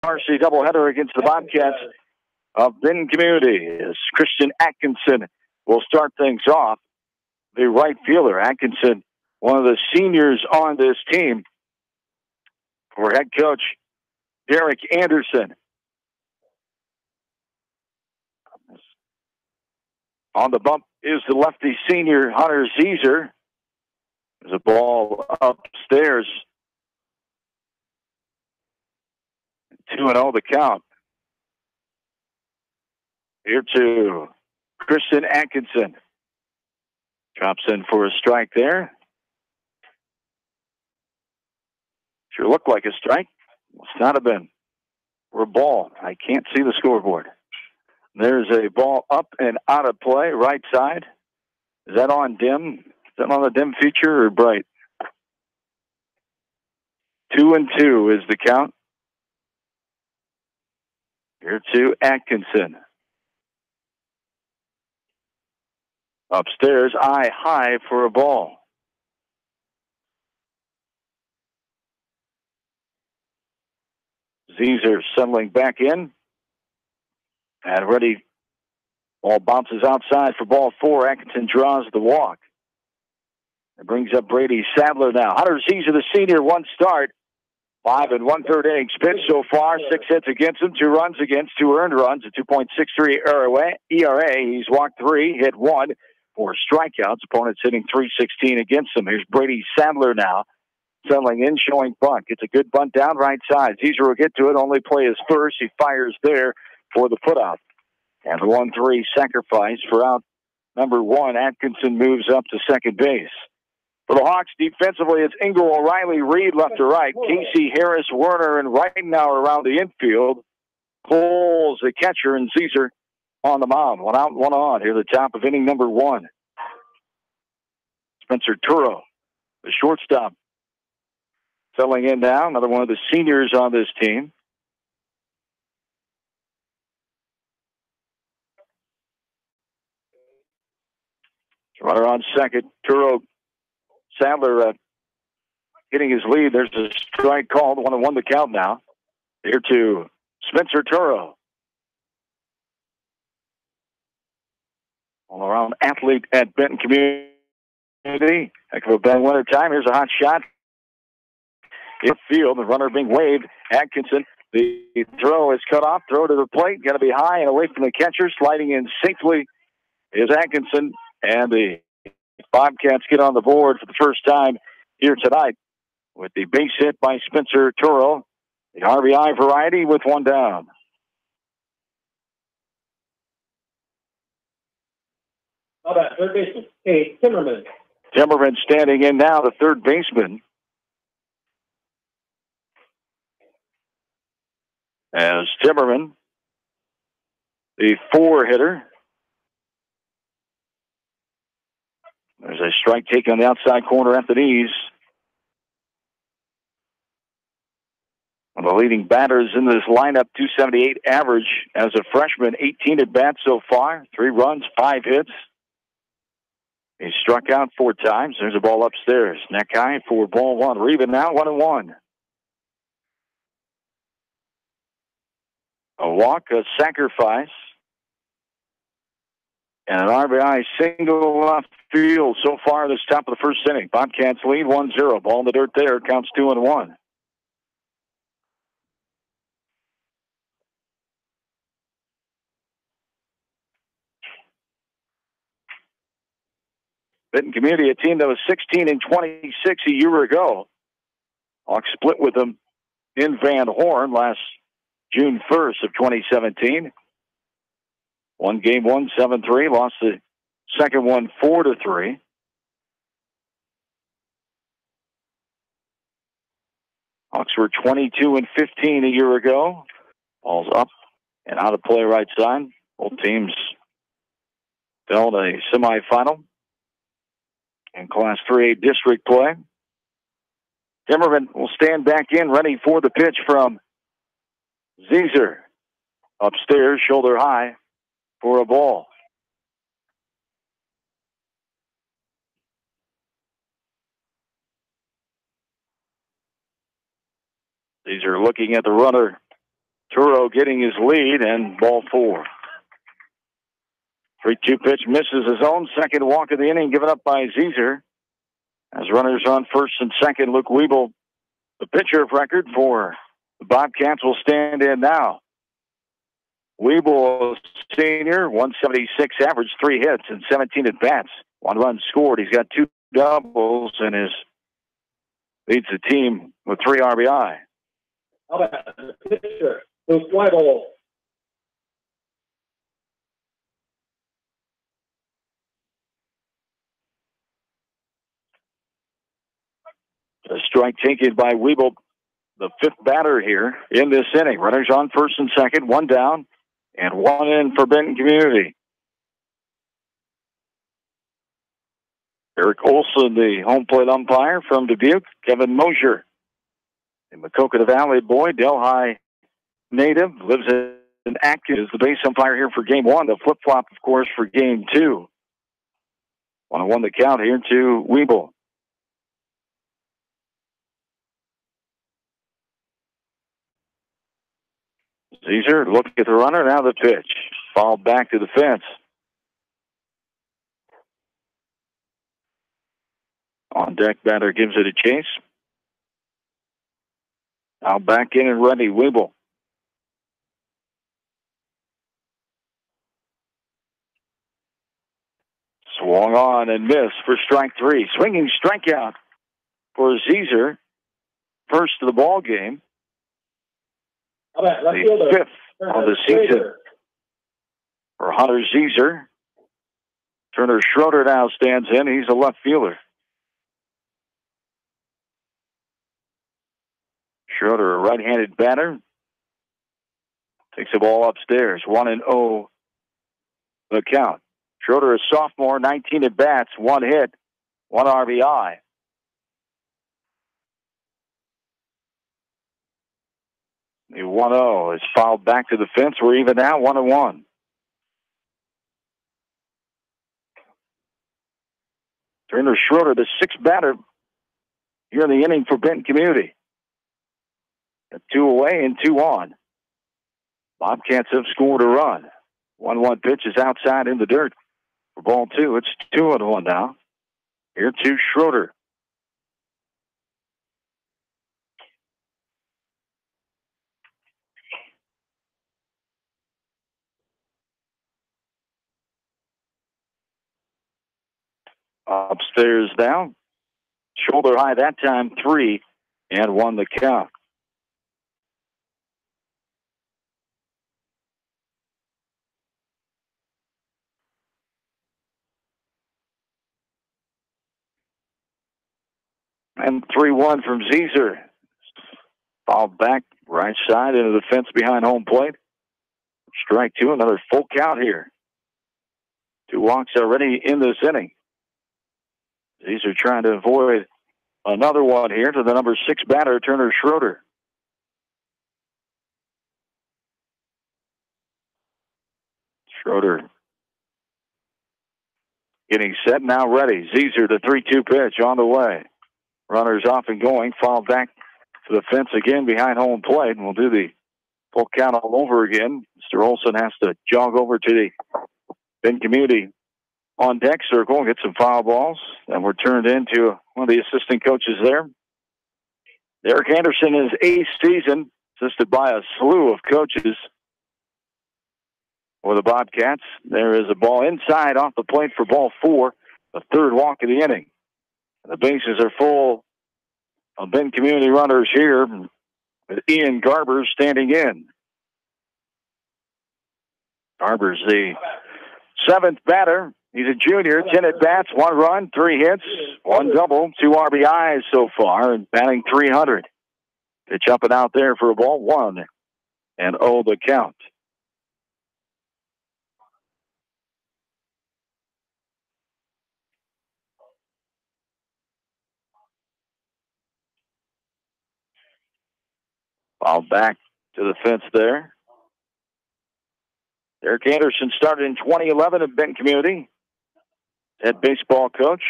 varsity doubleheader against the Bobcats of Benton Community as Christian Atkinson will start things off. The right fielder, Atkinson, one of the seniors on this team for head coach Derek Anderson. On the bump is the lefty senior Hunter Zeeser. There's a ball upstairs. 2-0 the count. Here to Christian Atkinson. Drops in for a strike there. Sure looked like a strike. Must not have been. For a ball. I can't see the scoreboard. There's a ball up and out of play, right side. Is that on dim? Is that on the dim feature or bright? 2-2 is the count. Here to Atkinson. Upstairs, eye high for a ball. Zeeser settling back in. And ready. Ball bounces outside for ball 4. Atkinson draws the walk. It brings up Brady Sadler now. Hunter Zeeser, the senior, one start. 5 1/3 innings pitched so far. 6 hits against him, 2 runs against, 2 earned runs, a 2.63 ERA. He's walked 3, hit 1, 4 strikeouts. Opponents hitting .316 against him. Here's Brady Sadler now. Settling in, showing bunt. Gets a good bunt down right side. Zeeser will get to it. Only play is first. He fires there for the putout. And the 1-3 sacrifice for out number 1. Atkinson moves up to second base. For the Hawks, defensively, it's Engel, O'Reilly, Reed left to right. Casey, Harris, Werner, and Reitenauer around the infield. Coles, the catcher, and Zeeser on the mound. 1 out, 1 on. Here, the top of inning number 1. Spencer Turo, the shortstop, settling in now. Another one of the seniors on this team. Runner on second. Turo, Sadler getting his lead. There's a strike called. 1-1 the count now. Here to Spencer Turo. All-around athlete at Benton Community. Heck of a bad winter time. Here's a hot shot. In field, the runner being waved. Atkinson, the throw is cut off. Throw to the plate. Got to be high and away from the catcher. Sliding in safely is Atkinson. And the Bobcats get on the board for the first time here tonight with the base hit by Spencer Turo. The RBI variety with 1 down. How about third baseman? Hey, Timmerman. Timmerman standing in now, the third baseman. As Timmerman, the 4-hitter. There's a strike taken on the outside corner at the knees. One of the leading batters in this lineup, 278 average as a freshman, 18 at bats so far, 3 runs, 5 hits. He struck out 4 times. There's a ball upstairs. Neck high for ball 1. We're even now, 1-1. A walk, a sacrifice, and an RBI single left field so far this top of the first inning. Bobcats lead 1-0. Ball in the dirt there. Counts 2-1. Benton Community, a team that was 16-26 a year ago. Hawks split with them in Van Horn last June 1st of 2017. One game, 7-3. Lost the second one 4-3. Hawks were 22-15 a year ago. Ball's up and out of play right side. Both teams dealt a semifinal in Class 3A district play. Timmerman will stand back in, ready for the pitch from Zeeser. Upstairs, shoulder high for a ball. Zeeser looking at the runner Turo getting his lead, and ball 4. 3-2 pitch misses his own. Second walk of the inning given up by Zezer. As runners on first and second, Luke Weeble, the pitcher of record for the Bobcats, will stand in now. Weeble, senior, 176 average, 3 hits and 17 at-bats. 1 run scored. He's got 2 doubles and leads the team with 3 RBI. How about the pitcher, Luke Weeble? A strike taken by Weeble, the 5th batter here in this inning. Runners on first and second, 1 down, and 1 in for Benton Community. Eric Olson, the home plate umpire from Dubuque. Kevin Mosier, a Maquoketa Valley boy, Delhi native, lives in Atkins, is the base umpire here for game 1. The flip-flop, of course, for game 2. 1-1 the count here to Weeble. Zezer, look at the runner, now the pitch. Fouled back to the fence. On deck, batter gives it a chase. Now back in and ready, Weeble. Swung on and missed for strike 3. Swinging strikeout for Zezer. First of the ball game. How about left The fielder? 5th of the season for Hunter Zezer. Turner Schroeder now stands in. He's a left fielder. Schroeder, a right-handed batter. Takes the ball upstairs. 1-0 the count. Schroeder, a sophomore, 19 at-bats, 1 hit, 1 RBI. The 1-0 is fouled back to the fence. We're even now, 1-1. Turner Schroeder, the 6th batter here in the inning for Benton Community. 2 away and 2 on. Bobcats have scored a run. 1-1 pitch is outside in the dirt for ball 2. It's 2-1 now. Here to Schroeder. Upstairs now. Shoulder high that time, 3-1 the count. And 3-1 from Zezer. Foul back right side into the fence behind home plate. Strike 2, another full count here. 2 walks already in this inning. Zezer trying to avoid another one here to the number 6 batter, Turner Schroeder. Schroeder getting set, now ready. Zezer, the 3-2 pitch on the way. Runners off and going. Fall back to the fence again behind home plate. And we'll do the full count all over again. Mr. Olson has to jog over to the Benton Community on deck circle and get some foul balls. And we're turned into one of the assistant coaches there. Derek Anderson is 8th season, assisted by a slew of coaches for the Bobcats. There is a ball inside off the plate for ball 4, the 3rd walk of the inning. The bases are full of Benton Community runners here with Ian Garber standing in. Garber's the 7th batter. He's a junior, 10 at-bats, 1 run, 3 hits, 1 double, 2 RBIs so far, and batting .300. Pitch up and out there for a ball, 1-0 the count. Foul back to the fence there. Derek Anderson started in 2011 at Benton Community. Head baseball coach.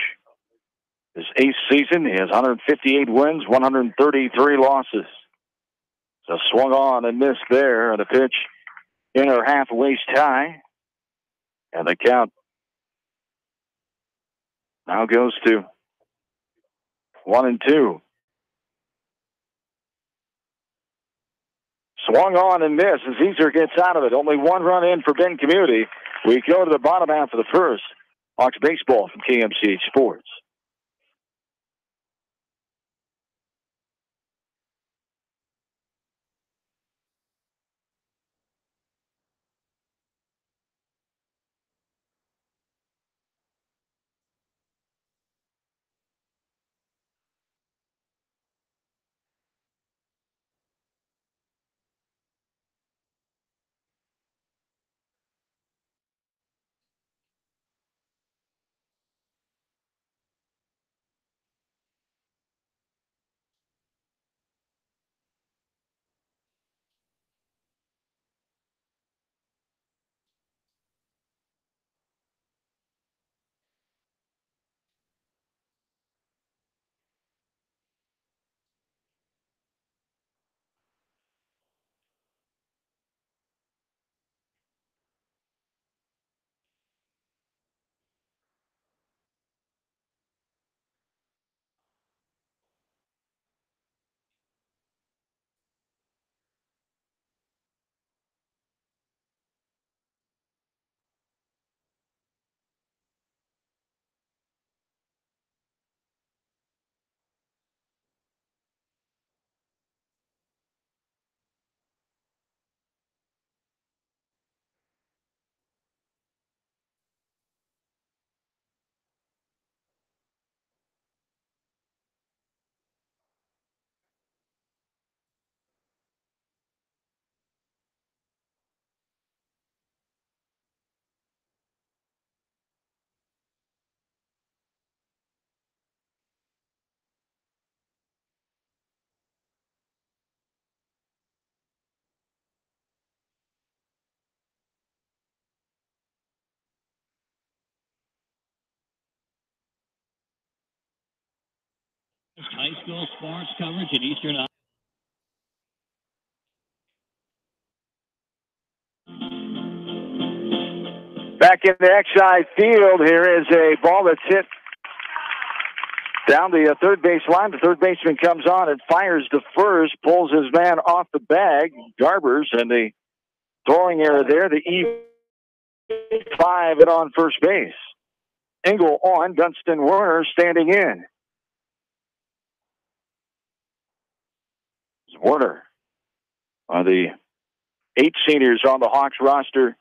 His 8th season, he has 158 wins, 133 losses. So swung on and missed there on the pitch. Inner half waist high. And the count now goes to 1-2. Swung on and missed as Easter gets out of it. Only one run in for Benton Community. We go to the bottom half of the first. Hawks baseball from KMCH Sports. High school sports coverage in Eastern. Back in the Exide field, here is a ball that's hit down the third base line. The third baseman comes on and fires the first, pulls his man off the bag, Garbers, and the throwing error there, the E5 and on first base. Engel on, Dunstan Werner standing in. Werner, one of the 8 seniors on the Hawks roster,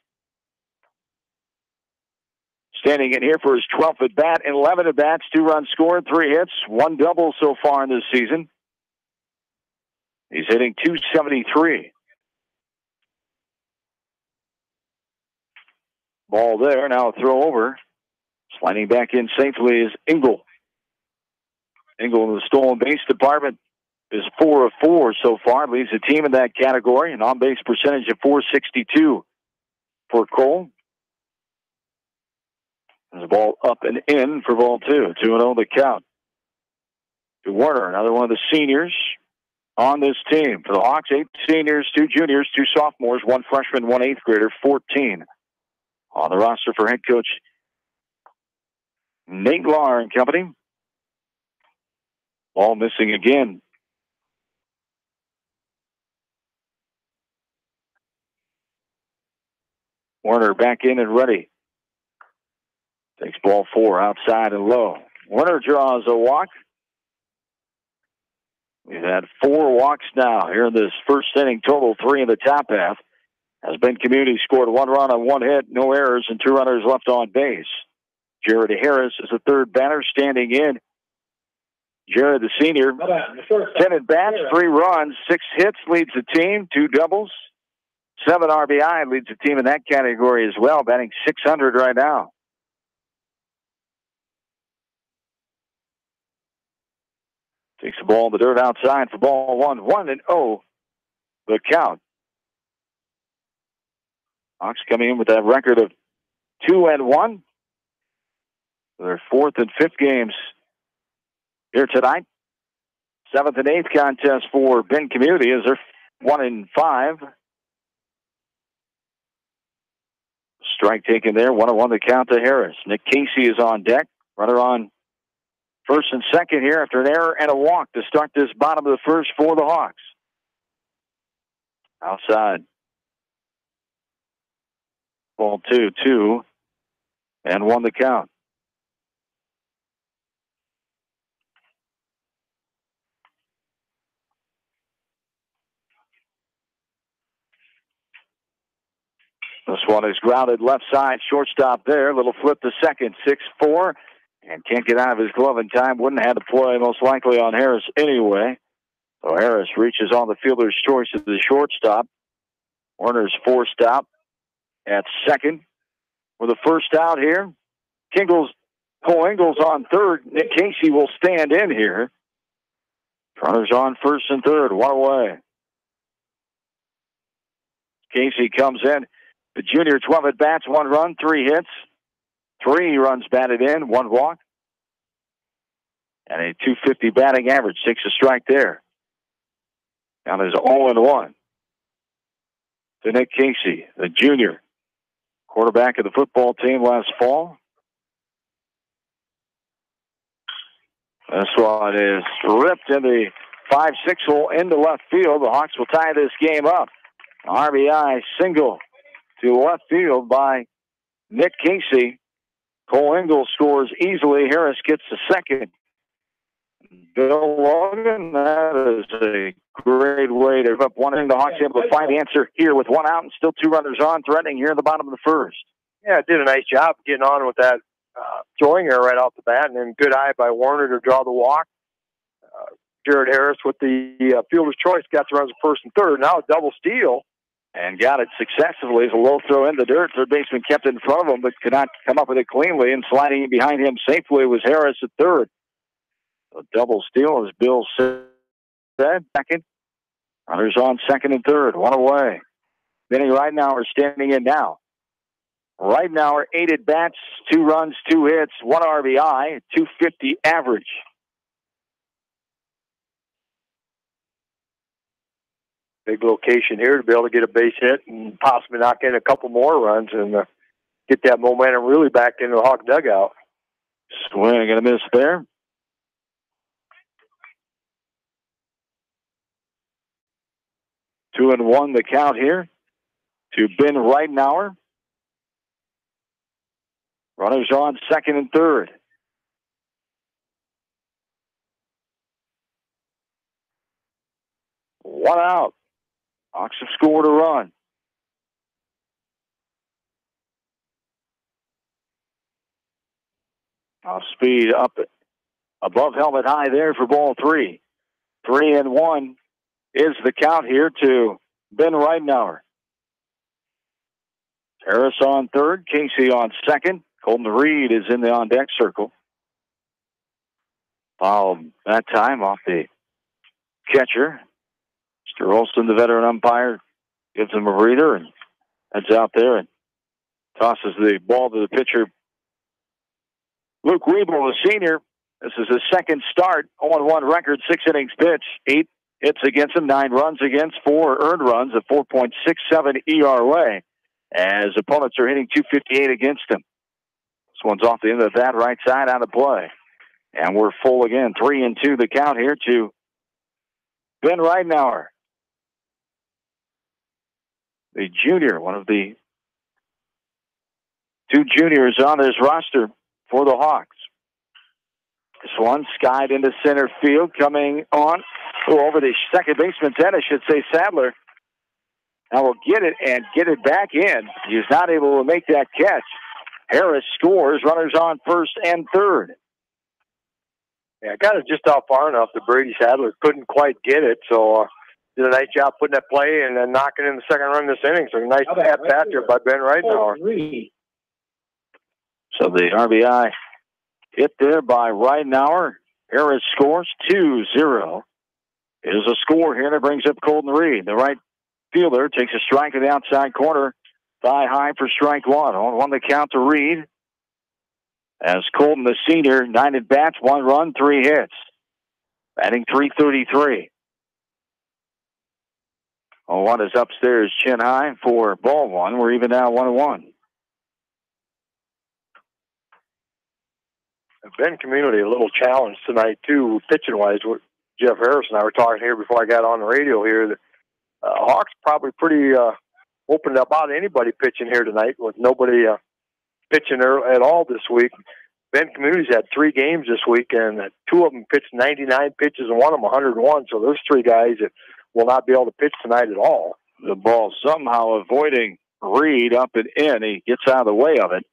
standing in here for his 12th at bat, 11 at bats, 2 runs scored, 3 hits, 1 double so far in this season. He's hitting .273. Ball there, now a throw over. Sliding back in safely is Engel. Engel in the stolen base department is 4 of 4 so far. Leads the team in that category. An on-base percentage of .462 for Cole. There's a ball up and in for ball 2. 2-0 the count. To Werner, another one of the seniors on this team. For the Hawks, 8 seniors, 2 juniors, 2 sophomores, 1 freshman, 1 8th grader, 14 on the roster for head coach Nate Lahr and company. Ball missing again. Werner back in and ready. Takes ball 4 outside and low. Werner draws a walk. We've had 4 walks now here in this first inning, total 3 in the top half. Has Benton Community scored 1 run on 1 hit, no errors, and 2 runners left on base. Jared Harris is the third batter standing in. Jared, the senior, 10 at bats, 3 runs, 6 hits, leads the team, 2 doubles, 7 RBI, leads the team in that category as well, batting .600 right now. Takes the ball in the dirt outside for ball 1. 1-0 the count. Hawks coming in with that record of 2-1. Their 4th and 5th games here tonight. 7th and 8th contest for Benton Community as their 1-5. Strike taken there. 1-1 the count to Harris. Nick Casey is on deck. Runner on first and second here after an error and a walk to start this bottom of the first for the Hawks. Outside. Ball 2-2 and 1 the count. This one is grounded left side, shortstop there. Little flip to second, 6-4, and can't get out of his glove in time. Wouldn't have had to play most likely on Harris anyway. So Harris reaches on the fielder's choice of the shortstop. Warner's forced out at second. With the first out here, Cole Ingles on third. Nick Casey will stand in here. Runners on first and third, 1 away. Casey comes in. The junior, 12 at bats, 1 run, 3 hits, 3 runs batted in, 1 walk, and a .250 batting average. 6 a strike there. Now there's 0-1 to Nick Casey, the junior, quarterback of the football team last fall. This one is ripped in the 5-6 hole into left field. The Hawks will tie this game up. RBI single to left field by Nick Casey. Cole Ingles scores easily. Harris gets the second. Bill Logan, that is a great way to give up one inning. The Hawks able to find the answer here with 1 out and still 2 runners on, threatening here in the bottom of the first. Yeah, did a nice job getting on with that throwing error right off the bat, and then good eye by Warner to draw the walk. Jared Harris with the fielder's choice got the runs of first and third. Now a double steal. And got it successfully. It's a low throw in the dirt. Third baseman kept it in front of him, but could not come up with it cleanly. And sliding behind him safely was Harris at third. A double steal, as Bill said. Second. Runners on second and third. 1 away. Benny Ridenauer standing in now. Ridenauer, 8 at bats, 2 runs, 2 hits, 1 RBI, .250 average. Big location here to be able to get a base hit and possibly knock in a couple more runs and get that momentum really back into the Hawk dugout. Swing and a miss there. Two and one the count here to Ben Ridenauer. Runners on second and third. One out. Hawks have scored a run. Off speed up above helmet high there for ball 3. 3-1 is the count here to Ben Ridenauer. Harris on third, Casey on second. Colton Reed is in the on-deck circle. Fouled that time off the catcher. Mr. Olson, the veteran umpire, gives him a breather and heads out there and tosses the ball to the pitcher. Luke Wiebel, the senior. This is his second start. 0-1 record, 6 innings pitched, 8 hits against him, 9 runs against, 4 earned runs, a 4.67 ERA. As opponents are hitting .258 against him. This one's off the end of that right side out of play. And we're full again. 3-2 the count here to Ben Ridenauer. The junior, one of the 2 juniors on this roster for the Hawks. This one skied into center field, coming on over the second baseman's head, I should say, Sadler. Now we'll get it and get it back in. He's not able to make that catch. Harris scores, runners on first and third. Yeah, got it just out far enough that Brady Sadler couldn't quite get it, so did a nice job putting that play and then knocking in the second run this inning. So a nice at-bat there by Ben Ridenauer. So the RBI hit there by Ridenauer. Harris scores 2-0. Is a score here that brings up Colton Reed. The right fielder takes a strike in the outside corner. Thigh high for strike 1. On 1 the count to Reed. As Colton, the senior, 9 at bats, 1 run, 3 hits. Batting .333. One is upstairs, chin high for ball one. We're even now 1-1. Benton community a little challenged tonight too, pitching wise. Jeff Harris and I were talking here before I got on the radio here. That Hawks probably pretty open about anybody pitching here tonight with nobody pitching at all this week. Benton community's had 3 games this week, and 2 of them pitched 99 pitches and one of them 101. So there's 3 guys that will not be able to pitch tonight at all. The ball somehow avoiding Reed up and in. He gets out of the way of it.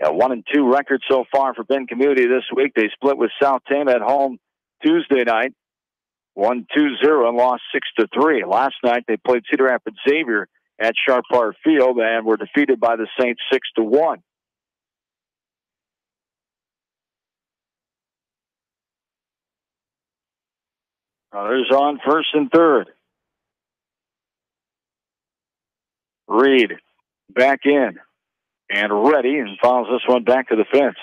Got 1-2 record so far for Benton Community this week. They split with South Tama at home Tuesday night, won 2-0 and lost 6-3. Last night they played Cedar Rapids Xavier at Sharp Park Field and were defeated by the Saints 6-1. Runners on first and third. Reed back in and ready and follows this one back to the fence.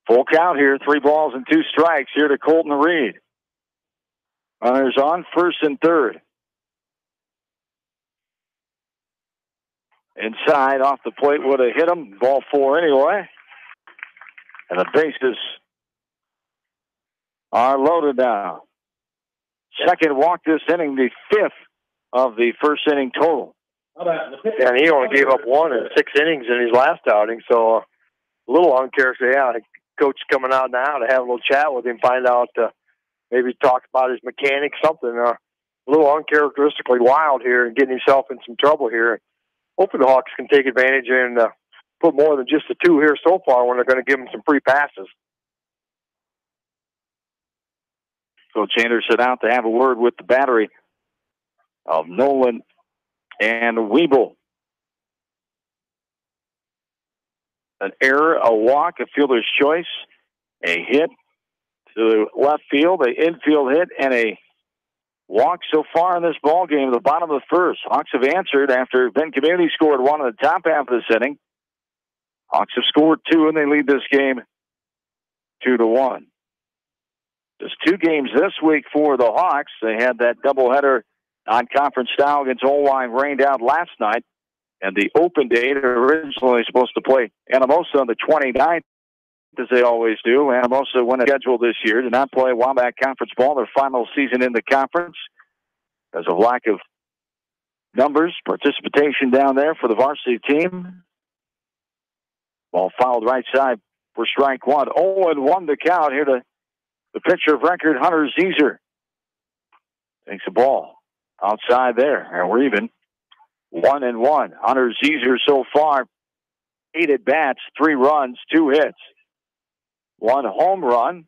Full count here, 3 balls and 2 strikes here to Colton Reed. Runners on first and third. Inside, off the plate, would have hit him. Ball 4 anyway. And the bases are loaded now. Second walk this inning, the 5th of the first inning total. And he only gave up 1 in 6 innings in his last outing, so a little uncharacteristic. Yeah, coach coming out now to have a little chat with him, find out, maybe talk about his mechanics, something. A little uncharacteristically wild here and getting himself in some trouble here. Hopefully the Hawks can take advantage and put more than just the 2 here so far when they're going to give him some free passes. Coach Anderson out to have a word with the battery of Nolan and Weeble. An error, a walk, a fielder's choice, a hit to the left field, an infield hit, and a walk so far in this ball game. The bottom of the first. Hawks have answered after Benton Community scored 1 in the top half of this inning. Hawks have scored 2, and they lead this game 2-1. There's 2 games this week for the Hawks. They had that doubleheader on conference style against Oldwine rained out last night. And the open date, originally supposed to play Anamosa on the 29th, as they always do. Anamosa, when scheduled this year, did not play Wombat Conference ball their final season in the conference because of lack of numbers, participation down there for the varsity team. Ball fouled right side for strike 1. 0-1 to count here to the pitcher of record, Hunter Zeeser. Takes the ball outside there, and we're even 1-1. Hunter Zeeser so far, 8 at bats, 3 runs, 2 hits, 1 home run.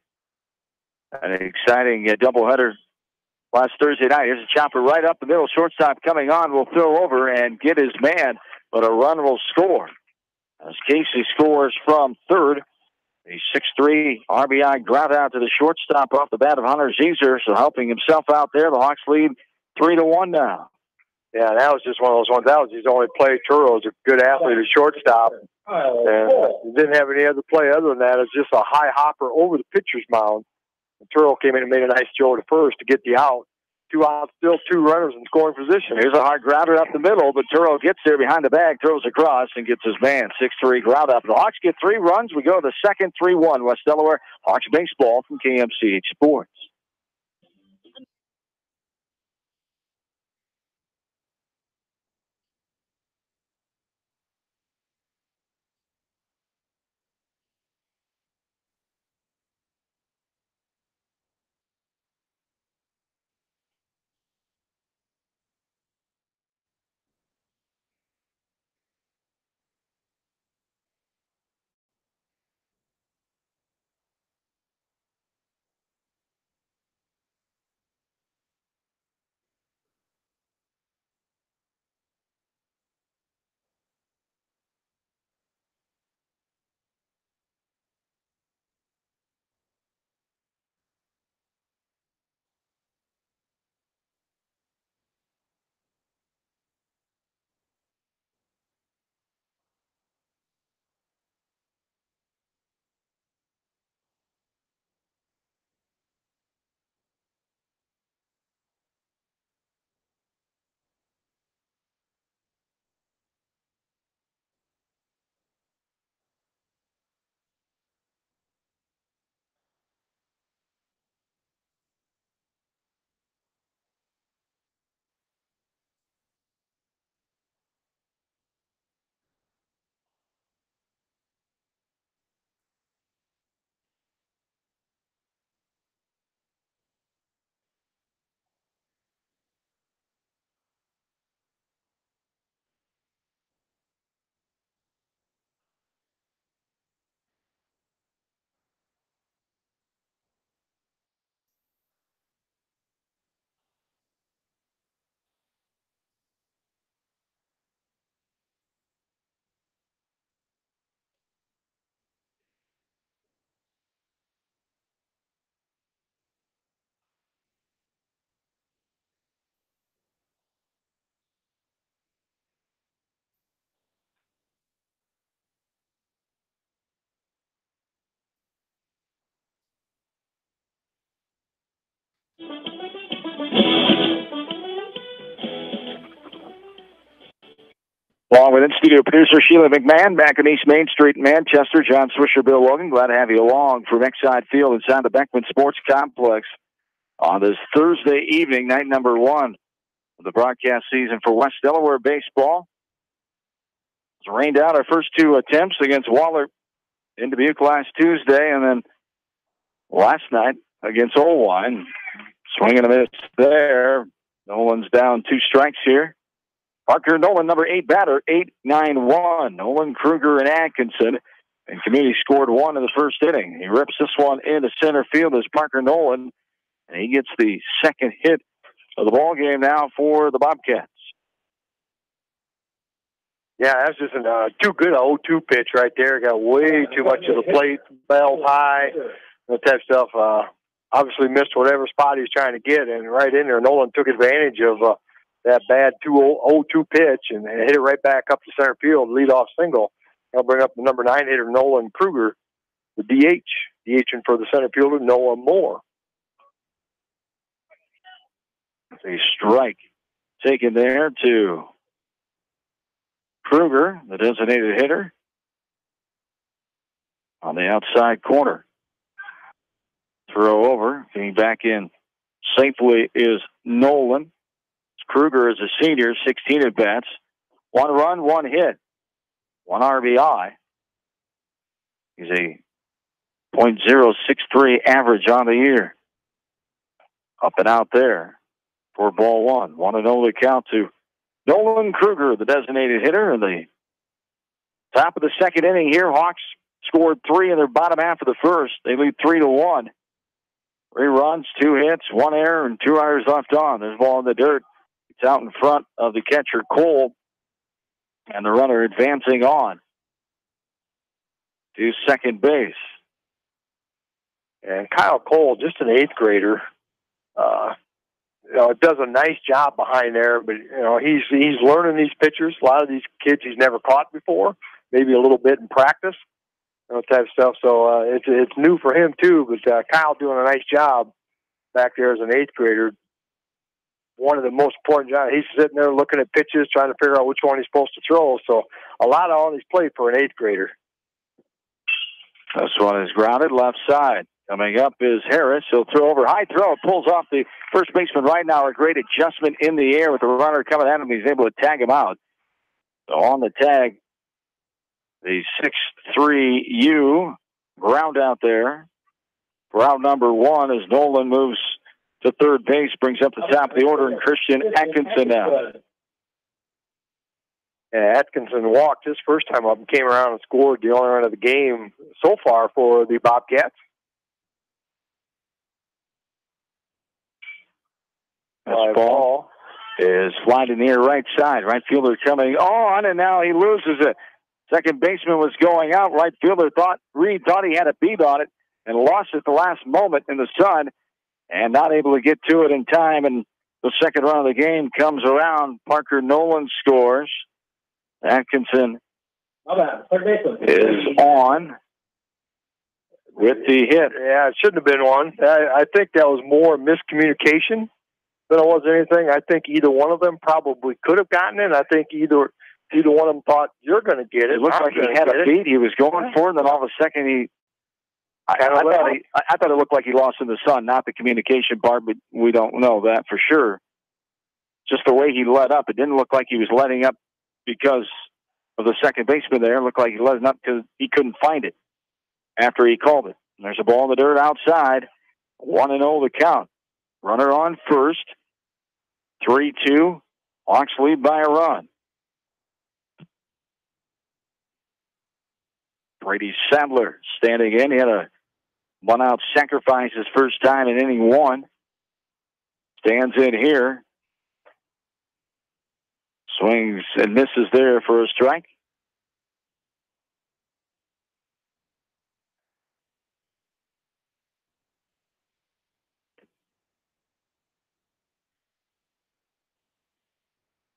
An exciting doubleheader last Thursday night. Here's a chopper right up the middle. Shortstop coming on will throw over and get his man, but a run will score. As Casey scores from third, a 6'3" RBI ground out to the shortstop off the bat of Hunter Zeeser, so helping himself out there. The Hawks lead 3-1 now. Yeah, that was just one of those ones. That was his only play. Turo is a good athlete at shortstop. And he didn't have any other play other than that. It was just a high hopper over the pitcher's mound. And Turo came in and made a nice throw to first to get the out. 2 outs, still 2 runners in scoring position. Here's a hard grounder up the middle, but Turo gets there behind the bag, throws across, and gets his man. 6-3 ground up. The Hawks get 3 runs. We go to the second, 3-1. West Delaware Hawks baseball from KMCH Sports. Along with in-studio producer Sheila McMahon, back on East Main Street in Manchester, John Swisher, Bill Logan, glad to have you along from Exide Field inside the Beckman Sports Complex on this Thursday evening, night number 1 of the broadcast season for West Delaware baseball. It's rained out our first 2 attempts against Waller in Dubuque last Tuesday, and then last night against Olwine. Swinging a miss there. Nolan's down 2 strikes here. Parker Nolan, number 8 batter, 8-9-1. Nolan, Kruger, and Atkinson. And Community scored 1 in the first inning. He rips this one into center field as Parker Nolan, and he gets the second hit of the ball game now for the Bobcats. Yeah, that's just too good an 0-2 pitch right there. Got way too much of the plate, bells high, that type of stuff. Obviously missed whatever spot he was trying to get, and right in there, Nolan took advantage of that bad 0-2 pitch and hit it right back up to center field, leadoff single. I'll bring up the number 9 hitter, Nolan Kruger, the DH. DHing for the center fielder, Noah Moore. A strike taken there to Kruger, the designated hitter, on the outside corner. Throw over, getting back in safely is Nolan. Kruger is a senior, 16 at-bats. 1 run, 1 hit, 1 RBI. He's a .063 average on the year. Up and out there for ball 1. 1-0 the count to Nolan Kruger, the designated hitter. In the top of the second inning here, Hawks scored 3 in their bottom half of the first. They lead 3-1. 3 runs, 2 hits, 1 error, and 2 runners left on. There's ball in the dirt. It's out in front of the catcher, Cole, and the runner advancing on to second base. And Kyle Cole, just an 8th grader, does a nice job behind there, but he's learning these pitchers. A lot of these kids he's never caught before, maybe a little bit in practice, type of stuff. So it's new for him too. But Kyle doing a nice job back there as an 8th grader. One of the most important jobs. He's sitting there looking at pitches, trying to figure out which one he's supposed to throw. So a lot on his plate for an 8th grader. This one is grounded left side. Coming up is Harris. He'll throw over. High throw. Pulls off the first baseman right now. A great adjustment in the air with the runner coming at him. He's able to tag him out. So on the tag, the 6'3" ground out there. Route number 1 as Nolan moves to third base, brings up the top of the order, and Christian Atkinson now. Yeah, Atkinson walked his first time up and came around and scored the only run of the game so far for the Bobcats. This ball is flying in the air right side. Right fielder coming on, and now he loses it. Second baseman was going out. Right fielder Reed thought he had a beat on it and lost it the last moment in the sun and not able to get to it in time. And the second run of the game comes around. Parker Nolan scores. Atkinson is on with the hit. Yeah, it shouldn't have been one. I think that was more miscommunication than it was anything. I think either one of them probably could have gotten it. I think either one of them thought, you're going to get it. It looked like he had a beat. He was going for it, and then all of a second I thought it looked like he lost in the sun, not the communication part, but we don't know that for sure. Just the way he let up, it didn't look like he was letting up because of the second baseman there. It looked like he let up because he couldn't find it after he called it. And there's a ball in the dirt outside. 1-0 the count. Runner on first. 3-2. Hawks lead by a run. Brady Sadler standing in. He had a one-out sacrifice his first time in inning 1. Stands in here. Swings and misses there for a strike.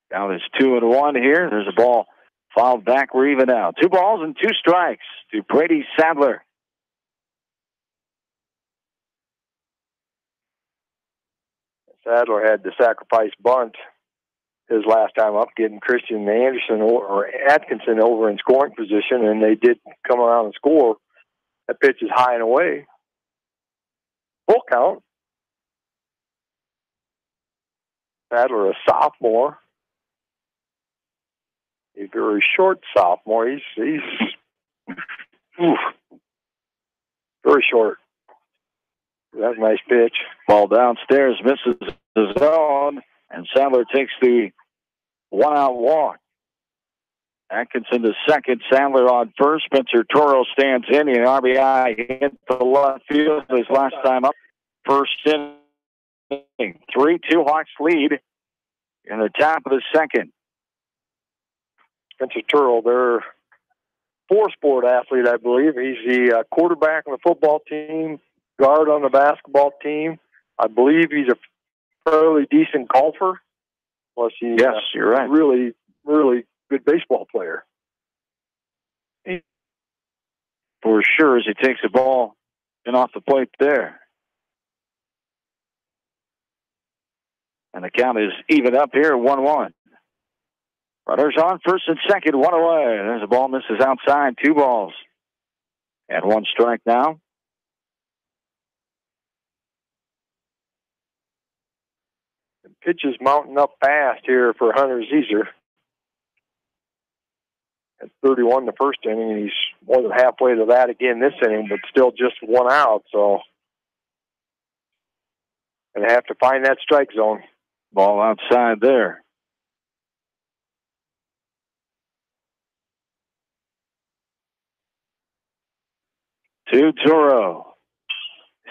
Now there's 2-1 here. There's a ball fouled back. We're even now. 2 balls and 2 strikes to Brady Sadler. Sadler had the sacrifice bunt his last time up, getting Christian Anderson or Atkinson over in scoring position, and they did come around and score. That pitch is high and away. Full count. Sadler, a sophomore. A very short sophomore. He's very short. That's a nice pitch. Ball downstairs, misses the zone, and Sadler takes the one-out walk. Atkinson to second, Sadler on first. Spencer Toro stands in. The RBI hit the left field his last time up. First inning. 3-2 Hawks lead in the top of the second. Spencer Toro, their four-sport athlete, I believe. He's the quarterback on the football team, guard on the basketball team. I believe he's a fairly decent golfer. Plus, he's yes, you're right. Really, really good baseball player. For sure, as he takes the ball in off the plate there. And the count is even up here, 1-1. Runners on first and second, one away. There's a ball, misses outside, 2 balls. And 1 strike now. The pitch is mounting up fast here for Hunter Zeeser. At 31 the first inning, and he's more than halfway to that again this inning, but still just 1 out, so going to have to find that strike zone. Ball outside there. To Toro.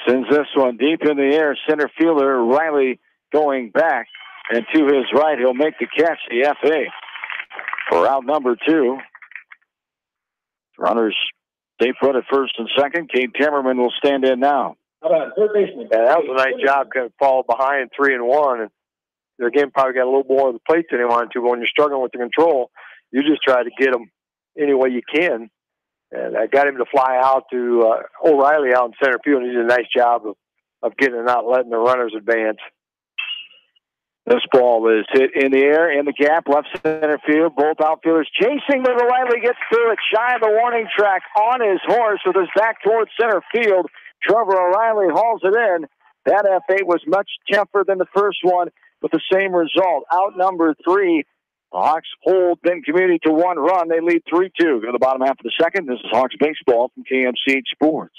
Sends this one deep in the air. Center fielder Riley going back. And to his right, he'll make the catch, the FA. For out number 2. Runners stay put at first and second. Cade Timmerman will stand in now. How about third baseman? Yeah, that was a nice job. Kind of fall behind 3-1. And their game probably got a little more of the plate than they wanted to. But when you're struggling with the control, you just try to get them any way you can. And I got him to fly out to O'Reilly out in center field. He did a nice job of getting and not letting the runners advance. This ball is hit in the air, in the gap, left center field. Both outfielders chasing, but O'Reilly gets through it, shy of the warning track, on his horse with his back towards center field. Trevor O'Reilly hauls it in. That F8 was much tougher than the first one, with the same result. Out number 3. The Hawks hold Benton Community to 1 run. They lead 3-2. Go to the bottom half of the second. This is Hawks baseball from KMCH Sports.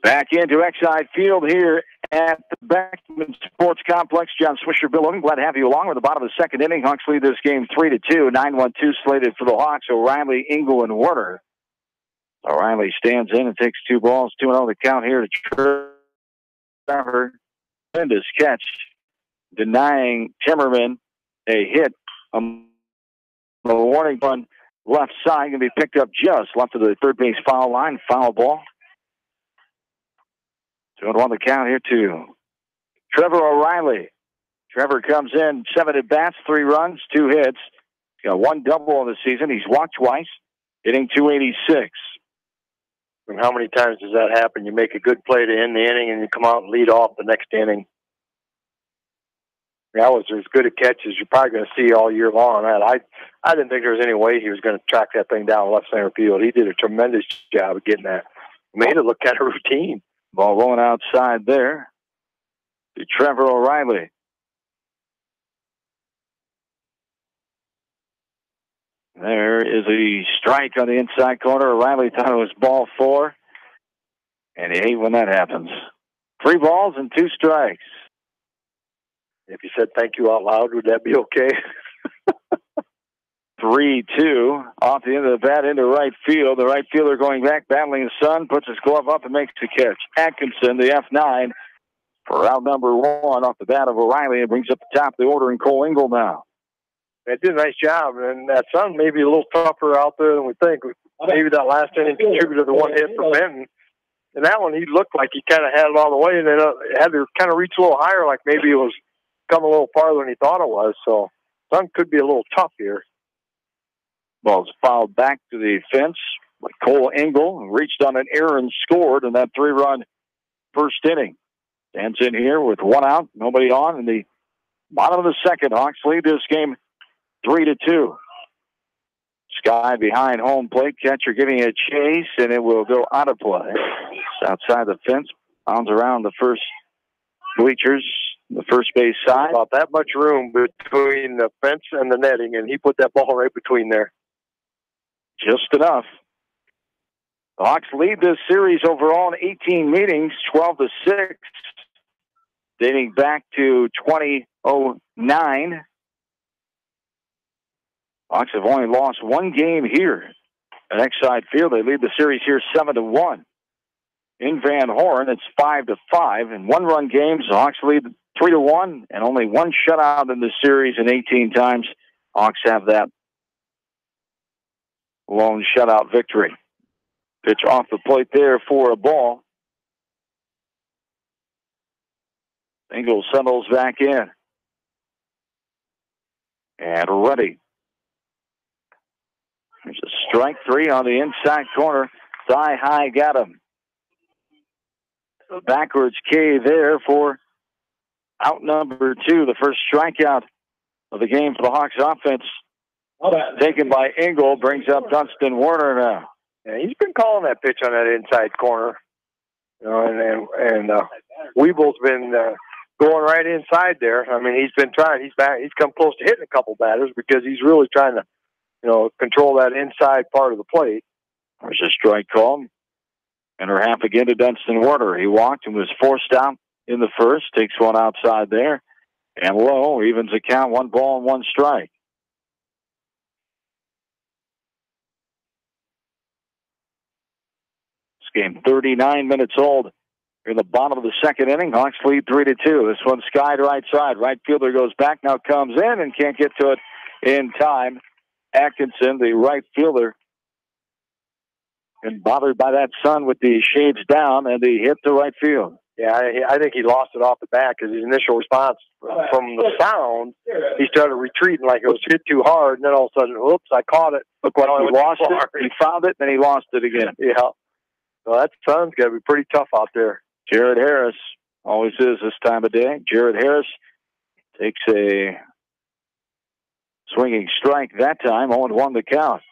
Back into Exide Field here at the Beckman Sports Complex. John Swisher, Bill Logan, glad to have you along. We're at the bottom of the second inning. Hawks lead this game 3-2. 9-1-2 slated for the Hawks. O'Reilly, Engel, and Werner. O'Reilly stands in and takes 2 balls, 2-0 the count here to Trevor. Tremendous catch, denying Timmerman a hit. The warning run left side can be picked up just left of the third base foul line. Foul ball. 2-1 the count here to Trevor O'Reilly. Trevor comes in, 7 at bats, 3 runs, 2 hits. He's got 1 double in the season. He's walked twice, hitting .286. And how many times does that happen? You make a good play to end the inning and you come out and lead off the next inning. That was as good a catch as you're probably going to see all year long. I didn't think there was any way he was going to track that thing down left center field. He did a tremendous job of getting that. Made it look kind of routine. Ball rolling outside there to Trevor O'Reilly. There is a strike on the inside corner. O'Reilly thought it was ball 4, and you hate when that happens. 3 balls and 2 strikes. If you said thank you out loud, would that be okay? 3-2 off the end of the bat into right field. The right fielder going back, battling the sun, puts his glove up and makes the catch. Atkinson, the F9, for out number 1 off the bat of O'Reilly, and brings up the top of the order in Cole Engel now. They did a nice job, and that sun may be a little tougher out there than we think. Maybe that last inning contributed to 1 hit for Benton. And that one, he looked like he kind of had it all the way, and then had to kind of reach a little higher, like maybe it was come a little farther than he thought it was. So sun could be a little tough here. Ball's fouled back to the fence. Cole Engel reached on an error and scored in that 3-run first inning. Stands in here with 1 out, nobody on in the bottom of the second. Hawks lead this game 3-2. Sky behind home plate. Catcher giving a chase, and it will go out of play. It's outside the fence. Bounds around the first bleachers, the first base side. About that much room between the fence and the netting, and he put that ball right between there. Just enough. The Hawks lead this series overall in 18 meetings, 12-6, dating back to 2009. Hawks have only lost 1 game here at Exide Field. They lead the series here 7-1. In Van Horn, it's 5-5. In 1-run games, the Hawks lead 3-1, and only 1 shutout in the series in 18 times. Hawks have that lone shutout victory. Pitch off the plate there for a ball. Engel settles back in. And ready. There's a strike 3 on the inside corner. Thigh high got him. The backwards K there for out number 2. The first strikeout of the game for the Hawks offense. Taken by Engel, brings up Dunston Warner now. Yeah, he's been calling that pitch on that inside corner. You know, and Weeble's been going right inside there. I mean, he's been trying. He's come close to hitting a couple batters because he's really trying to, control that inside part of the plate. There's a strike call. And her half again to Dunston Warner. He walked and was forced out in the first. Takes 1 outside there. And low, evens the count, 1 ball and 1 strike. This game 39 minutes old. In the bottom of the second inning, Hawks lead 3-2. This one's skied right side. Right fielder goes back, now comes in and can't get to it in time. Atkinson, the right fielder, and bothered by that sun with the shades down and the hit to right field. Yeah, I think he lost it off the bat because his initial response from the sound, he started retreating like it was hit too hard, and then all of a sudden, oops, I caught it. Looked like he lost it. He found it, then he lost it again. Yeah. Well, that sun's got to be pretty tough out there. Jared Harris always is this time of day. Jared Harris takes a swinging strike that time, 0-1 the count.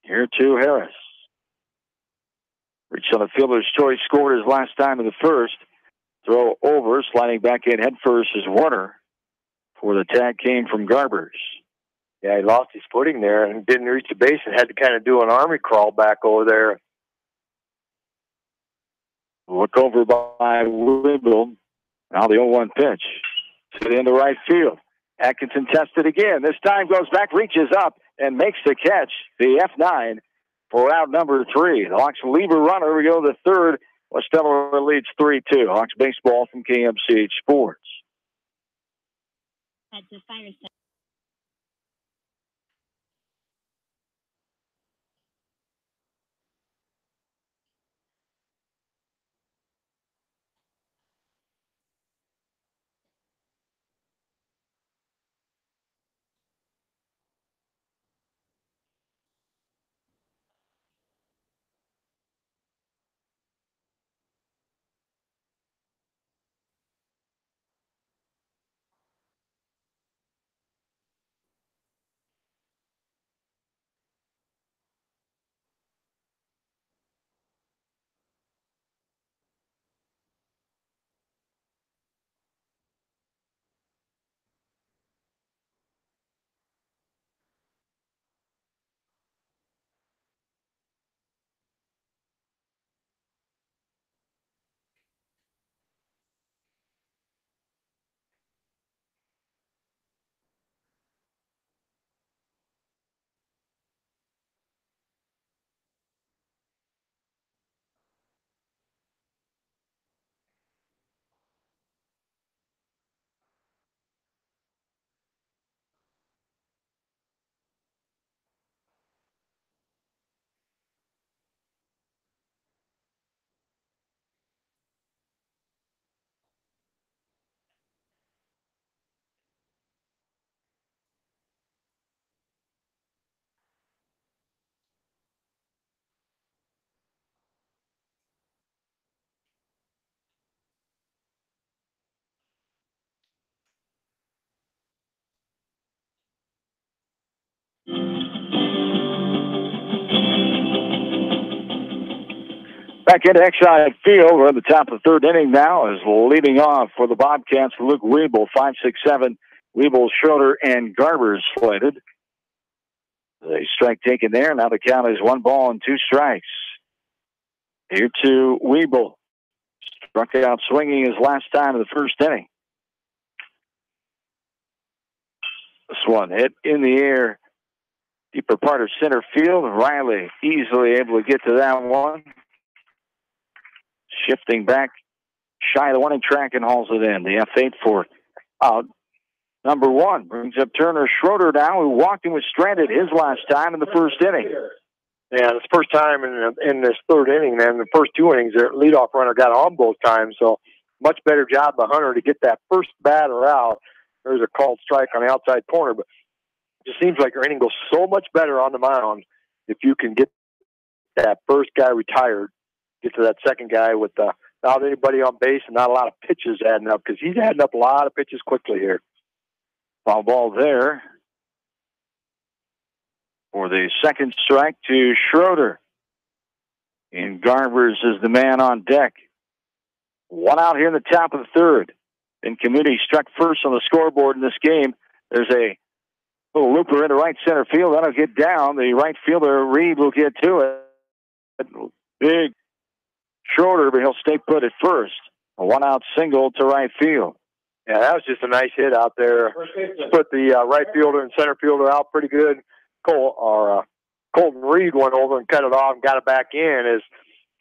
Here to Harris. Reached on the fielder's choice, scored his last time in the first. Throw over, sliding back in head first is Warner. For the tag came from Garbers. Yeah, he lost his footing there and didn't reach the base and had to kind of do an army crawl back over there. Look over by Wibble. Now the 0-1 pitch. To the end of right field. Atkinson tested again. This time goes back, reaches up, and makes the catch. The F9 for out number 3. The Hawks leave a runner. We go to the third. West Delaware leads 3-2. Hawks baseball from KMCH Sports. That's a fire step. Back into Exide Field. We're at the top of the third inning now. Is leading off for the Bobcats, Luke Weeble, 5-6-7. Weeble, Schroeder, and Garber slated. A strike taken there. Now the count is 1-2 strikes. Here to Weeble. Struck out swinging his last time in the first inning. This one hit in the air. Deeper part of center field. Riley easily able to get to that one. Shifting back, shy of the warning track and hauls it in. The F8 for out number 1. Brings up Turner Schroeder now, who walked and was stranded his last time in the first inning. Yeah, it's the first time in this third inning, man. The first 2 innings, their leadoff runner got on both times, so much better job by Hunter to get that first batter out. There's a called strike on the outside corner, but it just seems like your inning goes so much better on the mound if you can get that first guy retired. Get to that second guy without anybody on base and not a lot of pitches adding up, because he's adding up a lot of pitches quickly here. Foul ball there for the second strike to Schroeder. And Garbers is the man on deck. 1 out here in the top of the third. And Community struck first on the scoreboard in this game. There's a little looper into right center field. That'll get down. The right fielder, Reed, will get to it. Big Schroeder, but he'll stay put at first. A 1-out single to right field. Yeah, that was just a nice hit out there. Put the right fielder and center fielder out pretty good. Colton Reed went over and cut it off and got it back in as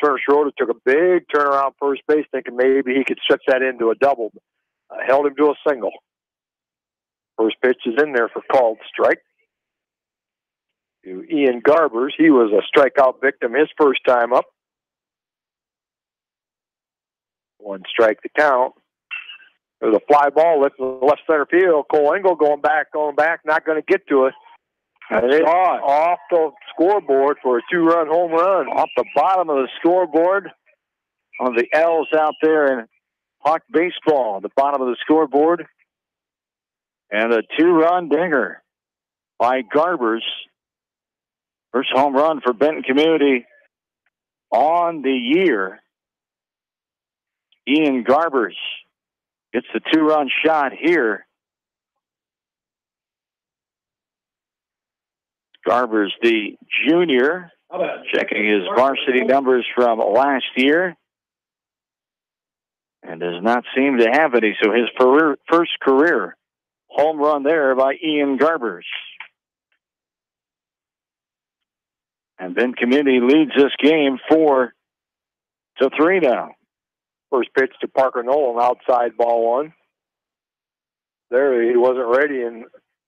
Turner Schroeder took a big turnaround first base, thinking maybe he could stretch that into a double. Held him to a single. First pitch is in there for called strike. To Ian Garbers. He was a strikeout victim his first time up. 1 strike to count. There's a fly ball left to the left center field. Cole Engel going back, not going to get to it. And it's off the scoreboard for a 2-run home run. Off the bottom of the scoreboard. On the L's out there in Hawk baseball, the bottom of the scoreboard. And a 2-run dinger by Garbers. First home run for Benton Community on the year. Ian Garbers gets the 2-run shot here. Garbers, the junior, checking his varsity numbers from last year. And does not seem to have any. So his first career home run there by Ian Garbers. And Benton Community leads this game 4-3 now. First pitch to Parker Nolan, outside ball one. There, he wasn't ready, and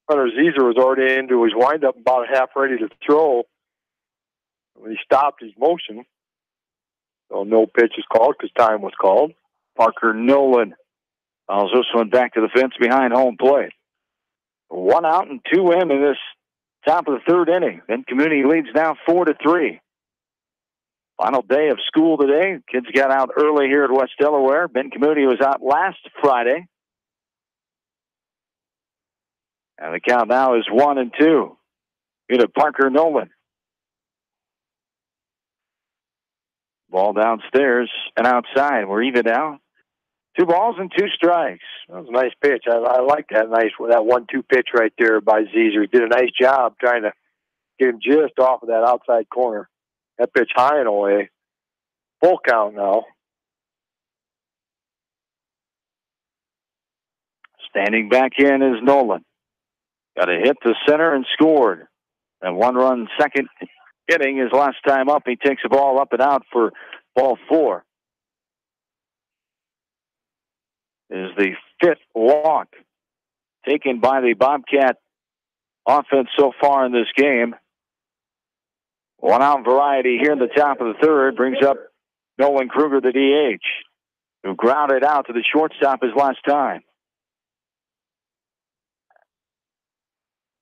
Hunter Zeser was already into his windup, about half ready to throw. When he stopped his motion, so no pitch is called because time was called. Parker Nolan fouls this one back to the fence behind home plate. 1 out and 2 in this top of the third inning. Benton Community leads now 4-3. Final day of school today. Kids got out early here at West Delaware. Benton Community was out last Friday. And the count now is 1-2. Here to Parker Nolan. Ball downstairs and outside. We're even now. 2 balls and 2 strikes. That was a nice pitch. I like that that 1-2 pitch right there by Zeser. He did a nice job trying to get him just off of that outside corner. That pitch high and away. Full count now. Standing back in is Nolan. Got a hit to center and scored. And 1-run second inning his last time up. He takes the ball up and out for ball 4. Is the 5th walk taken by the Bobcat offense so far in this game. 1-out variety here in the top of the third brings up Nolan Kruger, the DH, who grounded out to the shortstop his last time.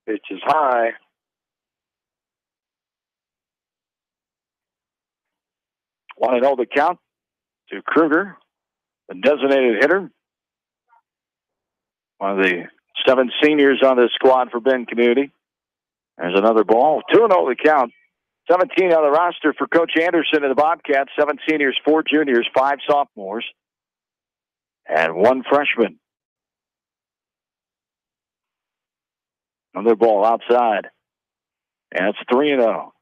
Pitch is high. Want to know the count to Kruger, the designated hitter. One of the 7 seniors on this squad for Benton Community. There's another ball. 2-0 the count. 17 on the roster for Coach Anderson and the Bobcats. 7 seniors, 4 juniors, 5 sophomores, and 1 freshman. Another ball outside. And it's 3-0.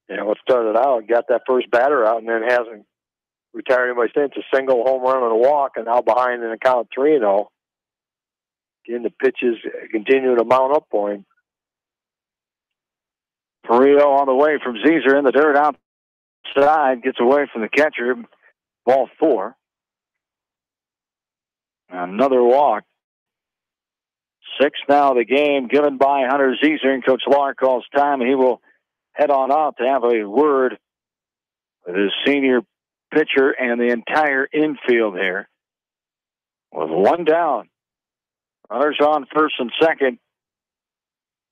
Yeah, what started out, got that first batter out and then hasn't retired anybody since. A single, home run, and a walk, and now behind in the count 3-0. Again, the pitches continue to mount up for him. 3-0 on the way from Zeser in the dirt outside. Gets away from the catcher. Ball 4. Another walk. 6 now the game given by Hunter Zeser, and Coach Lahr calls time, and he will head on out to have a word with his senior pitcher and the entire infield here. With 1 down. Runners on first and second.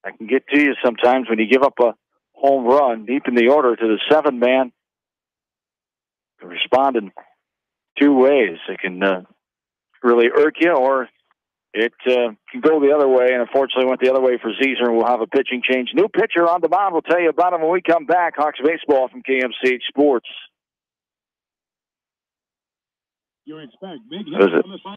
I can get to you sometimes when you give up a home run deep in the order to the 7-man. Can respond in 2 ways. It can really irk you, or it can go the other way, and unfortunately went the other way for Zeser, and we'll have a pitching change. New pitcher on the mound. We'll tell you about him when we come back. Hawks baseball from KMCH Sports. You expect big hits from the side.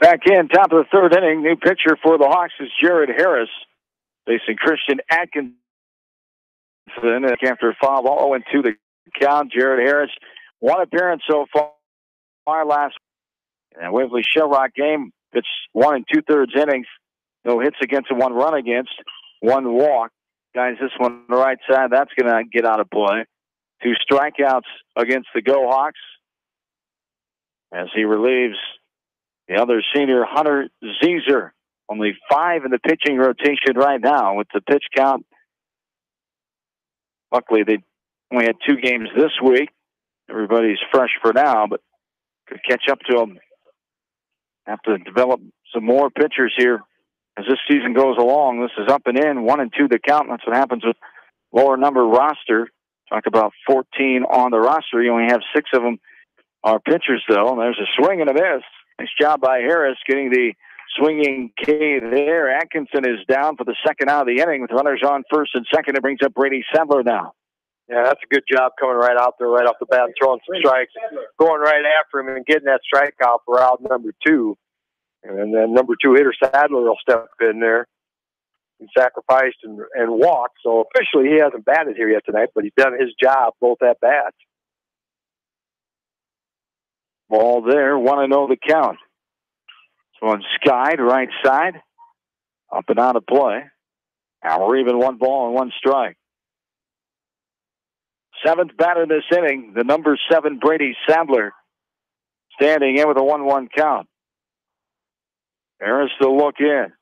Back in, top of the third inning. New pitcher for the Hawks is Jared Harris, facing Christian Atkinson. After a foul ball, 0-2 the count. Jared Harris, one appearance so far last. And Waverly Shellrock game, pitched 1 2/3 innings. No hits against and 1 run against, 1 walk. Guys, this one on the right side, that's going to get out of play. 2 strikeouts against the Go Hawks as he relieves the other senior, Hunter Zeezer. Only 5 in the pitching rotation right now with the pitch count. Luckily, they only had 2 games this week. Everybody's fresh for now, but could catch up to them. Have to develop some more pitchers here as this season goes along. This is up and in, 1-2 the count. That's what happens with lower number roster. Talk about 14 on the roster. You only have 6 of them are pitchers, though. And there's a swing and a miss. Nice job by Harris getting the swinging K there. Atkinson is down for the second out of the inning with runners on first and second. It brings up Brady Sadler now. Yeah, that's a good job coming right out there, right off the bat, throwing some strikes, going right after him and getting that strikeout for out number 2. And then number 2 hitter Sadler will step in there and sacrificed and walked. So officially he hasn't batted here yet tonight, but he's done his job both at bats. Ball there, 1-0 the count. This one skied right side, up and out of play. Now we're even 1 ball and 1 strike. 7th batter this inning, the number 7 Brady Sadler, standing in with a 1-1 count. Harris to look in.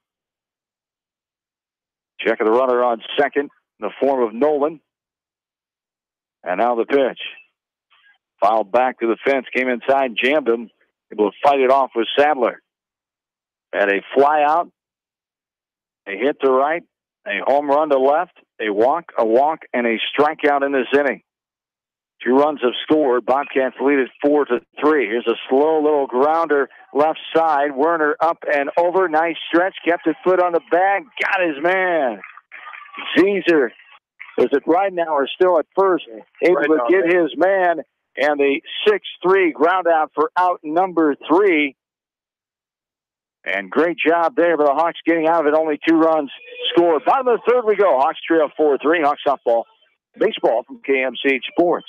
Check of the runner on second in the form of Nolan. And now the pitch. Fouled back to the fence, came inside, jammed him. Able to fight it off with Sadler. Had a fly out, a hit to right, a home run to left, a walk, and a strikeout in this inning. 2 runs have scored. Bobcats lead it 4-3. Here's a slow little grounder left side. Werner up and over. Nice stretch. Kept his foot on the bag. Got his man. Zeezer is it right now or still at first? Able to get his man. And the 6-3 ground out for out number 3. And great job there by the Hawks getting out of it. Only 2 runs scored. Bottom of the third we go. Hawks trail 4-3. Hawks softball, baseball from KMCH Sports.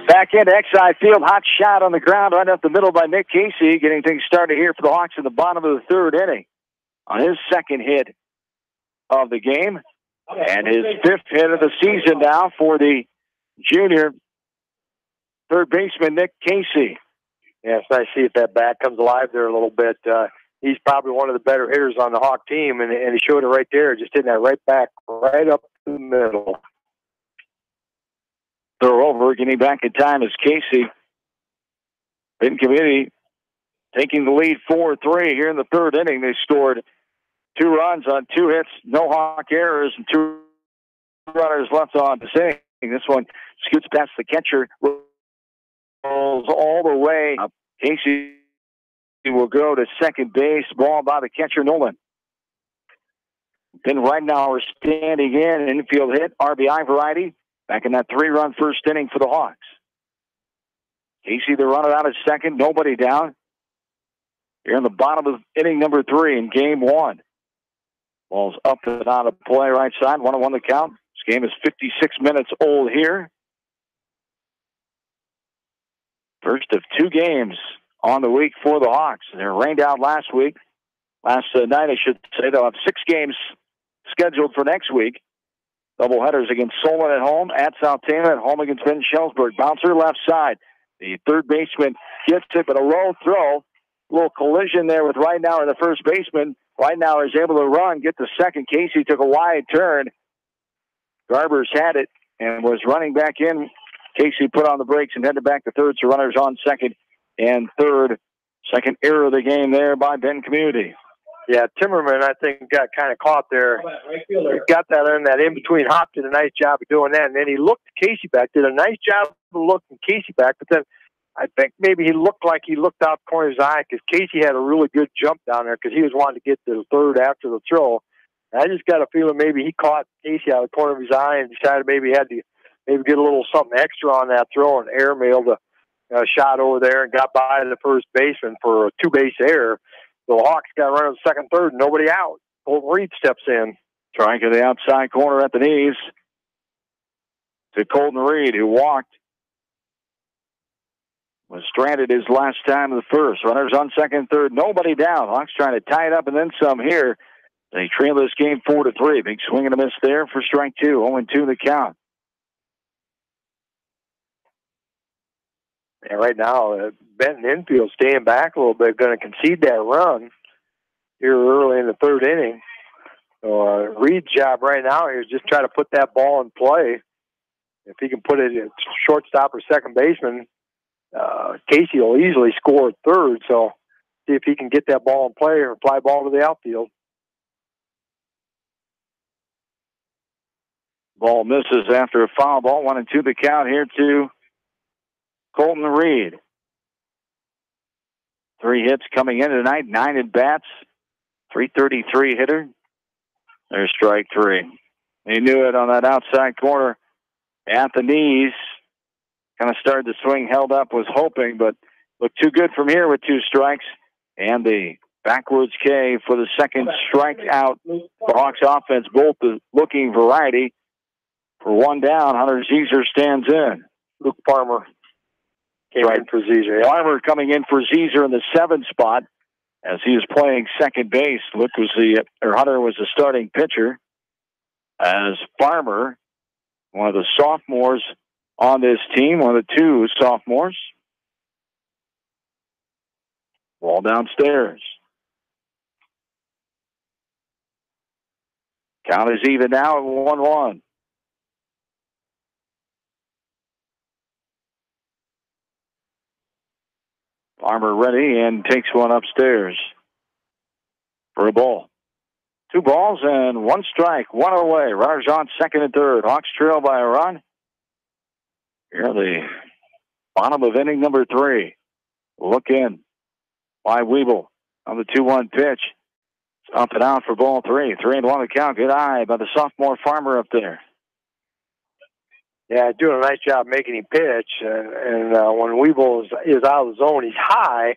Back into Exide Field, hot shot on the ground right up the middle by Nick Casey, getting things started here for the Hawks in the bottom of the third inning. On his 2nd hit of the game, and his 5th hit of the season now for the junior third baseman, Nick Casey. Yeah, it's nice to see if that bat comes alive there a little bit. He's probably one of the better hitters on the Hawk team, and he showed it right there, just hitting that right back, right up the middle. Throw over, getting back in time is Casey. Benton Community taking the lead 4-3 here in the third inning. They scored 2 runs on 2 hits, no Hawk errors, and 2 runners left on the inning. This one scoots past the catcher, rolls all the way up. Casey will go to second base, ball by the catcher, Nolan. Then right now we're standing in, infield hit, RBI variety, back in that 3-run first inning for the Hawks. Casey, the runner out at second, nobody down. Here in the bottom of inning number 3 in game 1. Ball's up and out of play right side, 1-1 the count. This game is 56 minutes old here. First of 2 games on the week for the Hawks. They were rained out last week. Last night, I should say. They'll have 6 games scheduled for next week. Doubleheaders against Solon at home, at South Tana, at home against Ben Schellsburg. Bouncer left side. The third baseman gets it, but a low throw. A little collision there with Ridenauer, the first baseman. Ridenauer is able to run, get to second. Casey took a wide turn. Garbers had it and was running back in. Casey put on the brakes and headed back to third, so runners on second and third. Second error of the game there by Benton Community. Yeah, Timmerman, I think, got kind of caught there. He got that in-between hop, did a nice job of doing that, and then he looked Casey back, did a nice job of looking Casey back, but then I think maybe he looked like he looked out the corner of his eye because Casey had a really good jump down there because he was wanting to get to the third after the throw. And I just got a feeling maybe he caught Casey out of the corner of his eye and decided maybe he had to maybe get a little something extra on that throw and airmailed a shot over there and got by the first baseman for a 2-base error. The Hawks got runners second, third, nobody out. Colton Reed steps in. Trying to the outside corner at the knees to Colton Reed, who walked. Was stranded his last time in the first. Runners on second, third, nobody down. Hawks trying to tie it up and then some here. They trail this game 4-3. Big swing and a miss there for strike 2. 0-2 the count. And right now, Benton infield staying back a little bit, going to concede that run here early in the third inning. So Reed's job right now is just try to put that ball in play. If he can put it at shortstop or second baseman, Casey will easily score at third. So see if he can get that ball in play or fly ball to the outfield. Ball misses after a foul ball. 1-2 the count here to Colton Reed. 3 hits coming in tonight, 9 at bats, 333 hitter. There's strike 3. He knew it on that outside corner at the knees. Kind of started to swing, held up, was hoping, but looked too good from here with 2 strikes. And the backwards K for the second strikeout. The Hawks offense, both the looking variety. For 1 down, Hunter Zeeser stands in. Luke Farmer came in for Zeeser. Yeah. Farmer coming in for Zeeser in the 7th spot as he was playing second base. Hunter was the starting pitcher as Farmer, one of the sophomores on this team, one of the 2 sophomores. Ball downstairs. Count is even now at 1-1. Farmer ready and takes one upstairs for a ball. 2 balls and 1 strike, 1 away. Runners on second and third. Hawks trail by a run. Here the bottom of inning number 3. Look in by Weeble on the 2-1 pitch. It's up and out for ball 3. 3-1 the count. Good eye by the sophomore Farmer up there. Yeah, doing a nice job making him pitch. And when Weeble is out of the zone, he's high.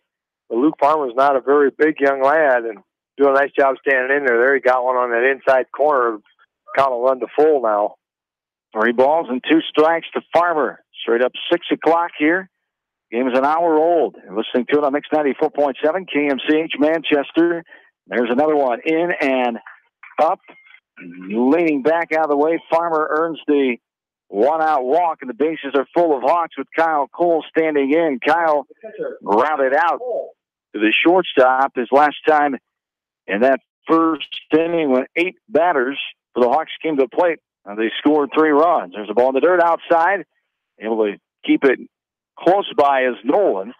But Luke Farmer's not a very big young lad and doing a nice job standing in there. There he got one on that inside corner. Count will run to full now. 3 balls and 2 strikes to Farmer. Straight up 6 o'clock here. Game is an hour old. You're listening to it on Mix 94.7, KMCH Manchester. There's another one in and up. Leaning back out of the way. Farmer earns the 1-out walk, and the bases are full of Hawks with Kyle Cole standing in. Kyle grounded out to the shortstop his last time in that first inning when 8 batters for the Hawks came to the plate. They scored 3 runs. There's a ball in the dirt outside. Able to keep it close by is Nolan.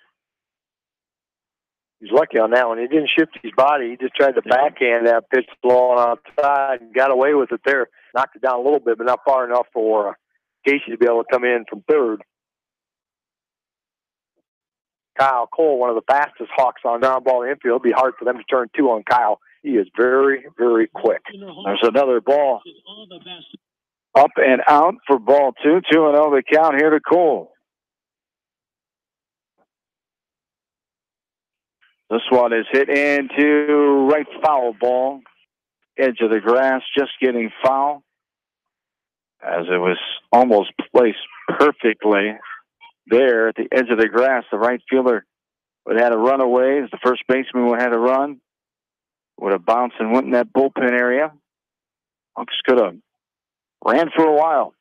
He's lucky on that one. He didn't shift his body. He just tried to backhand that pitch long outside and got away with it there. Knocked it down a little bit, but not far enough for Casey to be able to come in from third. Kyle Cole, one of the fastest Hawks on ground ball in the infield. It'll be hard for them to turn two on Kyle. He is very, very quick. There's another ball up and out for ball two. 2-0 the count here to Cole. This one is hit into right foul ball. Edge of the grass, just getting foul. As it was almost placed perfectly there at the edge of the grass. The right fielder would have had a run away. The first baseman would have had a run. Would have bounced and went in that bullpen area. Hawks could have ran for a while.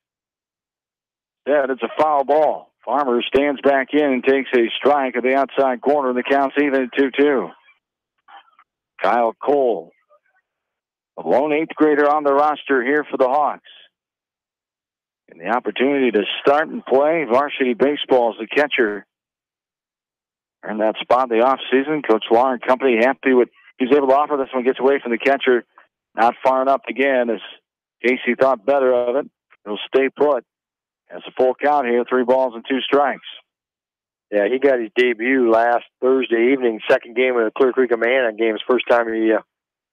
Yeah, it's a foul ball. Farmer stands back in and takes a strike at the outside corner, and the count's even at 2-2. Kyle Cole, a lone eighth grader on the roster here for the Hawks. And the opportunity to start and play varsity baseball as the catcher. Earned that spot in the offseason. Coach Law and company happy with he's able to offer. This one gets away from the catcher. Not far enough again as Casey thought better of it. He'll stay put. Has a full count here, 3 balls and 2 strikes. Yeah, he got his debut last Thursday evening, second game of the Clear Creek Amana game. His first time he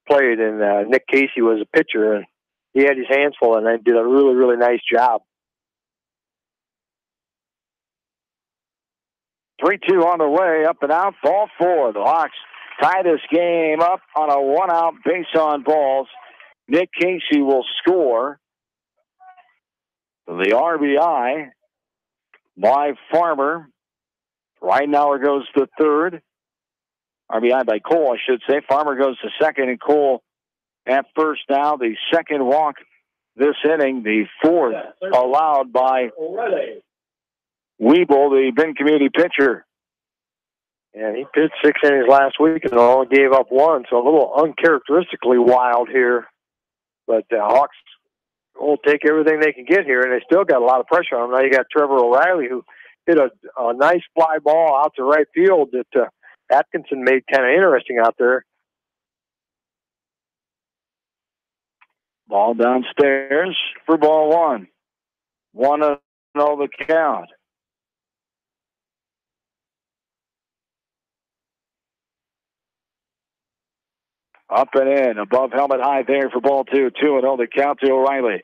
played, and Nick Casey was a pitcher, and he had his hands full, and they did a really, really nice job. 3-2 on the way, up and out, ball 4. The Hawks tie this game up on a 1-out base on balls. Nick Casey will score. The RBI by Farmer. Reinauer goes to third. RBI by Cole, I should say. Farmer goes to second, and Cole at first now. The second walk this inning, the 4th allowed by Weeble, the Benton Community pitcher. And he pitched 6 innings last week and only gave up 1, so a little uncharacteristically wild here. But the Hawks will take everything they can get here, and they still got a lot of pressure on them. Now you got Trevor O'Reilly, who hit a nice fly ball out to right field that Atkinson made kind of interesting out there. Ball downstairs for ball 1. 1-0 the count. Up and in, above helmet high there for ball 2. 2-0 the count to O'Reilly.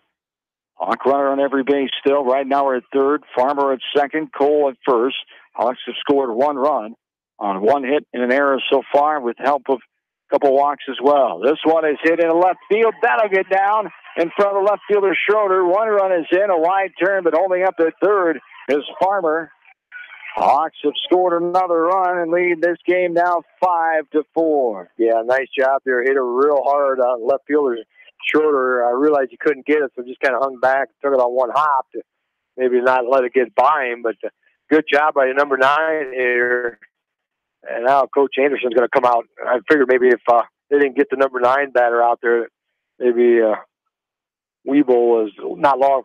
Hawk runner on every base still. Right now we're at third. Farmer at second. Cole at first. Hawks have scored 1 run on 1 hit and an error so far with help of a couple walks as well. This one is hit in left field. That'll get down in front of left fielder Schroeder. 1 run is in. A wide turn, but holding up at third is Farmer. Hawks have scored another run and lead this game now 5-4. Yeah, nice job there. Hit it real hard on left fielder Schroeder. I realized he couldn't get it, so just kind of hung back, took it on 1 hop to maybe not let it get by him. But good job by the number 9 here. And now Coach Anderson's going to come out. I figured maybe if they didn't get the number 9 batter out there, maybe Weeble was not long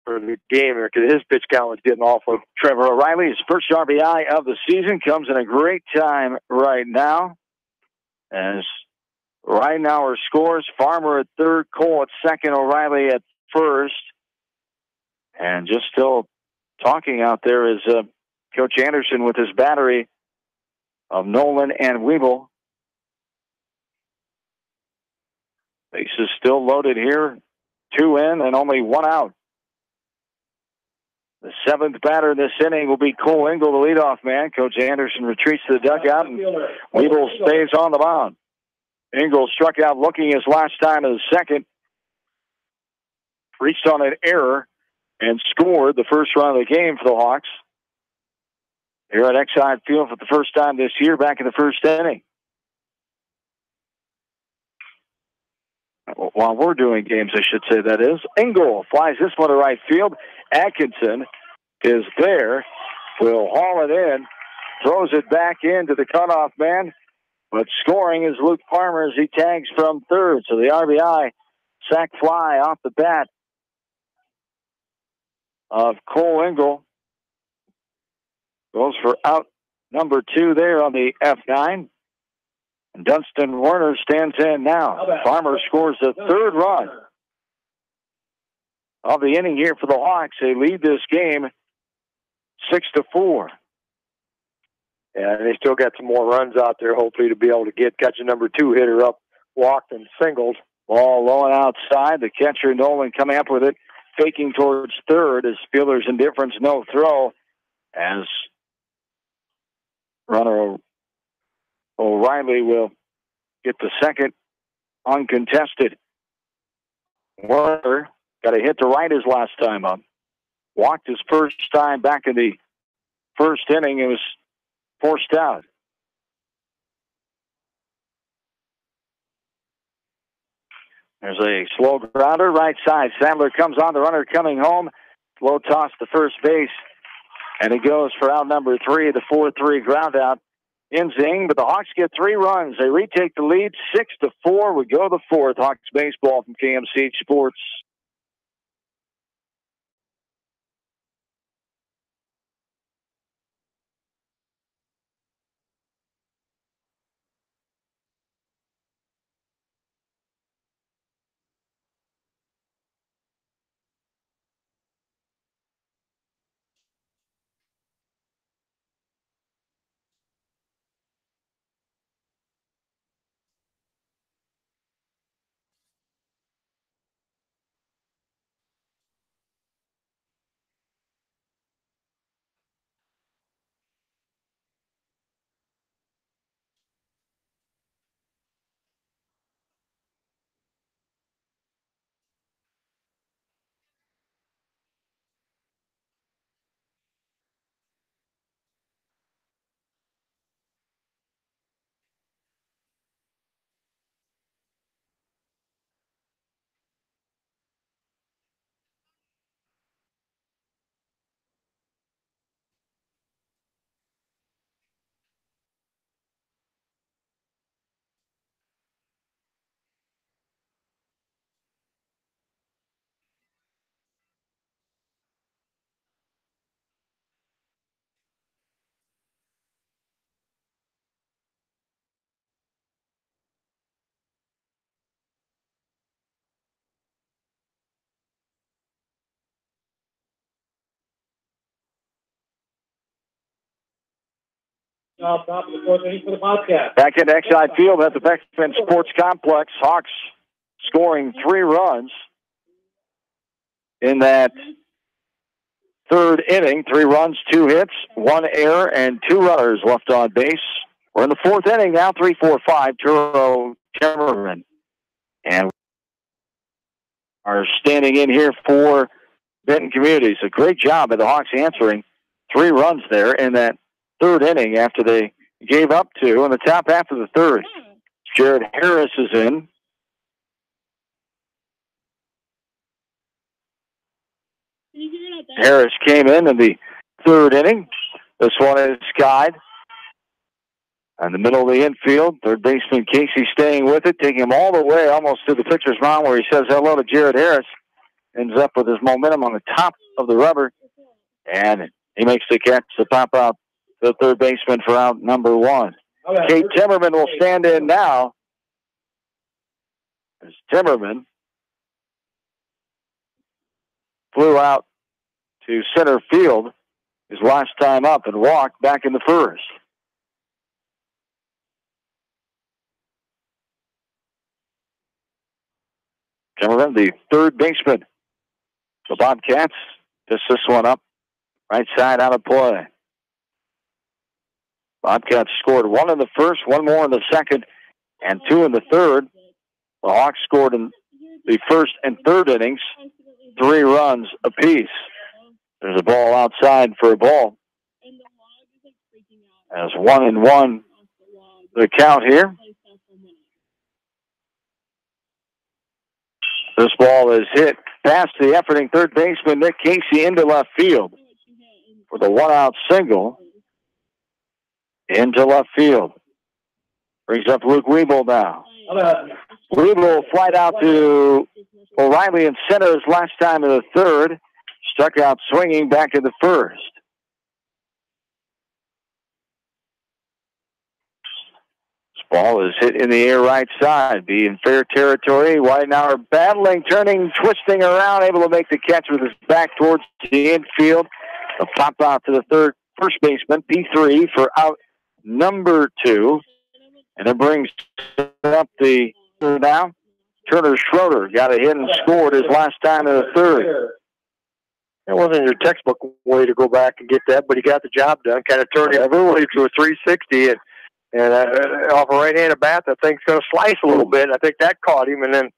for the game because his pitch count was getting awful. Trevor O'Reilly, his first RBI of the season, comes in a great time right now. As Reinauer scores, Farmer at third, Cole at second, O'Reilly at first. And just still talking out there is Coach Anderson with his battery of Nolan and Weeble. Bases still loaded here. 2 in and only 1 out. The 7th batter this inning will be Cole Engel, the leadoff man. Coach Anderson retreats to the dugout, and Weeble stays on the mound. Engel struck out looking his last time in the second. Reached on an error and scored the first run of the game for the Hawks. Here at Exide Field for the first time this year, back in the first inning. While we're doing games, I should say that is. Engel flies this one to right field. Atkinson is there. Will haul it in. Throws it back into the cutoff man. But scoring is Luke Farmer as he tags from third. So the RBI sac fly off the bat of Cole Engel goes for out number 2 there on the F9. And Dunstan Werner stands in now. Farmer scores the 3rd run of the inning here for the Hawks. They lead this game 6-4. Yeah, they still got some more runs out there, hopefully, to be able to catch a number 2 hitter up, walked and singled. Ball low and outside. The catcher, Nolan, coming up with it, faking towards third as fielder's indifference, no throw, as runner O'Reilly will get the second uncontested. Werner got a hit to right his last time up. Walked his first time back in the first inning. It was forced out. There's a slow grounder, right side. Sadler comes on, the runner coming home. Low toss to first base. And he goes for out number 3, the 4-3 ground out in Zing. But the Hawks get 3 runs. They retake the lead 6-4. We go to the 4th. Hawks baseball from KMCH Sports. Top of the 4th inning for the Bobcats. Back at Exide Field at the Beckman Sports Complex. Hawks scoring 3 runs in that 3rd inning. 3 runs, 2 hits, 1 error, and 2 runners left on base. We're in the 4th inning now, 3-4-5, Turo Timmerman. And are standing in here for Benton Communities. A great job by the Hawks answering 3 runs there in that 3rd inning after they gave up 2 in the top half of the 3rd. Jared Harris is in. Harris came in the 3rd inning. This one is skied in the middle of the infield. 3rd baseman Casey staying with it, taking him all the way almost to the pitcher's mound where he says hello to Jared Harris. Ends up with his momentum on the top of the rubber. And he makes the catch to pop out the 3rd baseman for out number 1. Kate Timmerman will stand in now. As Timmerman flew out to center field his last time up and walked back in the 1st. Timmerman, the 3rd baseman. The Bobcats, just this one up, right side out of play. Bobcats scored 1 in the 1st, 1 more in the 2nd, and 2 in the 3rd. The Hawks scored in the 1st and 3rd innings, 3 runs apiece. There's a ball outside for a ball. As 1-1 the count here. This ball is hit past the efforting 3rd baseman Nick Casey into left field for the 1-out single. Into left field. Brings up Luke Weeble now. Weeble flight out to O'Reilly in center his last time in the 3rd. Struck out swinging back in the 1st. Ball is hit in the air right side. Be in fair territory. Weidenauer battling, turning, twisting around, able to make the catch with his back towards the infield. A pop out to the first baseman, P3 for out number 2. And it brings up the now. Turner Schroeder got a hit and scored his last time in the third. It wasn't your textbook way to go back and get that, but he got the job done. Kind of turned it really to a 360, and off a right-handed bat, that thing's going to slice a little bit. I think that caught him, and then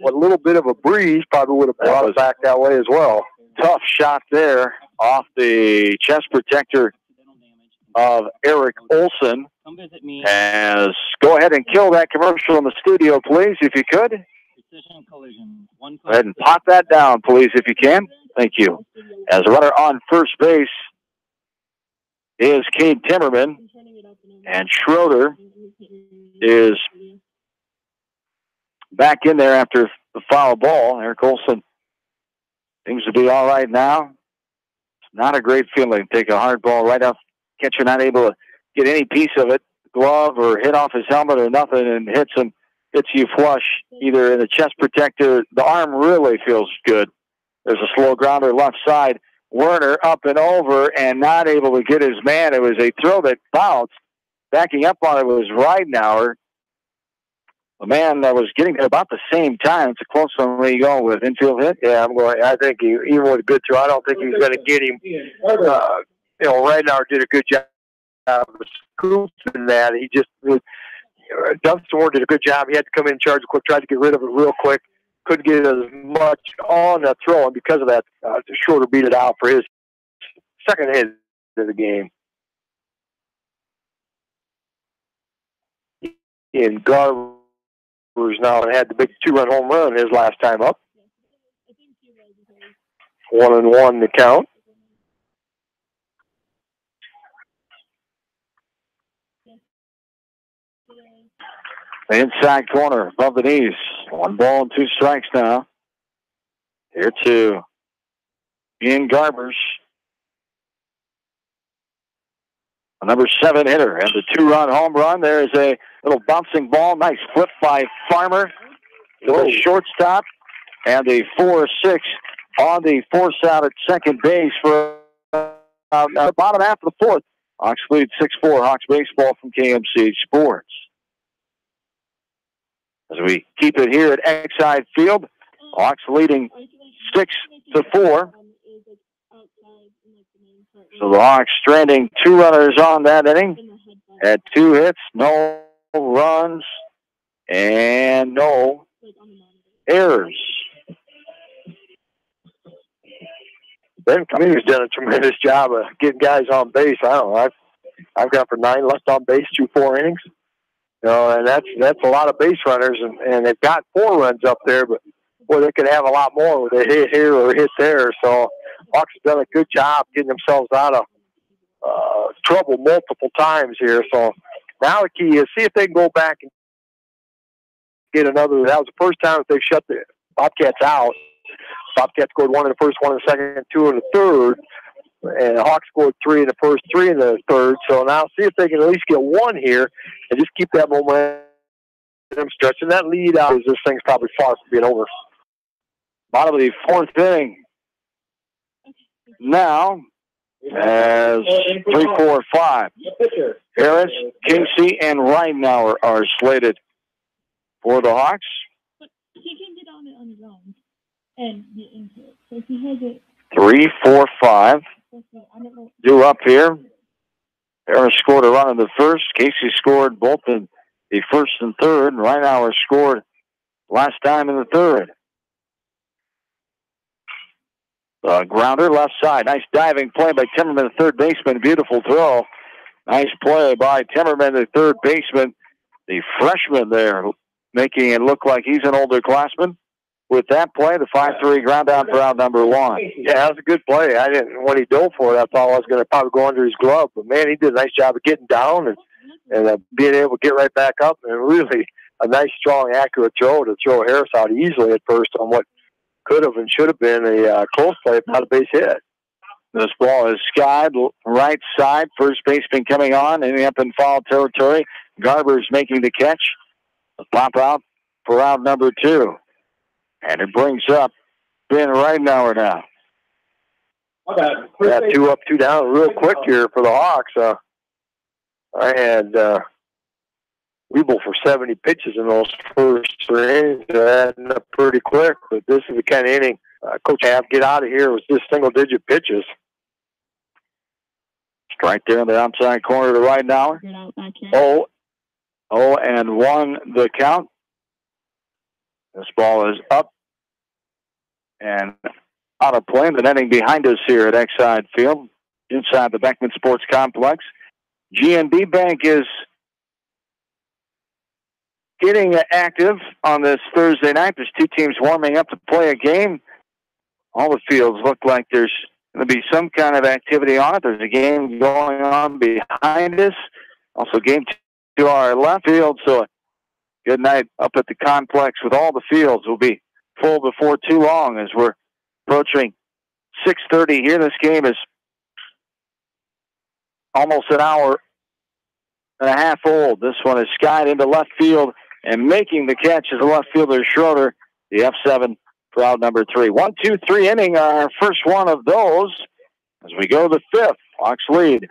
a little bit of a breeze probably would have brought it back that way as well. Tough shot there off the chest protector of Eric Olson. As go ahead and kill that commercial in the studio, please, if you could. Go ahead and pop that down, please, if you can. Thank you. As a runner on first base is Cade Timmerman, and Schroeder is back in there after the foul ball. Eric Olson seems to be all right now. It's not a great feeling to take a hard ball right off. Catcher not able to get any piece of it, glove or hit off his helmet or nothing, and hits you flush either in the chest protector. The arm really feels good. There's a slow grounder left side. Werner up and over and not able to get his man. It was a throw that bounced. Backing up on it was Weidenauer. The man that was getting there about the same time. It's a close one. Where you going with? Infield hit? Yeah, I think even with a good throw, I don't think he was going to get him. Weidenauer did a good job of scooping that. He just Dunsmore did a good job. He had to come in and charge quick, tried to get rid of it real quick. Couldn't get as much on that throw, and because of that, Schroeder beat it out for his second hit of the game. And Garber's now had the big 2-run home run his last time up. 1-1 the count. The inside corner, above the knees. 1 ball and 2 strikes now. Here to Ian Garbers. A number 7 hitter. And the 2-run home run. There is a little bouncing ball. Nice flip by Farmer. The shortstop. And the 4-6 on the force out at second base for the bottom half of the 4th. Hawks lead 6-4. Hawks baseball from KMC Sports. As we keep it here at Exide Field, Hawks leading 6-4. So the Hawks stranding 2 runners on that inning. Had 2 hits, no runs, and no errors. Ben Cummings done a tremendous job of getting guys on base. I don't know. I've got for 9 left on base through 4 innings. And that's a lot of base runners, and they've got 4 runs up there, but boy, they could have a lot more with a hit here or a hit there. So Hawks have done a good job getting themselves out of trouble multiple times here. So now the key is see if they can go back and get another. That was the first time that they've shut the Bobcats out. Bobcats scored 1 in the first, 1 in the second, 2 in the third. And the Hawks scored 3 in the first, 3 in the third. So now see if they can at least get 1 here and just keep that momentum stretching. That lead out as this thing's probably far from being over. Bottom of the 4th inning. Now, as 3, 4, 5. Harris, Casey, and Weidenauer are slated for the Hawks. But he can get on it on his own and get into it. So if he has it. 3, 4, 5. Due up here. Harris scored a run in the first. Casey scored both in the first and third. And Weidenauer scored last time in the third. Grounder left side. Nice diving play by Timmerman, the third baseman. Beautiful throw. Nice play by Timmerman, the third baseman. The freshman there making it look like he's an older classman. With that play, the 5-3 ground out for out number 1. Yeah, that was a good play. When he dove for it, I thought I was going to probably go under his glove. But, man, he did a nice job of getting down and being able to get right back up. And really a nice, strong, accurate throw to throw Harris out easily at first on what could have and should have been a close play, if not a base hit. This ball is skied right side. First baseman coming on, ending up in foul territory. Garber's making the catch. A pop out for out number 2. And it brings up Ben Ridenauer now. Yeah, 2 up, 2 down real quick here for the Hawks. I had Weeble for 70 pitches in those first 3 innings. That ended up pretty quick, but this is the kind of inning Coach have get out of here with just single-digit pitches. Strike there in the outside corner to Ridenauer. 0-1 the count. This ball is up and out of play. The netting behind us here at Exide Field, inside the Beckman Sports Complex. GNB Bank is getting active on this Thursday night. There's 2 teams warming up to play a game. All the fields look like there's going to be some kind of activity on it. There's a game going on behind us. Also, game to our left field. So, good night up at the complex with all the fields. Will be full before too long as we're approaching 6:30 here. This game is almost an hour and a half old. This one is skied into left field, and making the catch is the left fielder Schroeder, the F7 for out number 3. 1, 2, 3 inning, our first one of those as we go to the 5th. Hawks lead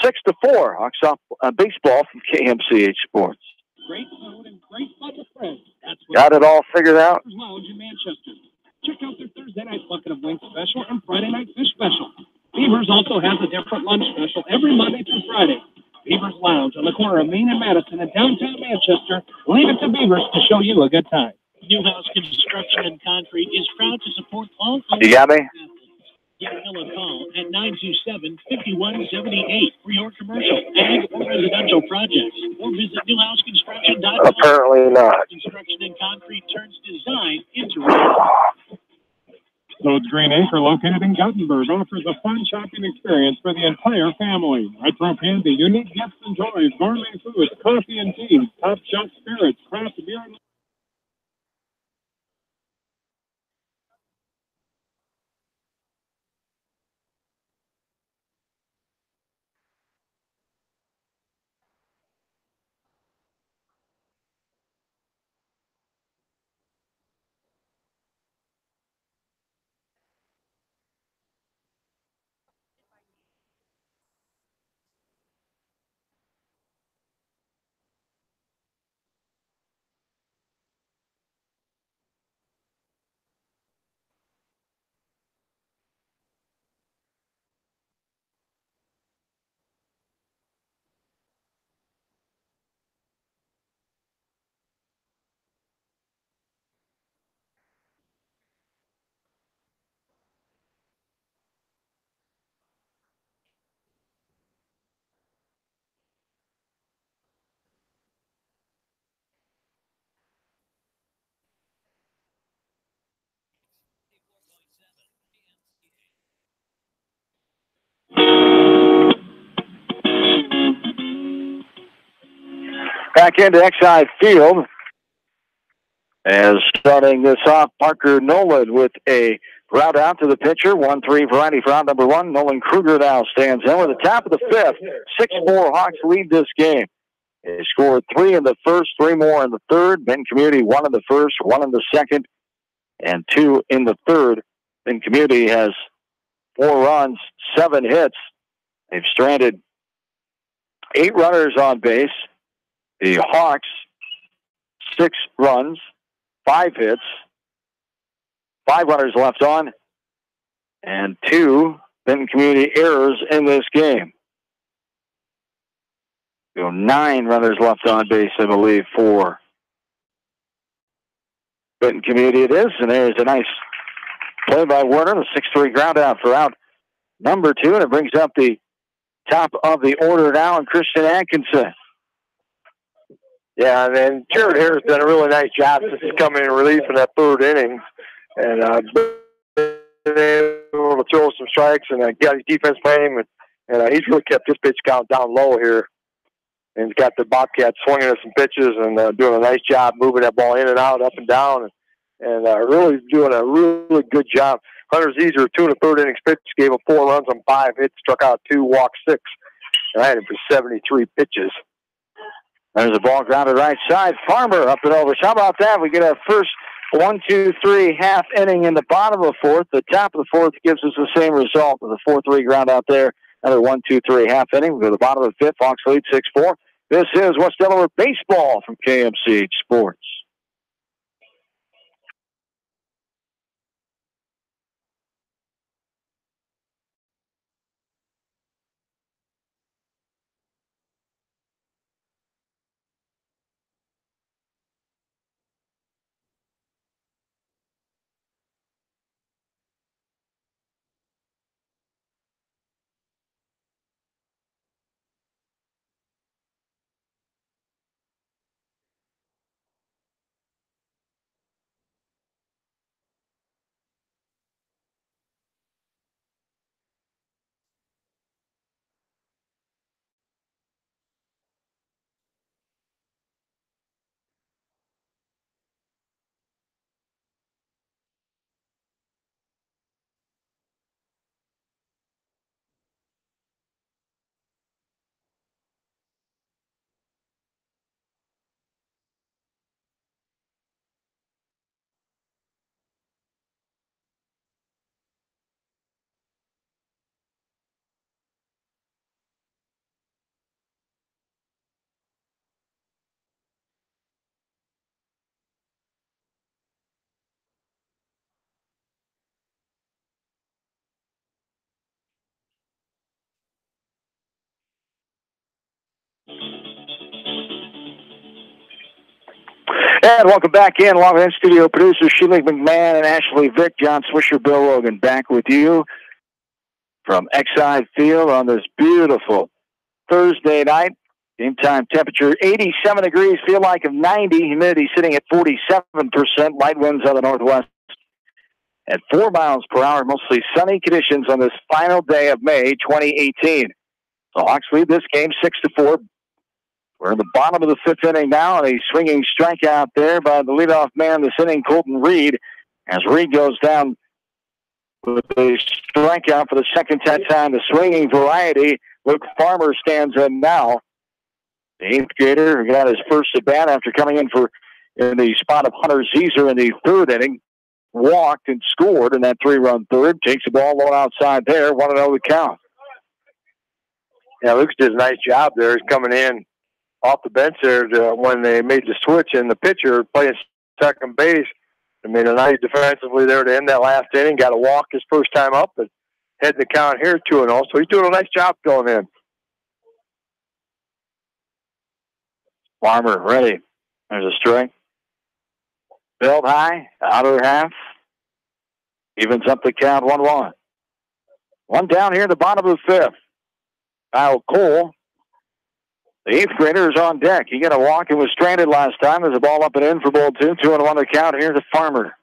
6-4. Hawks off baseball from KMCH Sports. Great food and great fun with friends. That's what Got it all figured out. Lounge in Manchester. Check out their Thursday night bucket of wings special and Friday night fish special. Beavers also has a different lunch special every Monday through Friday. Beavers Lounge on the corner of Main and Madison in downtown Manchester. Leave it to Beavers to show you a good time. Newhouse Construction and Concrete is proud to support all. You got me? Give Bill a call at 927-5178 for your commercial, ag, or residential projects. Or visit newhouseconstruction.com. Apparently not. Construction and Concrete turns design into reality. Lowe's Green Acre, located in Gothenburg, offers a fun shopping experience for the entire family. Retro candy, unique gifts and toys, gourmet foods, coffee and tea, top shelf spirits, craft beer, and Back into Exide Field. As starting this off, Parker Nolan with a ground out to the pitcher. 1-3 variety for out number 1. Nolan Kruger now stands in with the top of the 5th. 6-4 Hawks lead this game. They scored 3 in the first, 3 more in the third. Benton Community 1 in the first, 1 in the second, and 2 in the third. Benton Community has 4 runs, 7 hits. They've stranded 8 runners on base. The Hawks, 6 runs, 5 hits, 5 runners left on, and 2 Benton Community errors in this game. So 9 runners left on base, I believe, for Benton Community it is. And there's a nice play by Werner, the 6-3 ground out for out number 2, and it brings up the top of the order now, and Christian Atkinson. Yeah, and then Jared Harris done a really nice job since he's coming in relief in that 3rd inning. And been able to throw some strikes and got his defense playing. And he's really kept his pitch count down low here. And he's got the Bobcats swinging at some pitches and doing a nice job moving that ball in and out, up and down. And really doing a really good job. Hunter Zeezer, 2 1/3 innings pitch, gave him 4 runs on 5 hits, struck out 2, walked 6. And I had him for 73 pitches. There's a ball grounded right side. Farmer up and over. So how about that? We get our first 1, 2, 3 half inning in the bottom of the fourth. The top of the fourth gives us the same result with a 4-3 ground out there. Another 1, 2, 3 half inning. We go to the bottom of the fifth. Hawks lead 6-4. This is West Delaware baseball from KMCH Sports. And welcome back in, along with in-studio producers Sheila McMahon and Ashley Vick. John Swisher, Bill Logan back with you from Exide Field on this beautiful Thursday night. Game time temperature 87 degrees, feel like of 90. Humidity sitting at 47%. Light winds on the northwest at 4 miles per hour. Mostly sunny conditions on this final day of May 2018. The Hawks lead this game 6-4. We're in the bottom of the fifth inning now, and a swinging strikeout there by the leadoff man this inning, Colton Reed, as Reed goes down with a strikeout for the second time. The swinging variety, Luke Farmer stands in now. The eighth grader who got his first at bat after coming in the spot of Hunter Zeeser in the third inning, walked and scored in that 3-run third. Takes the ball low outside there, 1-0 the count. Yeah, Luke did a nice job there. He's coming in off the bench there when they made the switch, and the pitcher playing second base. I mean, a nice defensively there to end that last inning. Got a walk his first time up, but heading the count here 2-0. So he's doing a nice job going in. Farmer ready. There's a strike. Belt high, outer half. Evens up the count 1-1. One down here in the bottom of the fifth. Kyle Cole, the eighth grader, is on deck. He got a walk and was stranded last time. There's a ball up and in for ball 2. 2-1 the count here to Farmer.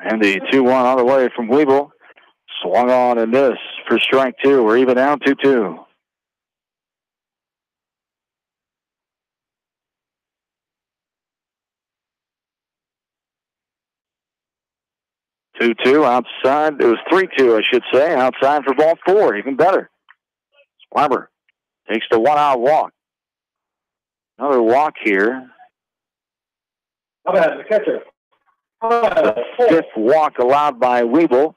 And the 2-1 on the way from Weeble. Swung on in this for strike 2. We're even down 2-2. 2-2 outside. It was 3-2, I should say. Outside for ball 4. Even better. Farmer takes the 1-out walk. Another walk here. How about the catcher? The fifth walk allowed by Weeble,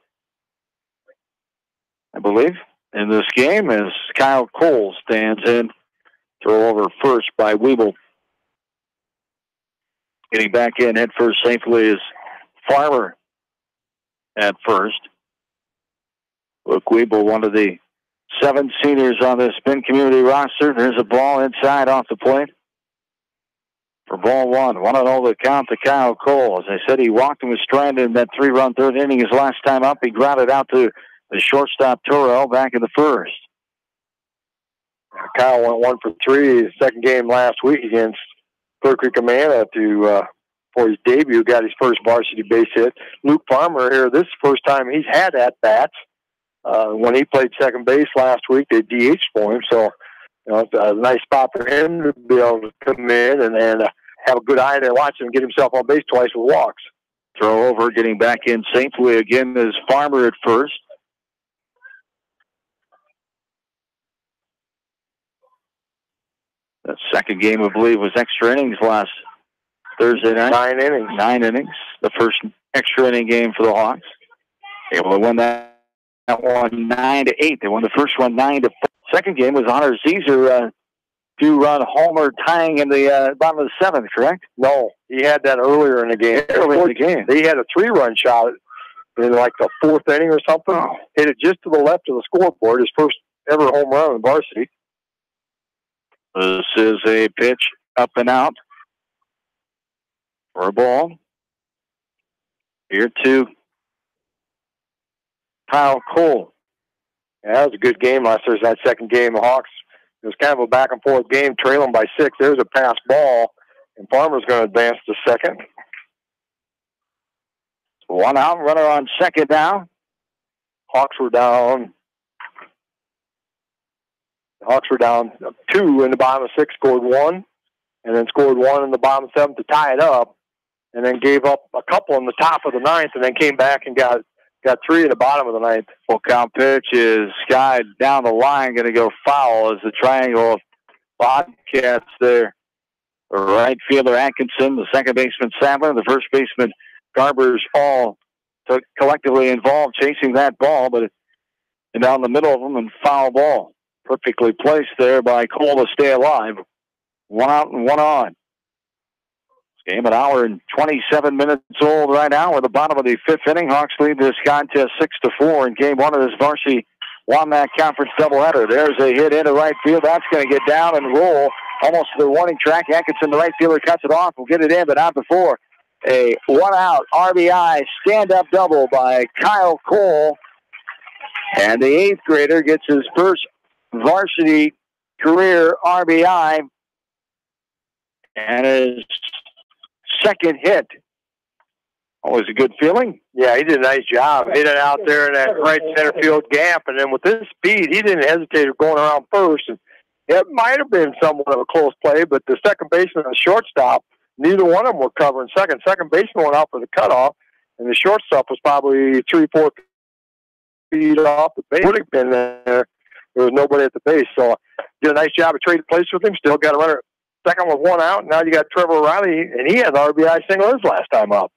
I believe, in this game, as Kyle Cole stands in. Throw over first by Weeble. Getting back in head first safely is Farmer at first. Luke Weeble, one of the 7 seniors on this Benton community roster. There's a ball inside off the plate for ball 1. 1-0 the count to Kyle Cole. As I said, he walked and was stranded in that 3-run third inning his last time up. He grounded out to the shortstop Torrell back in the first. Kyle went 1 for 3 his second game last week against Clear Creek Amana for his debut, got his first varsity base hit. Luke Farmer here, this is the first time he's had at-bats. When he played second base last week, they DH'd for him, so it's a nice spot for him to be able to come in and have a good eye there, watch him get himself on base twice with walks. Throw over, getting back in safely again is Farmer at first. The second game, I believe, was extra innings last Thursday night. 9 innings. 9 innings. The first extra inning game for the Hawks. Able to win that one 9-8. They won the first one 9-4. Second game was Hunter Caesar, 2-run homer tying in the bottom of the seventh, correct? No, he had that earlier in the game. He had a 3-run shot in like the fourth inning or something. Oh. Hit it just to the left of the scoreboard. His first ever home run in varsity. This is a pitch up and out for a ball. Here to Kyle Cole. Yeah, that was a good game last Thursday night, second game. The Hawks, it was kind of a back-and-forth game, trailing by 6. There's a pass ball, and Farmer's going to advance to second. 1 out, runner on second now. Hawks were down 2 in the bottom of 6, scored 1, and then scored 1 in the bottom of 7 to tie it up, and then gave up a couple in the top of the 9th, and then came back and got 3 in the bottom of the 9th. Full count pitch is skied down the line, going to go foul as the triangle of Bobcats there. The right fielder Atkinson, the second baseman Sadler, the first baseman Garbers all collectively involved chasing that ball, but and down the middle of them and foul ball. Perfectly placed there by Cole to stay alive. 1 out and 1 on. This game an hour and 27 minutes old right now. We're at the bottom of the 5th inning. Hawks lead this contest 6-4 in game 1 of this varsity WAMAC Conference doubleheader. There's a hit into right field. That's going to get down and roll almost to the warning track. Atkinson, the right fielder, cuts it off. Will get it in, but not before a 1-out RBI stand-up double by Kyle Cole. And the 8th grader gets his first varsity career RBI and his second hit. Always a good feeling. Yeah, he did a nice job. Hit it out there in that right center field gap, and then with his speed, he didn't hesitate of going around first. And it might have been somewhat of a close play, but the second baseman and the shortstop, neither one of them were covering second. Second baseman went out for the cutoff, and the shortstop was probably 3-4 feet off the base. Would have been there. There was nobody at the base, so did a nice job of trading place with him. Still got a runner second with 1 out. Now you got Trevor O'Reilly, and he had the RBI single his last time up.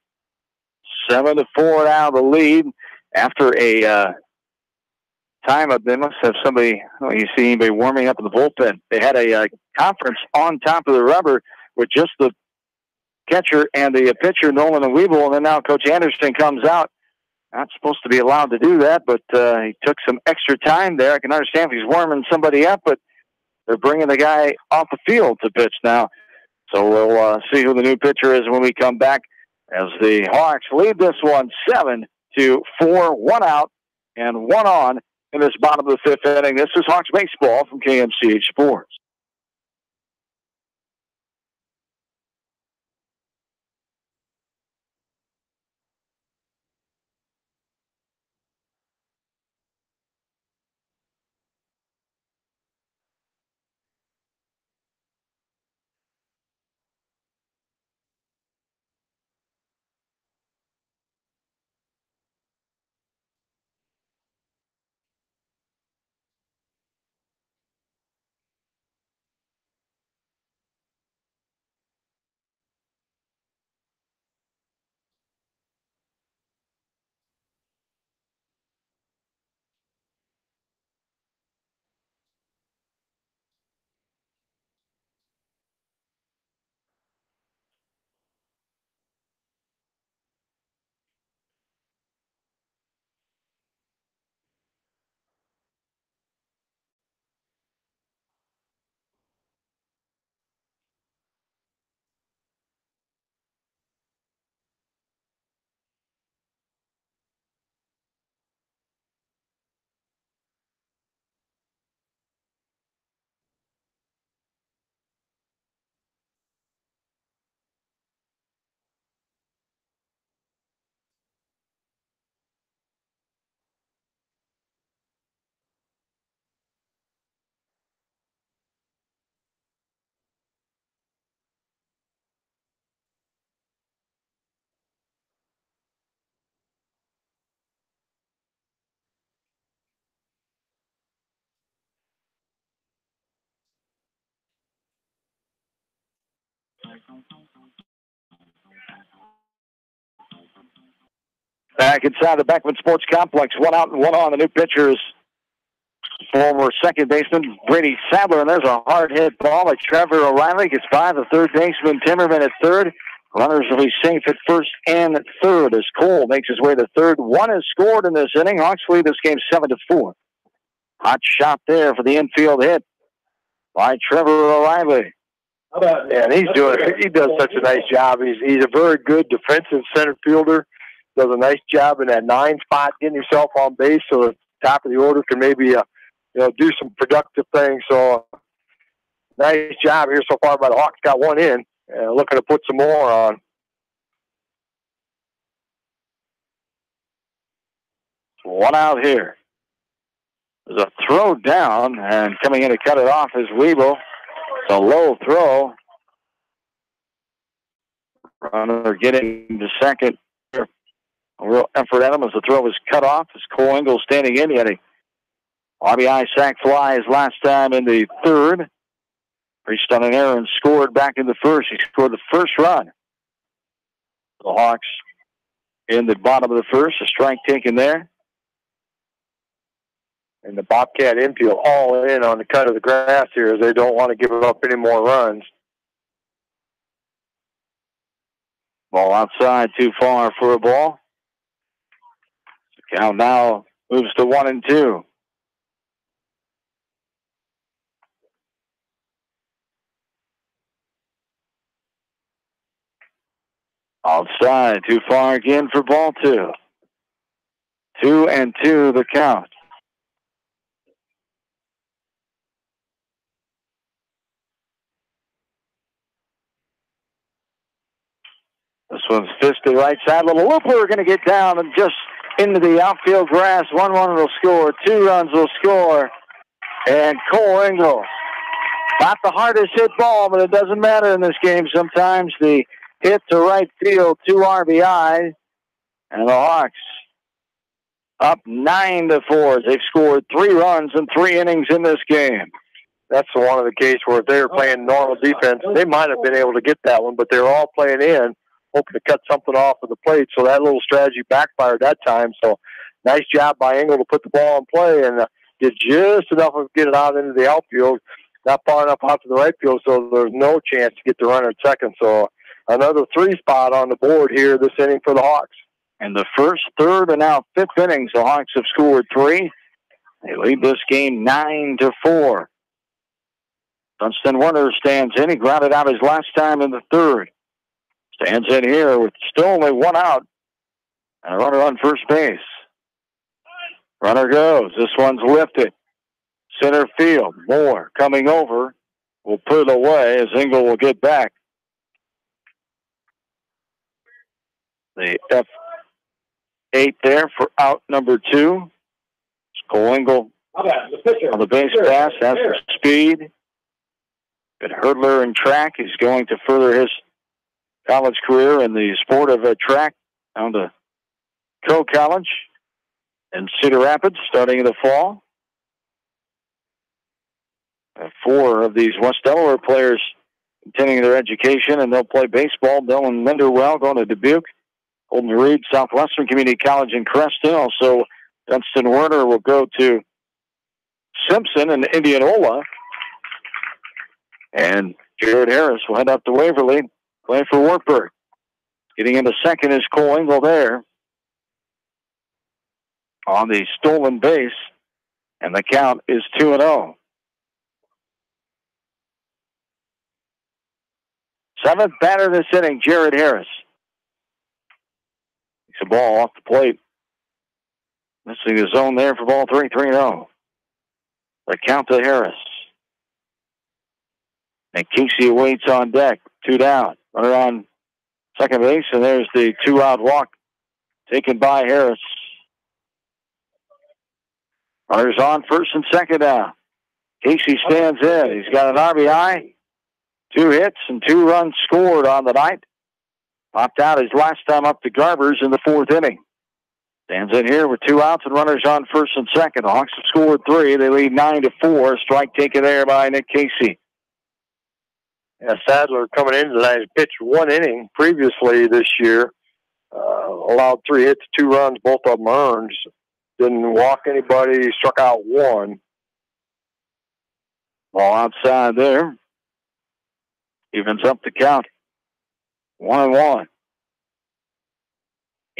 7-4 now the lead after a time of, they must have somebody, I don't know, you see anybody warming up in the bullpen. They had a conference on top of the rubber with just the catcher and the pitcher, Nolan and Weeble, and then now Coach Anderson comes out. Not supposed to be allowed to do that, but he took some extra time there. I can understand if he's warming somebody up, but they're bringing the guy off the field to pitch now. So we'll see who the new pitcher is when we come back as the Hawks lead this one 7-4, 1 out and 1 on in this bottom of the 5th inning. This is Hawks baseball from KMCH Sports. Back inside the Beckman Sports Complex, 1 out and 1 on. The new pitcher is former second baseman Brady Sadler, and there's a hard hit ball by Trevor O'Reilly. Gets by the third baseman Timmerman at third. Runners will be safe at first and third as Cole makes his way to third. 1 is scored in this inning. Hawks lead this game 7-4. Hot shot there for the infield hit by Trevor O'Reilly. And he does such a nice job. He's a very good defensive center fielder. Does a nice job in that 9 spot, getting yourself on base so the top of the order can maybe do some productive things. So nice job here so far by the Hawks. Got 1 in, looking to put some more on. One out here. There's a throw down, and coming in to cut it off is Weeble. It's a low throw. Runner getting to second. A real effort at him as the throw was cut off. As Cole Engel standing in. He had a RBI sac fly his last time in the third. Reached on an error and scored back in the first. He scored the first run. The Hawks in the bottom of the first. A strike taken there. And the Bobcat infield all in on the cut of the grass here as they don't want to give up any more runs. Ball outside, too far for a ball. Count now moves to 1-2. Outside, too far again for ball 2. 2-2 the count. This one's fisted right side. Little looper going to get down and just into the outfield grass. 1-1 will score. 2 runs will score. And Cole Engel. Not the hardest hit ball, but it doesn't matter in this game. Sometimes the hit to right field, 2 RBI. And the Hawks up 9-4. They've scored 3 runs in 3 innings in this game. That's one of the cases where if they were playing normal defense, they might have been able to get that one, but they were all playing in, hoping to cut something off of the plate. So that little strategy backfired that time. So nice job by Engel to put the ball in play and did just enough of get it out into the outfield, not far enough out to the right field, so there's no chance to get the runner at second. So another 3 spot on the board here this inning for the Hawks. In the first, third, and now 5th innings, the Hawks have scored 3. They lead this game 9-4. Dunstan Werner stands in. He grounded out his last time in the third. Stands in here with still only 1 out and a runner on first base. Runner goes. This one's lifted. Center field. Moore coming over. Will put it away as Engel will get back. The F8 there for out number 2. Cole Engel on the base pass. Has the speed. Good hurdler in track. He's going to further his college career in the sport of track down to Coe College in Cedar Rapids starting in the fall. 4 of these West Delaware players continuing their education, and they'll play baseball. Dylan Linderwell going to Dubuque. Holden Reed, Southwestern Community College in Creston. Also, Dunstan Werner will go to Simpson in Indianola. And Jared Harris will head up to Waverly, play for Wartburg. Getting into second is Cole Engel there on the stolen base, and the count is 2-0. 7th batter this inning, Jared Harris. Takes a ball off the plate. Missing the zone there for ball 3, 3-0. The count to Harris. And Casey waits on deck. 2 down. Runner on second base, and there's the 2-out walk taken by Harris. Runners on first and second now. Casey stands in. He's got an RBI, 2 hits, and 2 runs scored on the night. Popped out his last time up to Garbers in the 4th inning. Stands in here with 2 outs and runners on first and second. The Hawks have scored 3. They lead 9-4. Strike taken there by Nick Casey. Yeah, Sadler coming in tonight pitched 1 inning previously this year. Allowed 3 hits, 2 runs, both of them earned. Didn't walk anybody, struck out 1. Ball outside there. Evens up the count. 1-1.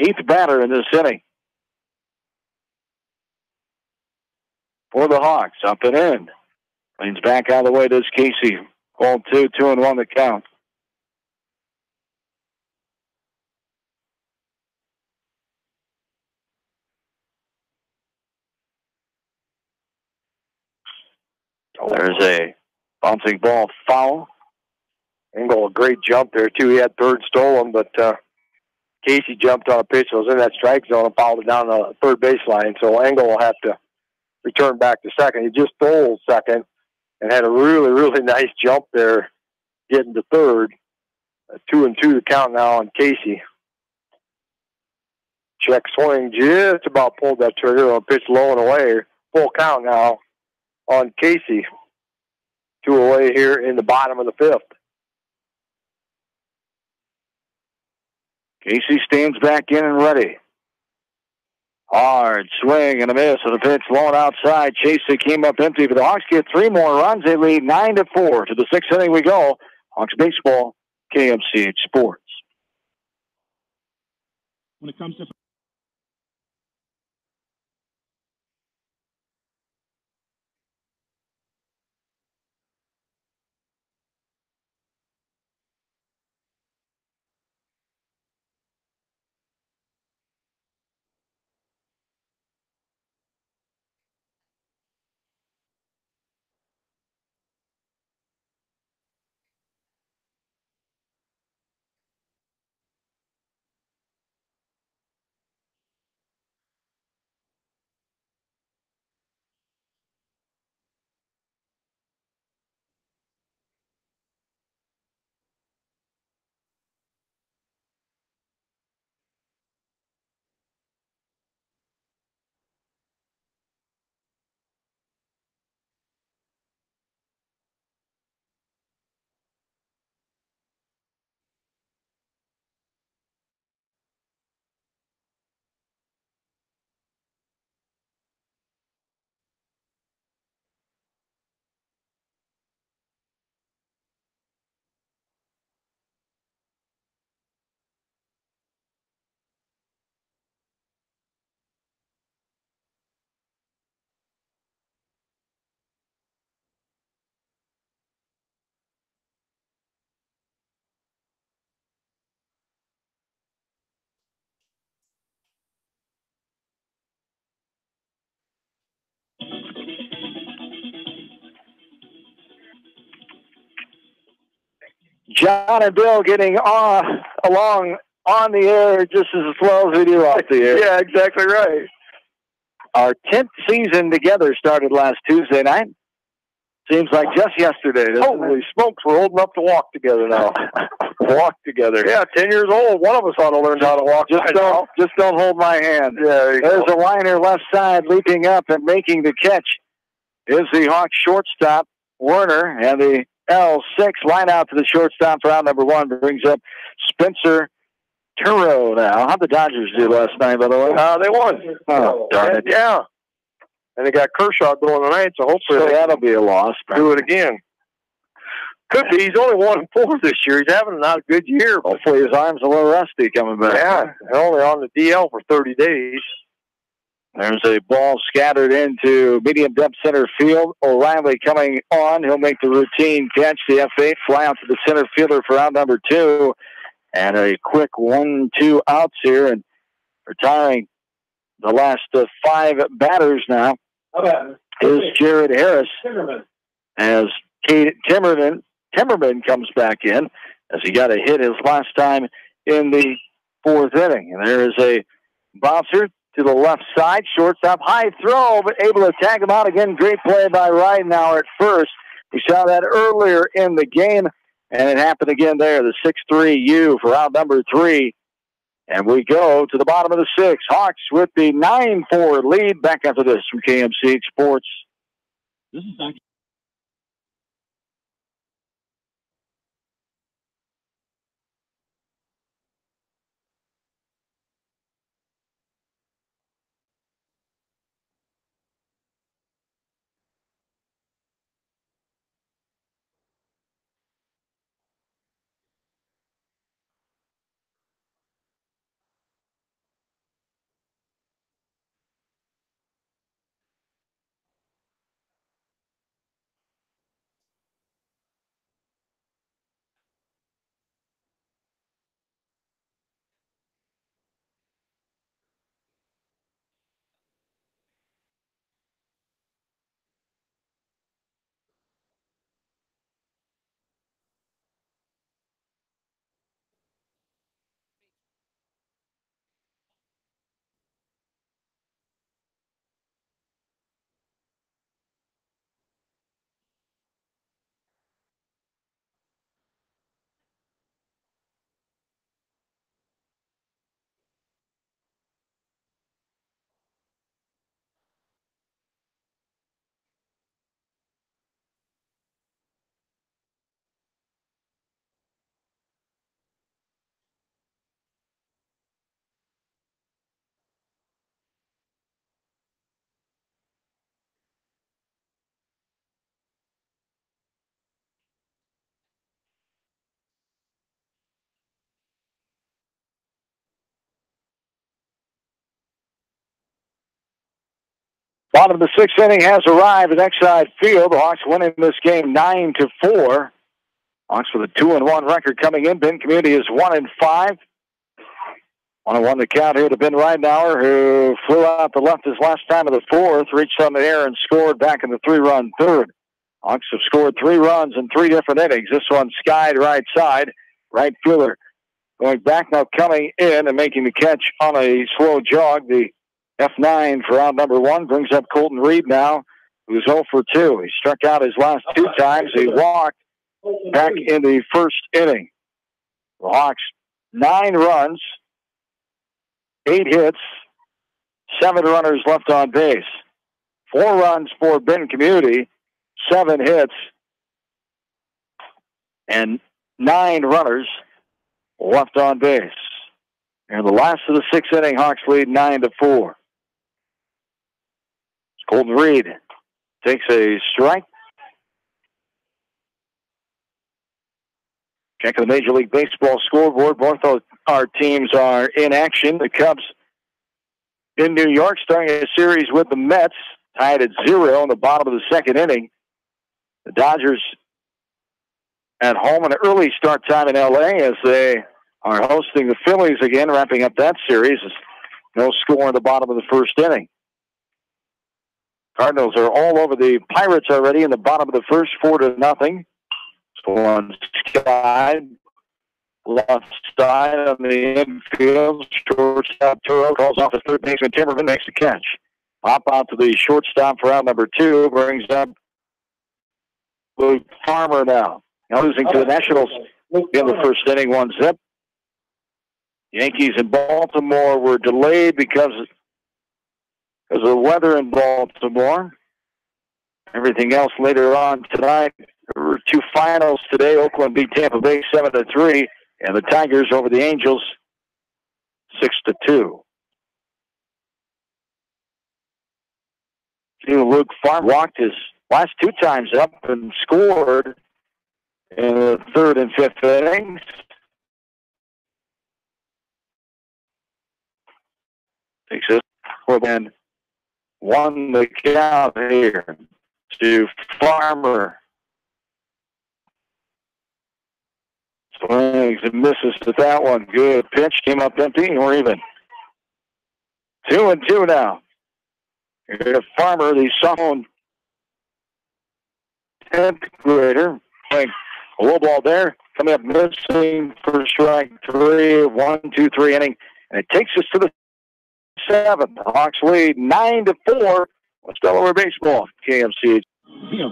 8th batter in this inning. For the Hawks, up and in. Leans back out of the way. Does Casey. Ball 2, 2-1 the count. There's a bouncing ball foul. Engel, a great jump there, too. He had third stolen, but Casey jumped on a pitch that was in that strike zone and fouled it down the third baseline. So Engel will have to return back to second. He just stole second and had a really, really nice jump there getting to third. 2-2 to count now on Casey. Check swing, just about pulled that trigger on a pitch low and away. Full count now on Casey. 2 away here in the bottom of the 5th. Casey stands back in and ready. Hard swing and a miss, and the pitch low outside. Chasey came up empty, but the Hawks get 3 more runs. They lead 9-4. To the 6th inning we go. Hawks baseball, KMCH Sports. When it comes to John and Bill getting along on the air just as slow as we do off the air. Yeah, exactly right. Our 10th season together started last Tuesday night. Seems like just yesterday. Holy smokes, we're old enough to walk together now. Walk together. Yeah, 10 years old. One of us ought to learn how to walk. Just don't hold my hand. Yeah, there's a liner left side leaping up and making the catch. Is the Hawks shortstop, Werner, and the L6 line out to the shortstop for out number 1 brings up Spencer Turo now. How'd the Dodgers do last night, by the way? They won. Oh, darn it. Yeah. And they got Kershaw going tonight, so hopefully that'll be a loss. Do it again. Could be. He's only 1-4 this year. He's having not a good year. Hopefully his arm's a little rusty coming back. Yeah, only on the DL for 30 days. There's a ball scattered into medium depth center field. O'Reilly coming on. He'll make the routine catch. The F8 fly out to the center fielder for out number 2. And a quick 1-2 outs here. And retiring the last 5 batters now is Jared Harris. As Timmerman comes back in, as he got a hit his last time in the 4th inning. And there is a bouncer to the left side, shortstop, high throw, but able to tag him out again. Great play by Ridenauer at first. We saw that earlier in the game, and it happened again there. The 6-3 U for out number 3. And we go to the bottom of the 6th. Hawks with the 9-4 lead. Back after this from KMCH Sports. this is Bottom of the sixth inning has arrived at Exide Field. The Hawks winning this game 9-4. Hawks with a 2-1 record coming in. Benton Community is 1-5. 1-1 the count here to Ben Ridenauer, who flew out the left his last time of the fourth, reached on the air and scored back in the 3-run third. Hawks have scored 3 runs in 3 different innings. This one skied right side. Right fielder going back now, coming in and making the catch on a slow jog. The F9 for out number 1 brings up Colton Reed now, who's 0 for 2. He struck out his last 2 times. He walked back in the first inning. The Hawks, 9 runs, 8 hits, 7 runners left on base. 4 runs for Benton Community, 7 hits, and 9 runners left on base. And the last of the 6th inning, Hawks lead 9-4. Colton Reed takes a strike. Checking the Major League Baseball scoreboard. Both of our teams are in action. The Cubs in New York starting a series with the Mets, tied at 0 in the bottom of the 2nd inning. The Dodgers at home, an early start time in L.A. as they are hosting the Phillies again, wrapping up that series. No score in the bottom of the 1st inning. Cardinals are all over the Pirates already in the bottom of the 1st, 4-0. One side, left side on the infield. Shortstop Turo calls off his third baseman. Timmerman makes the catch. Hop out to the shortstop for out number 2. Brings up Luke Farmer now. Now losing to the Nationals in the 1st inning, 1-0. Yankees in Baltimore were delayed because of the weather in Baltimore. Everything else later on tonight. There were 2 finals today. Oakland beat Tampa Bay 7-3, and the Tigers over the Angels 6-2. Luke Farm walked his last 2 times up and scored in the 3rd and 5th innings. Takes it and won the count here to Farmer. Swings and misses to that one. Good pitch. Came up empty, and we're even. 2-2 now. Here's Farmer, the sophomore 10th grader. Playing a low ball there. Coming up missing for strike 3. 1-2-3 inning. And it takes us to the 7th. The Hawks lead 9-4. What's Delaware baseball? KMC.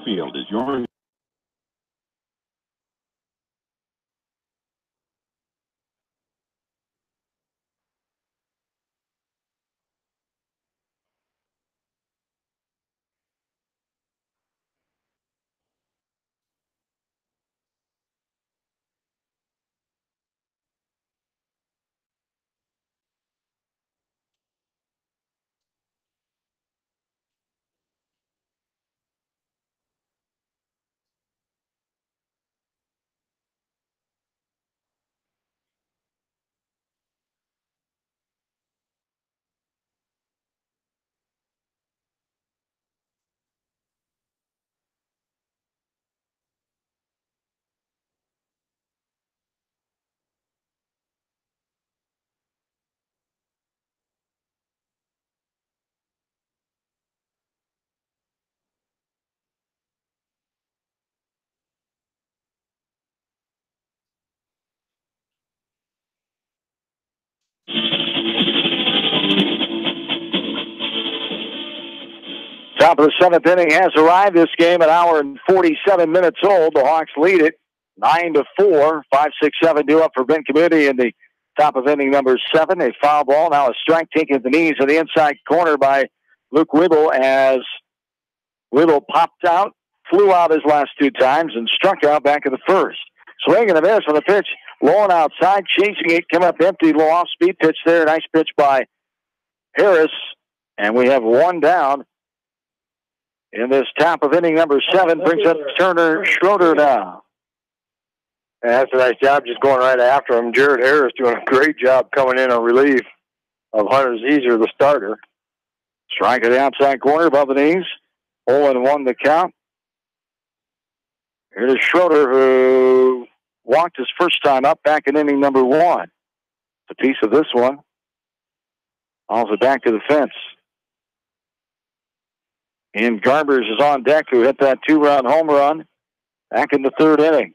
Field is yours. Top of the 7th inning has arrived. This game an hour and 47 minutes old. The Hawks lead it 9-4. 5-6-7 due up for Benton Community in the top of inning number 7. A foul ball. Now a strike taken at the knees of the inside corner by Luke Whittle as Whittle popped out, flew out his last 2 times, and struck out back in the 1st. Swing and a miss on the pitch. Low and outside, chasing it, come up empty, low off-speed pitch there. Nice pitch by Harris. And we have 1 down. In this top of inning number 7, brings up Turner Schroeder now. And that's a nice job just going right after him. Jared Harris doing a great job coming in on relief of Hunter Zeezer, the starter. Strike at the outside corner above the knees. 0-1 the count. Here's Schroeder, who walked his first time up back in inning number 1. It's a piece of this one. Hauls it back to the fence. Ian Garbers is on deck, who hit that 2-run home run back in the 3rd inning.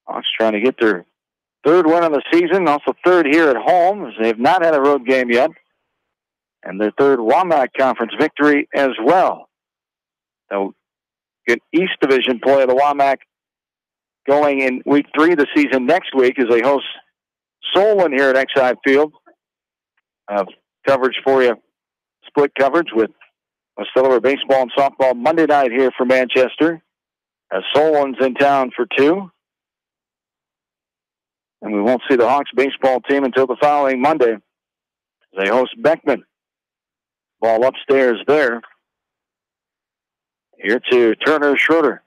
Hawks trying to get their 3rd win of the season, also 3rd here at home, as they have not had a road game yet. And their 3rd WAMAC Conference victory as well. They'll get East Division play of the WAMAC going in week 3 of the season next week as they host Solon here at Exide Field. Coverage for you, split coverage with Delaware baseball and softball Monday night here for Manchester, as Solon's in town for 2. And we won't see the Hawks baseball team until the following Monday. They host Beckman. Ball upstairs there. Here to Turner Schroeder.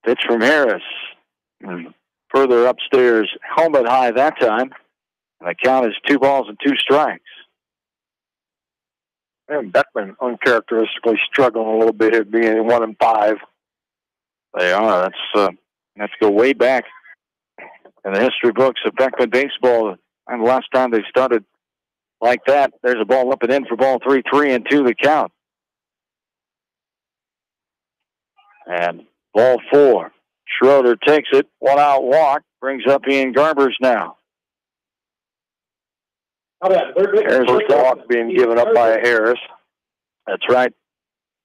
Pitch from Harris. And further upstairs, helmet high that time. And the count is 2 balls and 2 strikes. And Beckman uncharacteristically struggling a little bit here, being 1-5. They are. Let's go way back in the history books of Beckman baseball. And the last time they started like that, there's a ball up and in for ball 3, 3-2 the count. And ball 4. Schroeder takes it. 1-out walk. Brings up Ian Garbers now. First walk being given up by Harris. That's right.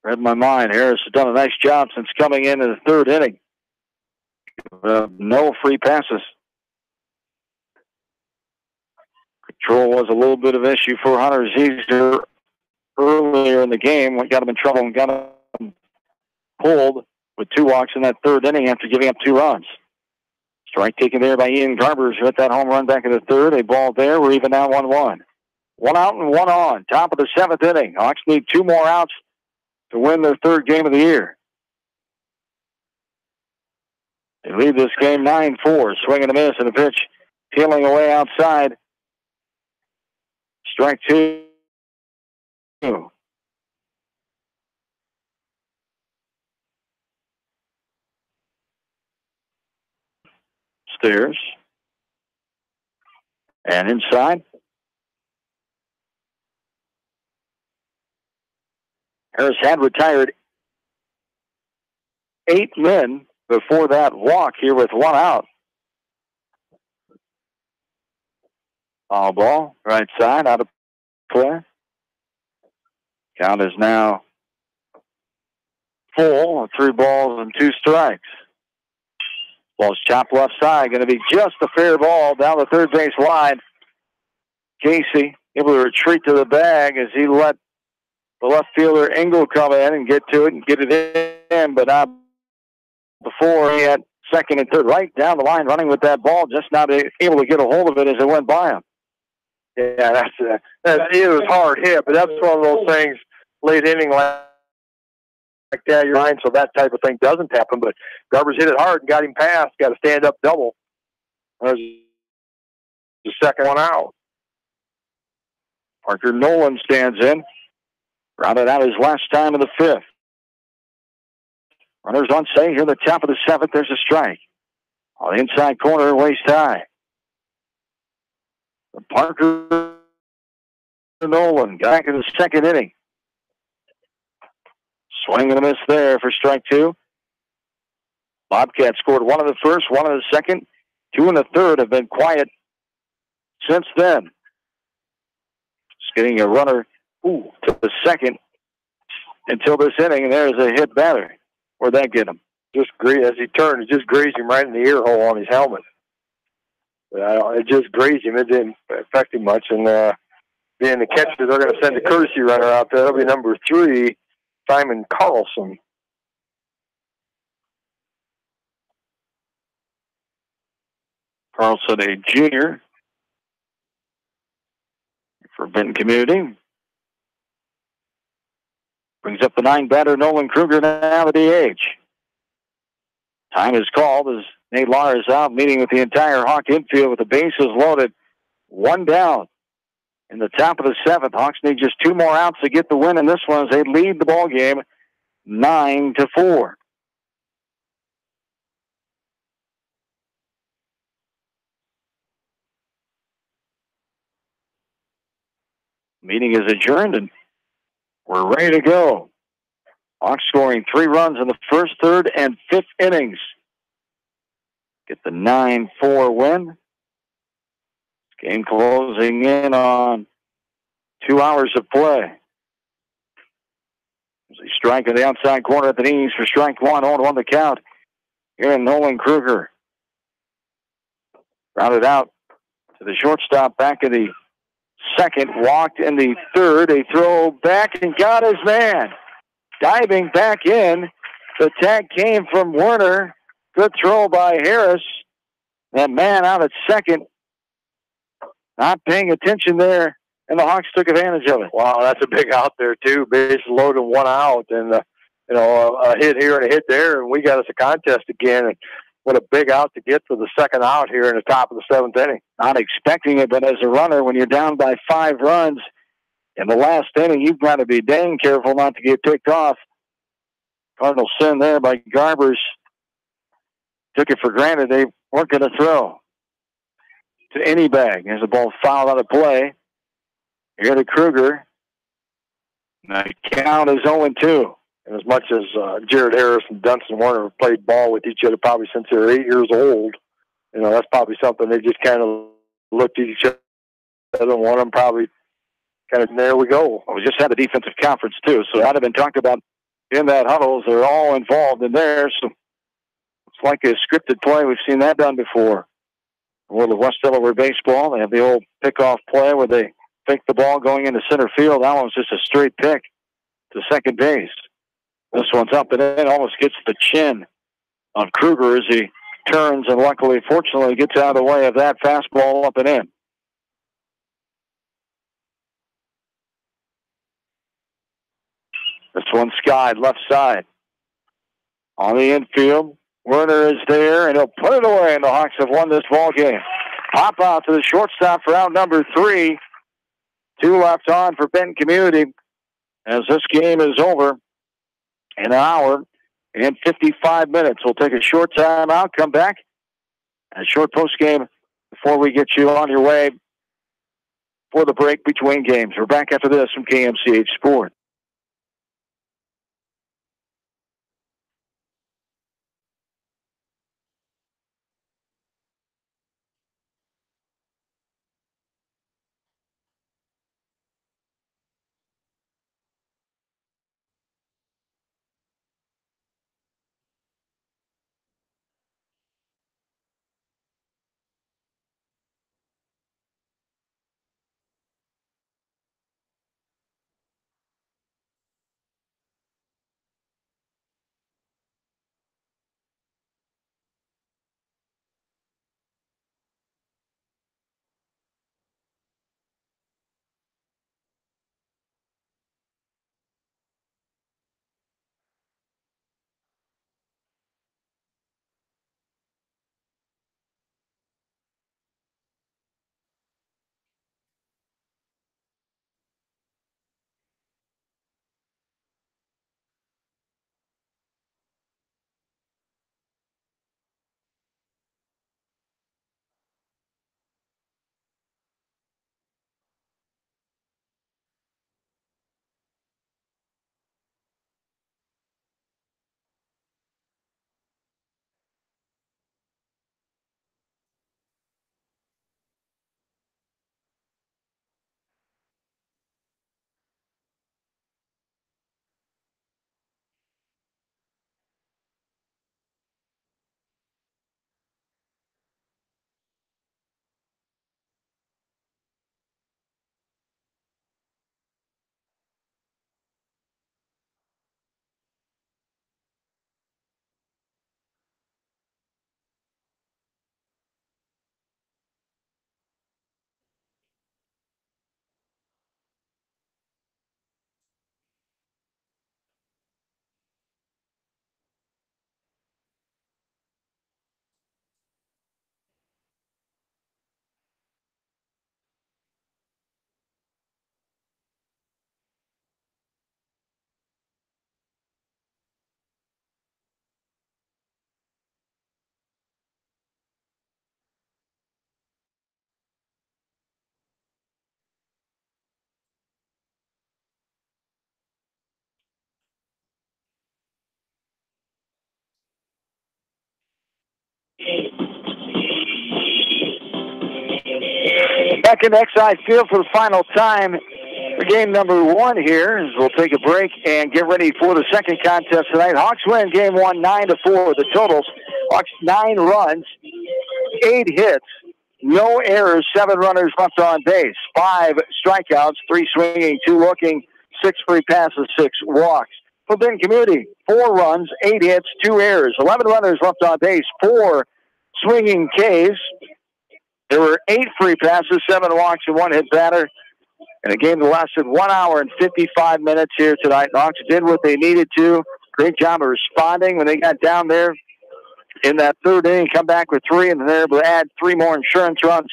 Read my mind. Harris has done a nice job since coming into the 3rd inning. No free passes. Control was a little bit of an issue for Hunter Ziegler earlier in the game. Got him in trouble and got him pulled with 2 walks in that 3rd inning after giving up 2 runs. Strike taken there by Ian Garbers, who hit that home run back in the 3rd. A ball there. We're even now 1-1. 1 out and 1 on. Top of the 7th inning. Hawks need 2 more outs to win their 3rd game of the year. They lead this game 9-4. Swing and a miss, and a pitch peeling away outside. Strike 2. Stairs. And inside. Harris had retired 8 men before that walk here with 1 out. Foul ball, right side, out of play. Count is now full, 3 balls and 2 strikes. Ball's chopped left side, going to be just a fair ball down the 3rd base line. Casey able to retreat to the bag as he let the left fielder Engel come in and get to it and get it in, but not before he had 2nd and 3rd, right down the line running with that ball, just not able to get a hold of it as it went by him. Yeah, it was hard hit, but that's one of those things, late inning like that, you're right, so that type of thing doesn't happen, but Garbers hit it hard and got him past, got a stand-up double. There's the 2nd one out. Parker Nolan stands in. Rounded out his last time in the 5th. Runners on say here at the top of the 7th. There's a strike. On the inside corner, waist high. Parker Nolan got back in the 2nd inning. Swing and a miss there for strike 2. Bobcats scored 1 in the 1st, 1 in the 2nd, 2 in the 3rd. Have been quiet since then. Just getting a runner to the 2nd until this inning, and there's a hit batter. Where'd that get him? Just as he turned, it just grazed him right in the ear hole on his helmet. It just grazed him. It didn't affect him much. And being the catcher, they're going to send a courtesy runner out there. That'll be number 3, Simon Carlson. Carlson, a junior for Benton Community. Brings up the 9-batter Nolan Kruger now at the DH. Time is called as Nate Lahr is out, meeting with the entire Hawk infield with the bases loaded. 1 down. in the top of the 7th. Hawks need just 2 more outs to get the win in this one as they lead the ball game 9-4. Meeting is adjourned, and we're ready to go. Hawks scoring 3 runs in the first, third, and 5th innings. Get the 9-4 win. Game closing in on 2 hours of play. As they strike in the outside corner at the knees for strike 1, 0-1 the count. Here in Nolan Kruger. Rounded out to the shortstop back in the 2nd, walked in the 3rd. A throw back and got his man. Diving back in. The tag came from Werner. Good throw by Harris. That man out at 2nd. Not paying attention there, and the Hawks took advantage of it. Wow, that's a big out there, too. Base loaded, 1 out, and, a hit here and a hit there, and we got us a contest again. And what a big out to get for the 2nd out here in the top of the 7th inning. Not expecting it, but as a runner, when you're down by 5 runs in the last inning, you've got to be dang careful not to get picked off. Cardinal sin there by Garbers. Took it for granted they weren't going to throw to any bag. As the ball fouled out of play. Here to Kruger. The count is 0-2. And as much as Jared Harris and Dunston Warner have played ball with each other probably since they were 8 years old, that's probably something they just kind of looked at each other and one of them probably kind of, there we go. Well, we just had a defensive conference, too, so that had been talked about in that huddle. They're all involved in there, so it's like a scripted play. We've seen that done before. World of West Delaware baseball, they have the old pickoff play where they fake the ball going into center field. That one's just a straight pick to second base. This one's up and in, almost gets the chin on Kruger as he turns and luckily, fortunately, gets out of the way of that fastball up and in. This one's skied left side. On the infield, Werner is there, and he'll put it away, and the Hawks have won this ball game. Pop out to the shortstop for out number 3. 2 left on for Benton Community as this game is over in an hour and 55 minutes. We'll take a short time out, come back, a short post game before we get you on your way for the break between games. We're back after this from KMCH Sport. Back in Exide Field for the final time for game number 1 here. As we'll take a break and get ready for the second contest tonight. Hawks win game 1, 9-4. The totals: Hawks 9 runs, 8 hits, no errors, 7 runners left on base, 5 strikeouts, 3 swinging, 2 looking, 6 free passes, 6 walks. For Benton Community, 4 runs, 8 hits, 2 errors, 11 runners left on base, 4 swinging Ks. There were 8 free passes, 7 walks, and 1 hit batter. And a game that lasted 1 hour and 55 minutes here tonight. The Hawks did what they needed to. Great job of responding when they got down there in that third inning. Come back with 3, and then they're able to add 3 more insurance runs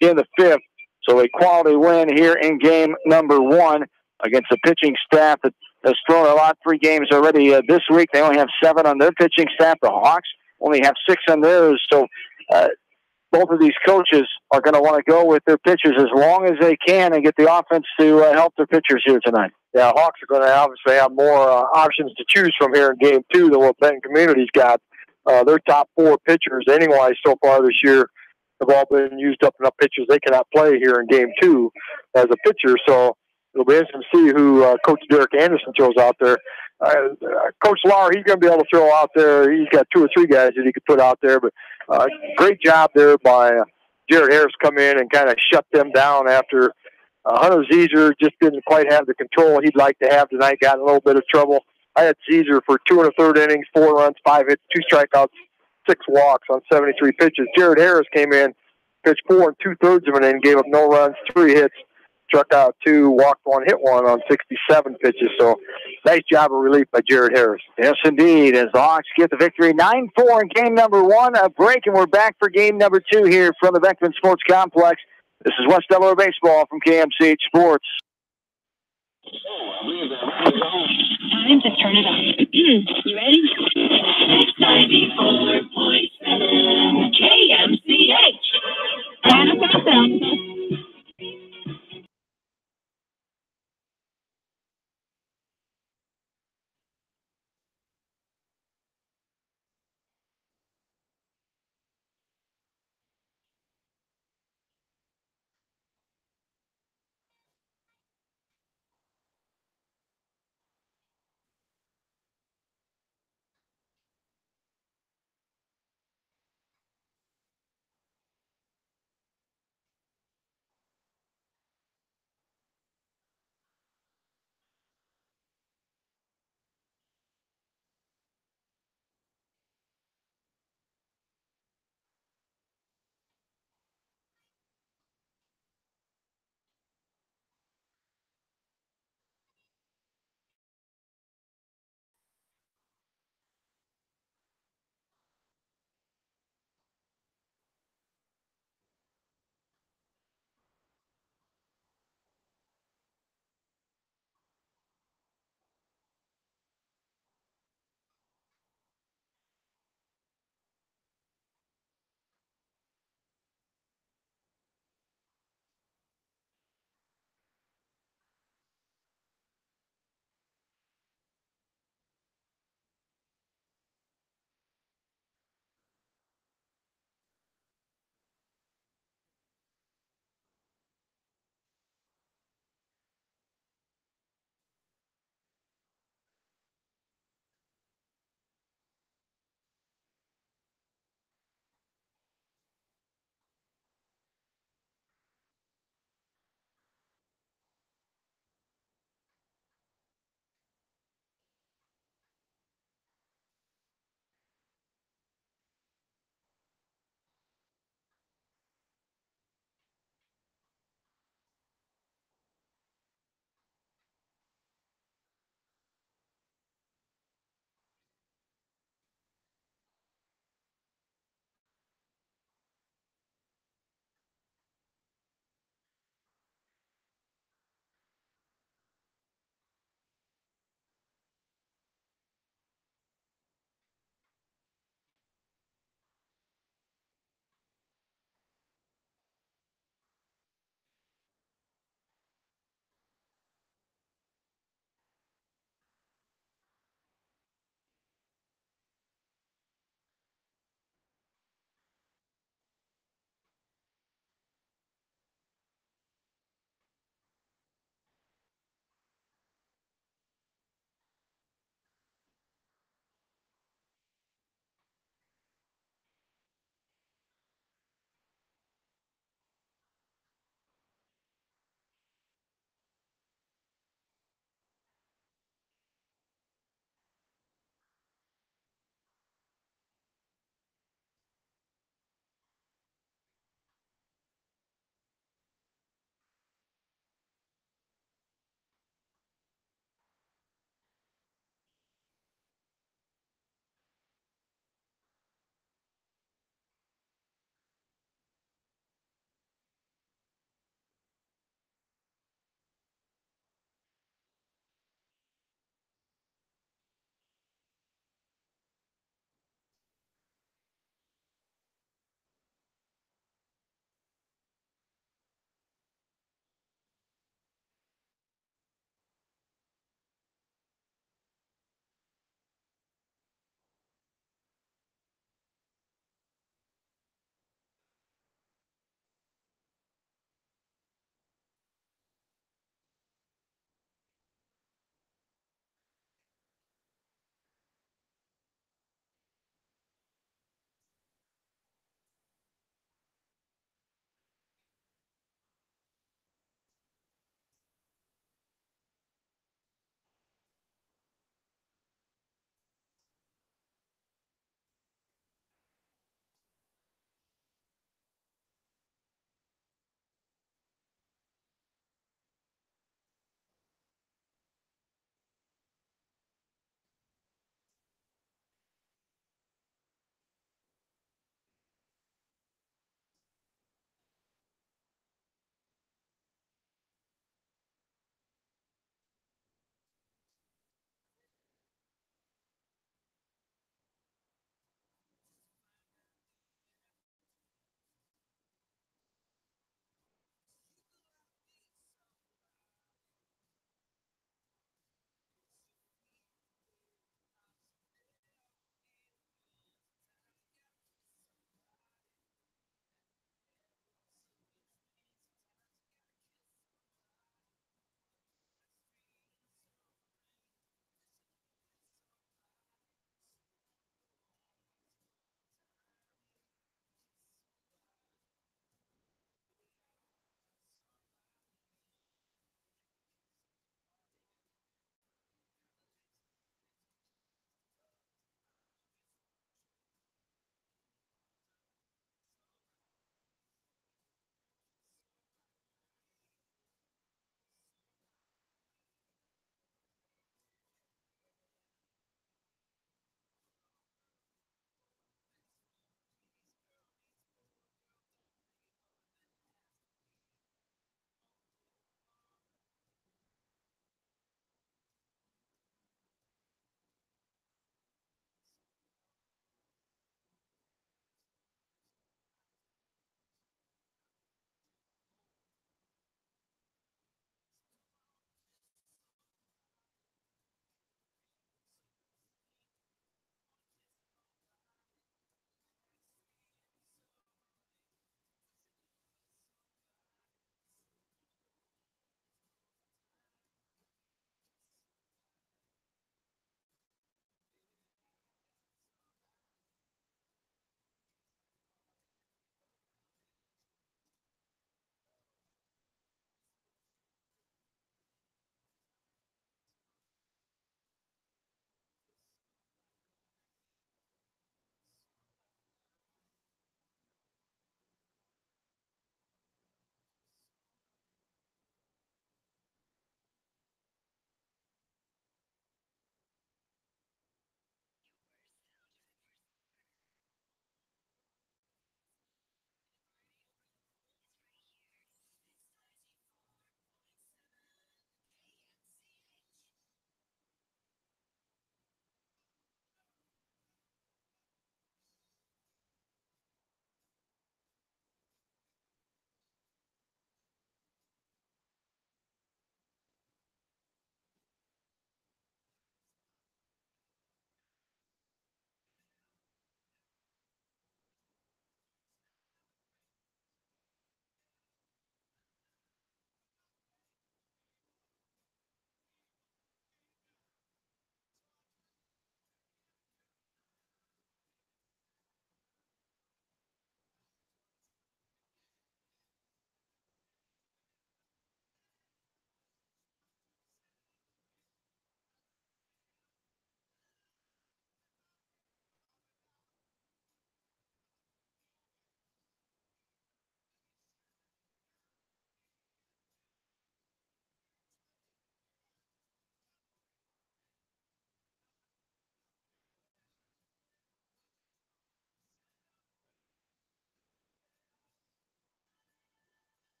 in the 5th. So a quality win here in game number 1 against a pitching staff that has thrown a lot. 3 games already this week. They only have 7 on their pitching staff. The Hawks only have 6 on theirs. So both of these coaches are going to want to go with their pitchers as long as they can and get the offense to help their pitchers here tonight. Yeah, Hawks are going to obviously have more options to choose from here in game 2 than what Benton Community's got. Their top 4 pitchers, anyway, so far this year have all been used up enough pitchers they cannot play here in game 2 as a pitcher. So it'll be interesting to see who Coach Derek Anderson throws out there. Coach Lauer, he's going to be able to throw out there. He's got 2 or 3 guys that he could put out there, but great job there by Jared Harris come in and kind of shut them down after Hunter Zeezer just didn't quite have the control he'd like to have tonight, got in a little bit of trouble. I had Zeezer for 2 1/3 innings, 4 runs, 5 hits, 2 strikeouts, 6 walks on 73 pitches. Jared Harris came in, pitched 4 2/3 of an inning, gave up no runs, 3 hits, struck out 2, walked 1, hit 1 on 67 pitches. So nice job of relief by Jared Harris. Yes, indeed, as the Hawks get the victory 9-4 in game number 1. A break, and we're back for game number 2 here from the Beckman Sports Complex. This is West Delaware Baseball from KMCH Sports. Time to turn it on. You ready? 94.7 KMCH.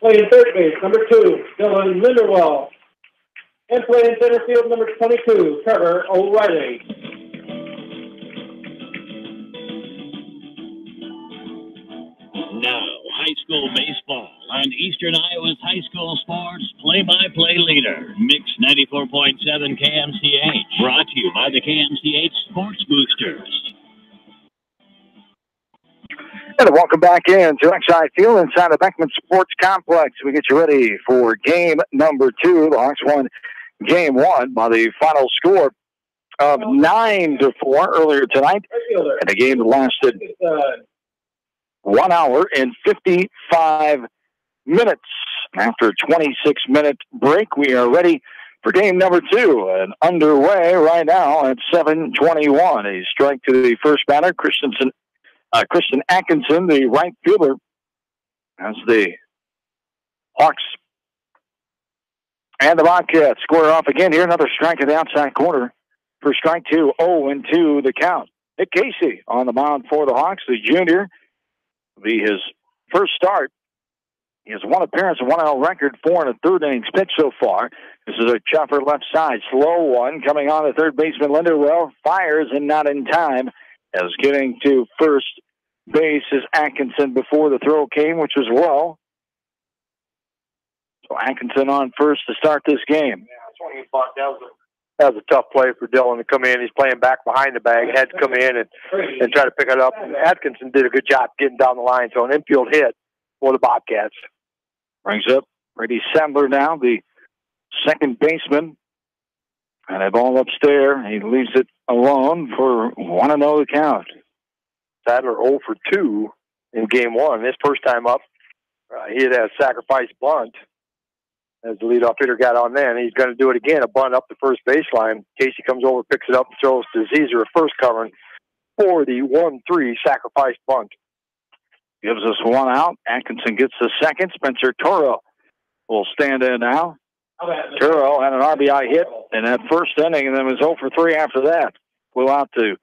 Playing third base, number 2, Dylan Linderwell. And playing center field, number 22, Trevor O'Reilly. Now, high school baseball on Eastern Iowa's high school sports play-by-play leader, Mix 94.7 KMCH, brought to you by the KMCH Sports Boosters. And welcome back in to Exide Field inside the Beckman Sports Complex. We get you ready for game number 2. The Hawks won game 1 by the final score of 9-4 earlier tonight. And the game lasted 1 hour and 55 minutes. After a 26-minute break, we are ready for game number 2. And underway right now at 7:21. A strike to the first batter, Christian Atkinson, the right fielder, as the Hawks and the Bobcats square off again here. Another strike at the outside corner for strike 2. 0-2 the count. Nick Casey on the mound for the Hawks, the junior. Will be his first start. He has 1 appearance and 1 out record, 4 1/3 innings pitched so far. This is a chopper left side. Slow one coming on the third baseman. Linderwell fires and not in time, as getting to first base is Atkinson before the throw came, which was low. So Atkinson on first to start this game. That was a tough play for Dylan to come in. He's playing back behind the bag. Had to come in and try to pick it up. And Atkinson did a good job getting down the line. So an infield hit for the Bobcats. Brings up Brady Sadler now, the second baseman. And a ball upstairs. He leaves it alone for 1-0 the count. Sadler 0 for 2 in game 1. This first time up, he had a sacrifice bunt as the leadoff hitter got on then. He's going to do it again, a bunt up the first baseline. Casey comes over, picks it up, and throws to Zezer, first covering for the 1-3 sacrifice bunt. Gives us 1 out. Atkinson gets the second. Spencer Toro will stand in now. Turo had an RBI hit in that first inning and then was 0 for 3 after that. Flew out to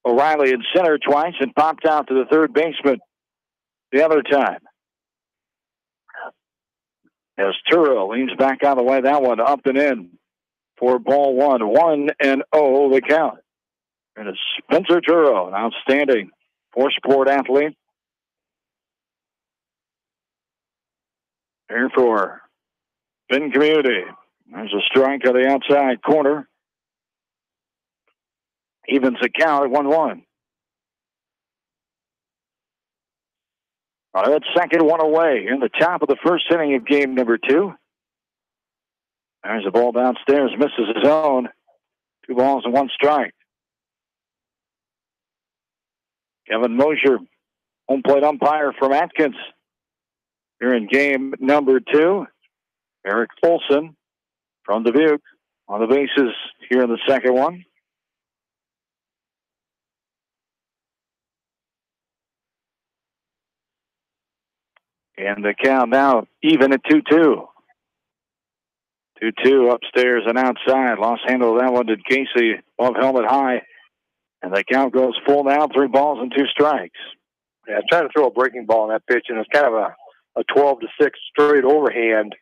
O'Reilly in center twice and popped out to the third baseman the other time. As Turo leans back out of the way, that one up and in for ball 1. 1-0 the count. And it's Spencer Turo, an outstanding four-sport athlete. Here for Benton Community. There's a strike on the outside corner. Evens the count at 1-1. All right, second one away in the top of the first inning of game number 2. There's a ball downstairs, misses his own. 2 balls and 1 strike. Kevin Mosier, home plate umpire from Atkins. Here in game number 2. Eric Olson from Dubuque on the bases here in the second one. And the count now even at 2-2. 2-2 upstairs and outside. Lost handle of that one to Casey off helmet high. And the count goes full now, 3 balls and 2 strikes. Yeah, trying to throw a breaking ball in that pitch, and it's kind of a 12-6 straight overhand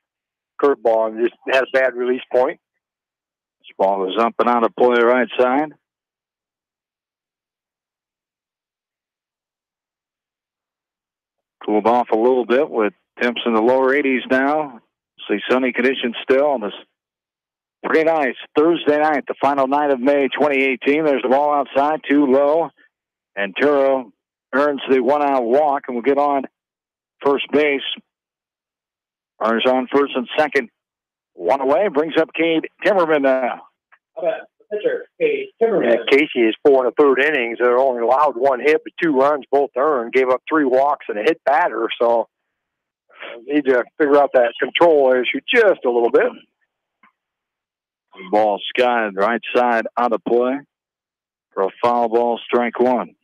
curveball, and just had a bad release point. This ball is up and out of play right side. Cooled off a little bit with temps in the lower 80s now. See sunny conditions still on this pretty nice Thursday night, the final night of May 2018. There's the ball outside, too low. And Turo earns the 1-out walk and will get on first base. Runners on first and second. 1 away, brings up Cade Timmerman now. How about the pitcher, Cade Timmerman? Yeah, Casey is 4 1/3 innings. They're only allowed 1 hit, but 2 runs, both earned. Gave up 3 walks and a hit batter, so need to figure out that control issue just a little bit. Ball skied right side out of play for a foul ball, strike 1.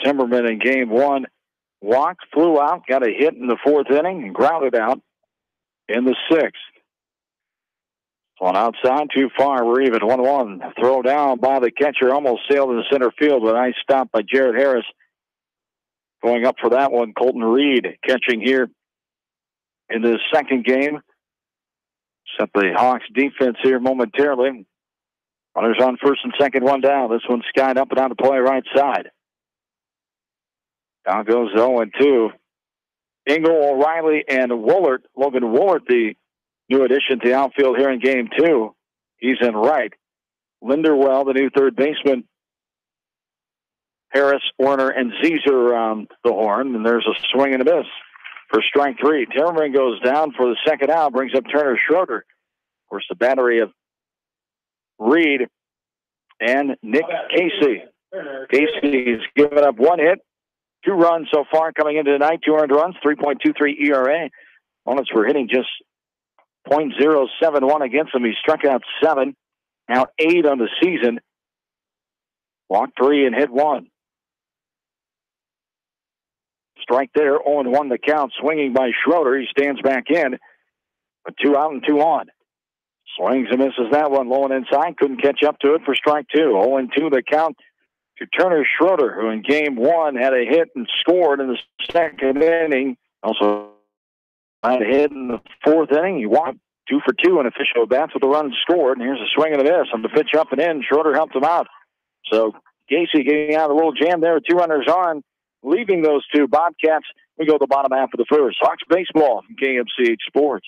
Timberman in game 1 walked, flew out, got a hit in the 4th inning, and grounded out in the 6th. One outside, too far. We're even 1-1. Throw down by the catcher, almost sailed in the center field, but nice stop by Jared Harris. Going up for that one, Colton Reed catching here in the second game. Set the Hawks defense here momentarily. Runners on first and second, one down. This one's skied up and on the play right side. Down goes 0-2. Engel, O'Reilly, and Woolert. Logan Woolert, the new addition to the outfield here in game 2. He's in right. Linderwell, the new third baseman. Harris, Werner, and Zeezer on the horn. And there's a swing and a miss for strike 3. Timmerman goes down for the second out, brings up Turner Schroeder. Of course, the battery of Reed and Nick Casey. Casey's given up 1 hit, 2 runs so far coming into tonight, 2 earned runs, 3.23 ERA. Opponents were hitting just .071 against him. He struck out 7, out 8 on the season. Walked 3 and hit 1. Strike there, 0-1 the count. Swinging by Schroeder. He stands back in. But 2 out and 2 on. Swings and misses that one. Low and inside. Couldn't catch up to it for strike 2. 0-2 the count to Turner Schroeder, who in game 1 had a hit and scored in the second inning. Also had a hit in the 4th inning. He walked 2 for 2 in official bats with a run scored. And here's a swing and a miss on the pitch up and in. Schroeder helped him out. So Casey getting out of a little jam there. 2 runners on, leaving those 2 Bobcats. We go to the bottom half of the first. Hawks baseball from KMCH Sports.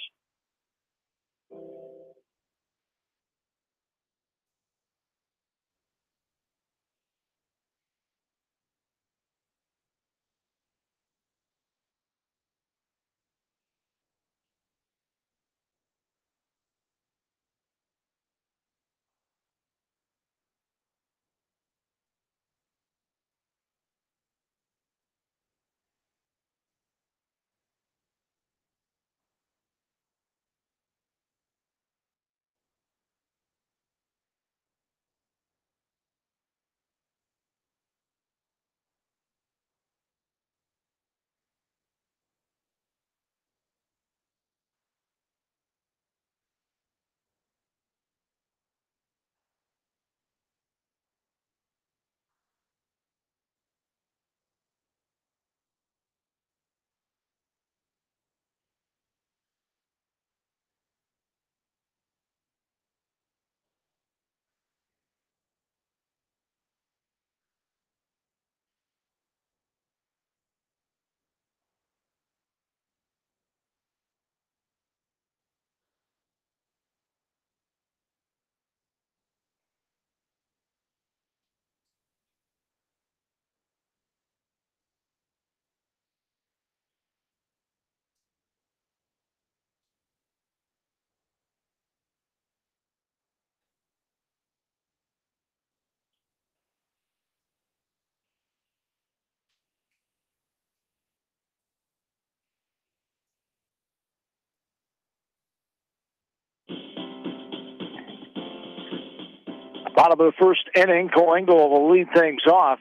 Bottom of the first inning, Cole Engel will lead things off.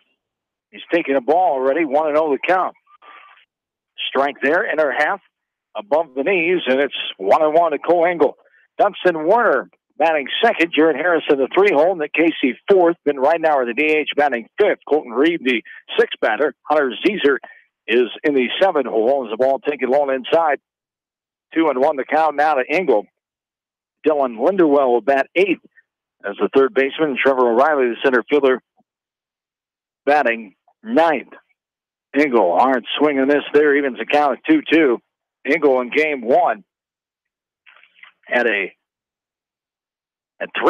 He's taking a ball already, 1-0 the count. Strike there, inner half, above the knees, and it's 1-1 to Cole Engel. Dunstan Werner batting second, Jared Harris in the 3-hole, Nick Casey fourth, Ben Ridenauer the DH batting fifth, Colton Reed the sixth batter, Hunter Zeezer is in the 7-hole as the ball taken long inside. 2-1 the count now to Engel. Dylan Linderwell will bat eighth as the third baseman. Trevor O'Reilly, the center fielder, batting ninth. Engel, hard swing and miss there, evens the count at 2-2. Engel in game 1 had 3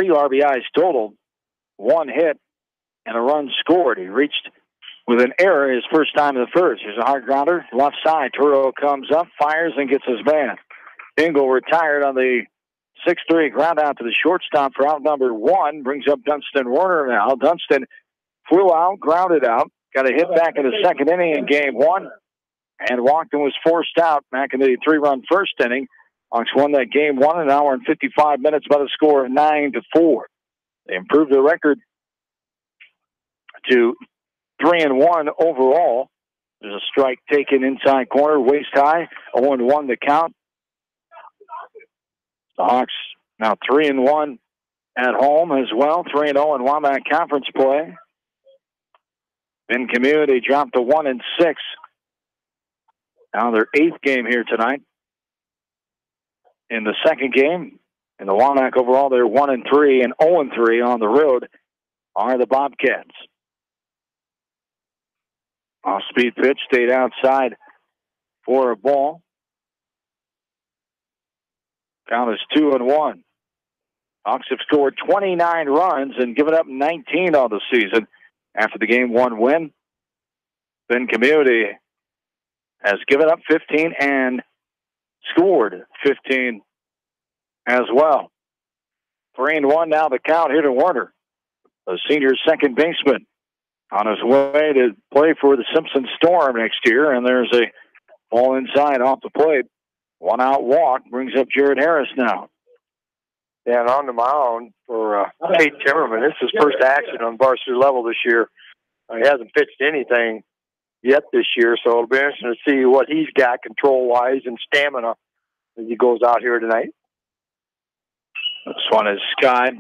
RBIs total, 1 hit, and a run scored. He reached with an error his first time in the first. Here's a hard grounder, left side. Turo comes up, fires, and gets his man. Engel retired on the 6-3 ground out to the shortstop for out number 1. Brings up Dunstan Werner now. Dunstan flew out, grounded out, got a hit back in the second inning in game 1, and walked and was forced out back in the 3-run first inning. Hawks won that game 1 in an hour and 55 minutes by the score of 9-4. They improved the record to 3-1 overall. There's a strike taken inside corner, waist high, 0-1 the count. The Hawks now 3-1 at home as well, 3-0 in Wombat Conference play. Benton Community dropped to 1-6 Now their 8th game here tonight. In the second game, in the Wanack overall, they're 1-3 and 0-3 on the road are the Bobcats. Off-speed pitch stayed outside for a ball. Count is 2-1. Hawks have scored 29 runs and given up 19 on the season. After the Game 1 win, Benton Community has given up 15 and scored 15 as well. 3-1 now the count here to Warner, the senior second baseman, on his way to play for the Simpson Storm next year. And there's a ball inside off the plate. 1-out walk brings up Jared Harris now. Yeah, and on the mound for Kate Timmerman. This is his first action on varsity level this year. He hasn't pitched anything yet this year, so it'll be interesting to see what he's got control-wise and stamina as he goes out here tonight. This one is skied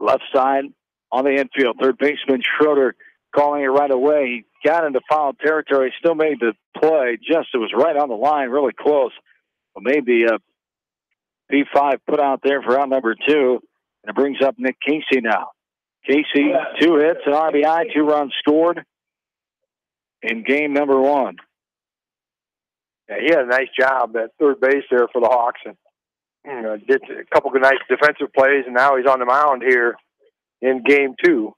left side on the infield. Third baseman Schroeder calling it right away. He got into foul territory, still made the play. Just it was right on the line, really close. But made the P5 put out there for out number 2, and it brings up Nick Casey now. Casey, 2 hits, an RBI, 2 runs scored in game number 1. Yeah, he had a nice job at third base there for the Hawks, and did a couple of nice defensive plays, and now he's on the mound here in game 2.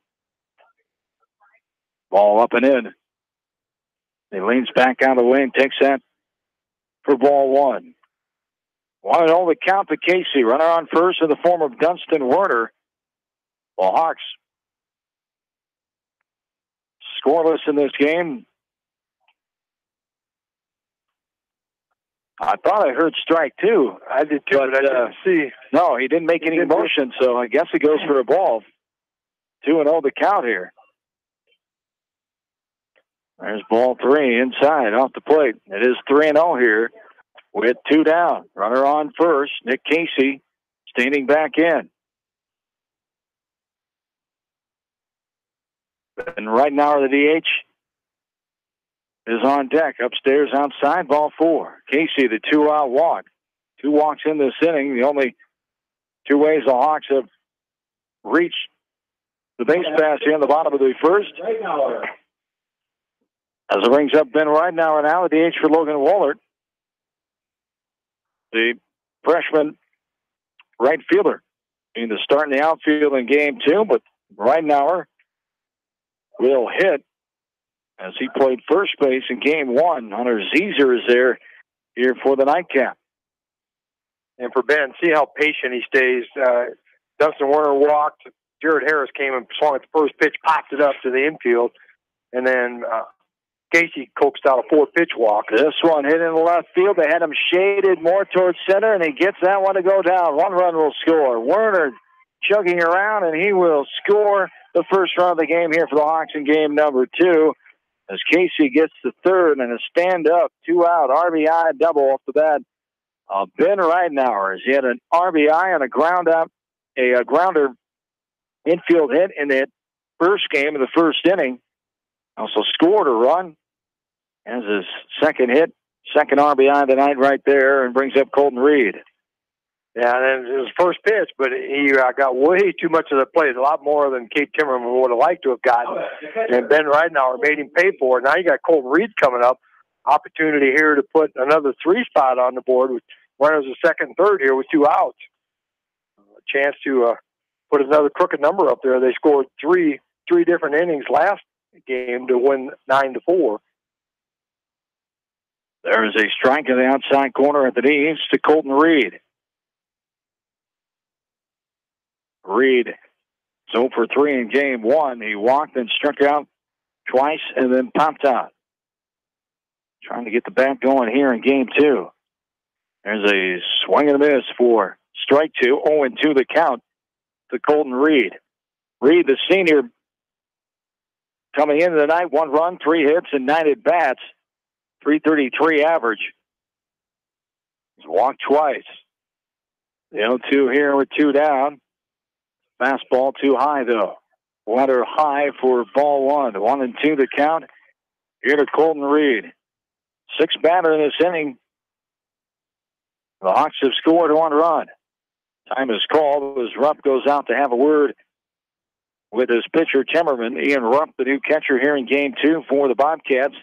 Ball up and in. He leans back out of the way and takes that for ball 1. 1-0 the count to Casey. Runner on first in the form of Dunstan Werner. Well, Hawks scoreless in this game. I thought I heard strike 2. I did too, but I didn't see. No, he didn't make any motion, so I guess it goes for a ball. 2-0 the count here. There's ball 3 inside off the plate. It is 3-0 here with 2 down. Runner on first. Nick Casey standing back in. And right now the DH is on deck. Upstairs outside, ball 4. Casey, the 2-out walk. 2 walks in this inning. The only 2 ways the Hawks have reached the base pass here in the bottom of the first. As it brings up Ben Ridenauer now, the DH for Logan Wohlert. The freshman right fielder in the start in the outfield in game 2, but Ridenauer will hit as he played first base in game 1. Hunter Zeezer is there here for the nightcap. And for Ben, see how patient he stays. Dunstan Werner walked. Jared Harris came and swung at the first pitch, popped it up to the infield, and then Casey coaxed out a 4-pitch walk. This one hit in the left field. They had him shaded more towards center, and he gets that one to go down. 1 run will score. Werner chugging around, and he will score the first run of the game here for the Hawks in game number 2. As Casey gets the third and a stand-up, 2-out RBI double off the bat. Ben Ridenauer, he had an RBI and a grounder infield hit in that first game of the first inning. Also scored a run as his second hit, second RBI of the night right there, and brings up Colton Reed. Yeah, and it was first pitch, but he got way too much of the plate, a lot more than Kate Timmerman would have liked to have gotten. And Ben Ridenauer made him pay for it. Now you got Colton Reed coming up. Opportunity here to put another 3 spot on the board with runners at second and third here with 2 outs. A chance to put another crooked number up there. They scored three different innings last game to win 9-4. There is a strike in the outside corner at the knees to Colton Reed. Reed is 0 for 3 in game 1. He walked and struck out twice and then popped out. Trying to get the bat going here in game 2. There's a swing and a miss for strike 2. 0-2 the count to Colton Reed. Reed, the senior, coming into the night, 1 run, 3 hits, and 9 at bats. .333 average. He's walked twice. The 0-2 here with 2 down. Fastball too high, though. Water high for ball 1. 1-2 the count. Here to Colton Reed. Sixth batter in this inning. The Hawks have scored 1 run. Time is called as Rupp goes out to have a word with his pitcher, Timmerman. Ian Rupp, the new catcher here in Game 2 for the Bobcats.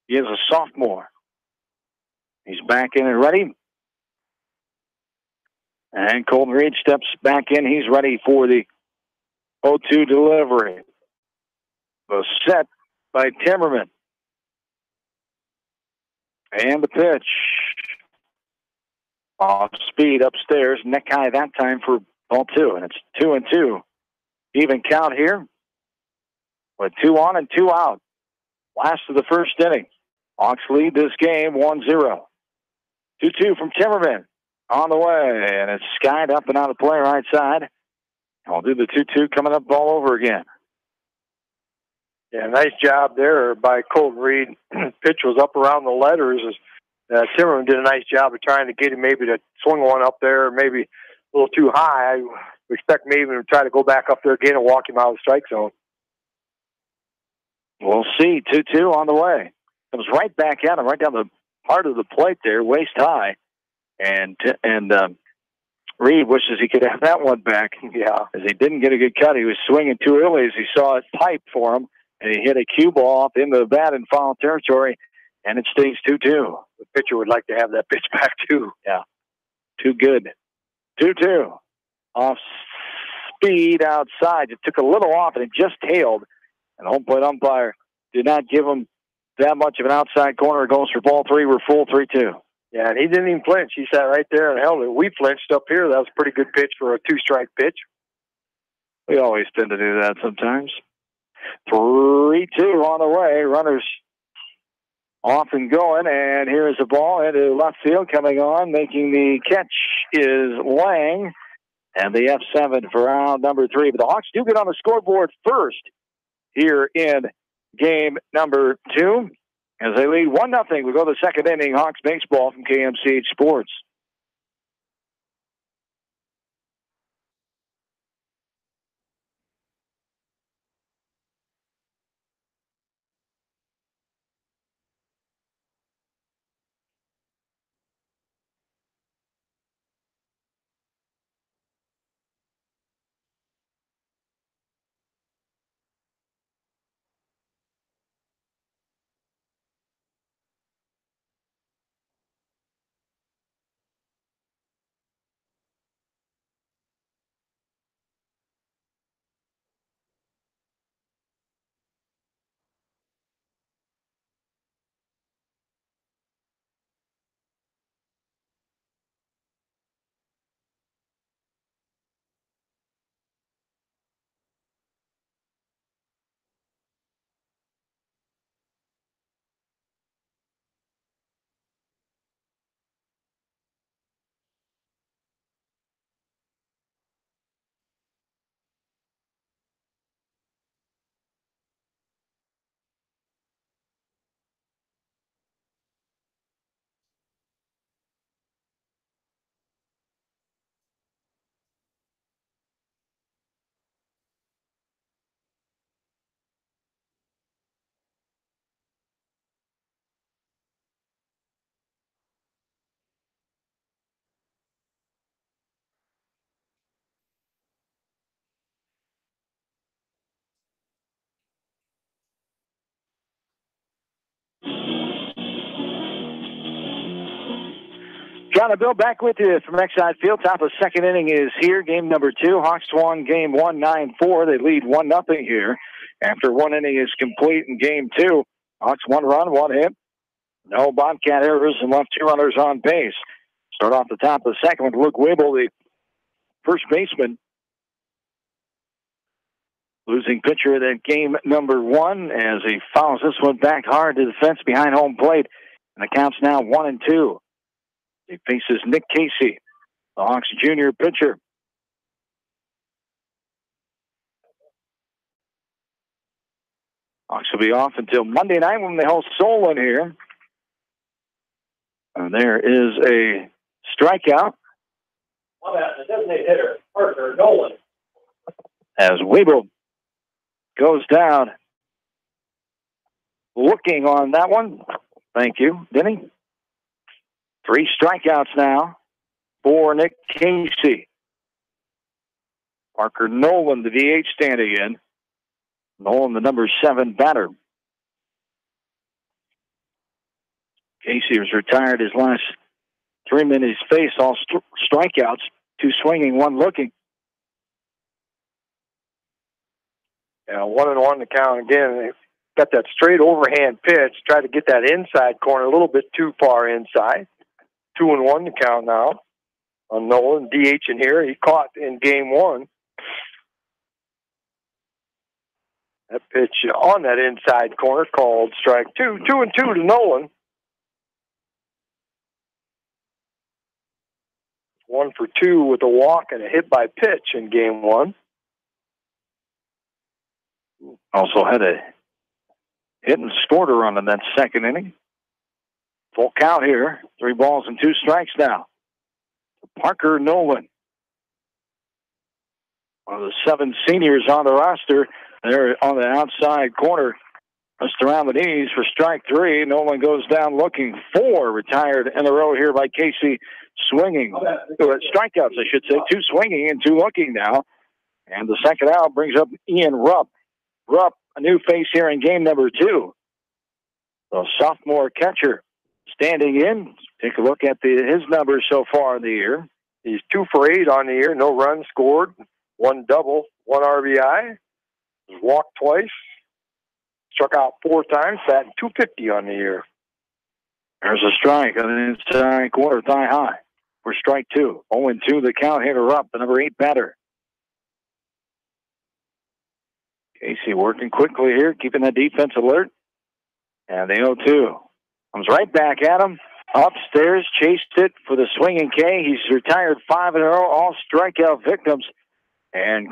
He is a sophomore. He's back in and ready. And Colton Reed steps back in. He's ready for the 0-2 delivery. The set by Timmerman. And the pitch. Off speed upstairs. Neck high that time for ball 2. And it's 2-2. Even count here. With 2 on and 2 out. Last of the first inning. Hawks lead this game 1-0. 2-2 from Timmerman. On the way. And it's skied up and out of play right side. I'll do the 2-2 coming up all over again. Yeah, nice job there by Colton Reed. Pitch was up around the letters. Timmerman did a nice job of trying to get him maybe to swing one up there, maybe a little too high. I expect maybe to try to go back up there again and walk him out of the strike zone. We'll see. 2-2 on the way. Comes right back at him, right down the heart of the plate there, waist high. And Reed wishes he could have that one back. Yeah. As he didn't get a good cut. He was swinging too early as he saw it pipe for him. And he hit a cue ball off into the bat in foul territory. And it stays 2-2. The pitcher would like to have that pitch back, too. Yeah. Too good. 2-2. Off speed outside. It took a little off and it just tailed. And the home plate umpire did not give him that much of an outside corner. It goes for ball 3. We're full 3-2. Yeah, and he didn't even flinch. He sat right there and held it. We flinched up here. That was a pretty good pitch for a 2-strike pitch. We always tend to do that sometimes. 3-2 on the way. Runners off and going. And here's the ball into left field coming on. Making the catch is Lang. And the F7 for round number 3. But the Hawks do get on the scoreboard first here in game number 2. As they lead 1-0, we go to the second inning. Hawks baseball from KMCH Sports. John and Bill back with you from Exide Field. Top of second inning is here. Game number 2. Hawks won game 1, 9-4. They lead 1-0 here. After 1 inning is complete in game 2. Hawks 1 run, 1 hit. No Bobcat errors and left 2 runners on base. Start off the top of the second with Luke Wibble, the first baseman. Losing pitcher at game number 1 as he fouls this one back hard to the fence behind home plate. And the count's now 1-2. He faces Nick Casey, the Hawks junior pitcher. Hawks will be off until Monday night when they host Solon here. And there is a strikeout. Well, the designated hitter, partner Nolan. As Weber goes down looking on that one. Thank you, Denny. 3 strikeouts now for Nick Casey. Parker Nolan, the DH, standing in. Nolan, the number 7 batter. Casey was retired his last 3 minutes. Face all strikeouts, 2 swinging, 1 looking. Yeah, 1-1 to count again. Got that straight overhand pitch. Tried to get that inside corner a little bit too far inside. 2-1 to count now on Nolan. DH in here. He caught in game 1. That pitch on that inside corner called strike 2. 2-2 to Nolan. 1 for 2 with a walk and a hit by pitch in game 1. Also had a hit and scored a run in that second inning. Full count here. 3 balls and 2 strikes now. Parker Nolan, one of the 7 seniors on the roster. There on the outside corner, just around the knees for strike 3. Nolan goes down looking. 4 retired in a row here by Casey, swinging. Strikeouts, I should say. 2 swinging and 2 looking now. And the second out brings up Ian Rupp. Rupp, a new face here in game number 2. The sophomore catcher standing in. Take a look at his numbers so far in the year. He's 2 for 8 on the year. No runs scored. 1 double, 1 RBI. Walked twice. Struck out 4 times. Batting .250 on the year. There's a strike on the inside corner, thigh high for strike 2. 0-2 the count here to Rupp, the number 8 batter. Casey working quickly here, keeping that defense alert. And the 0-2 comes right back at him. Upstairs, chased it for the swinging K. He's retired 5 in a row, all strikeout victims. And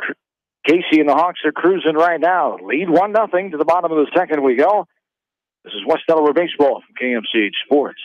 Casey and the Hawks are cruising right now. Lead 1-0 to the bottom of the second we go. This is West Delaware Baseball from KMCH Sports.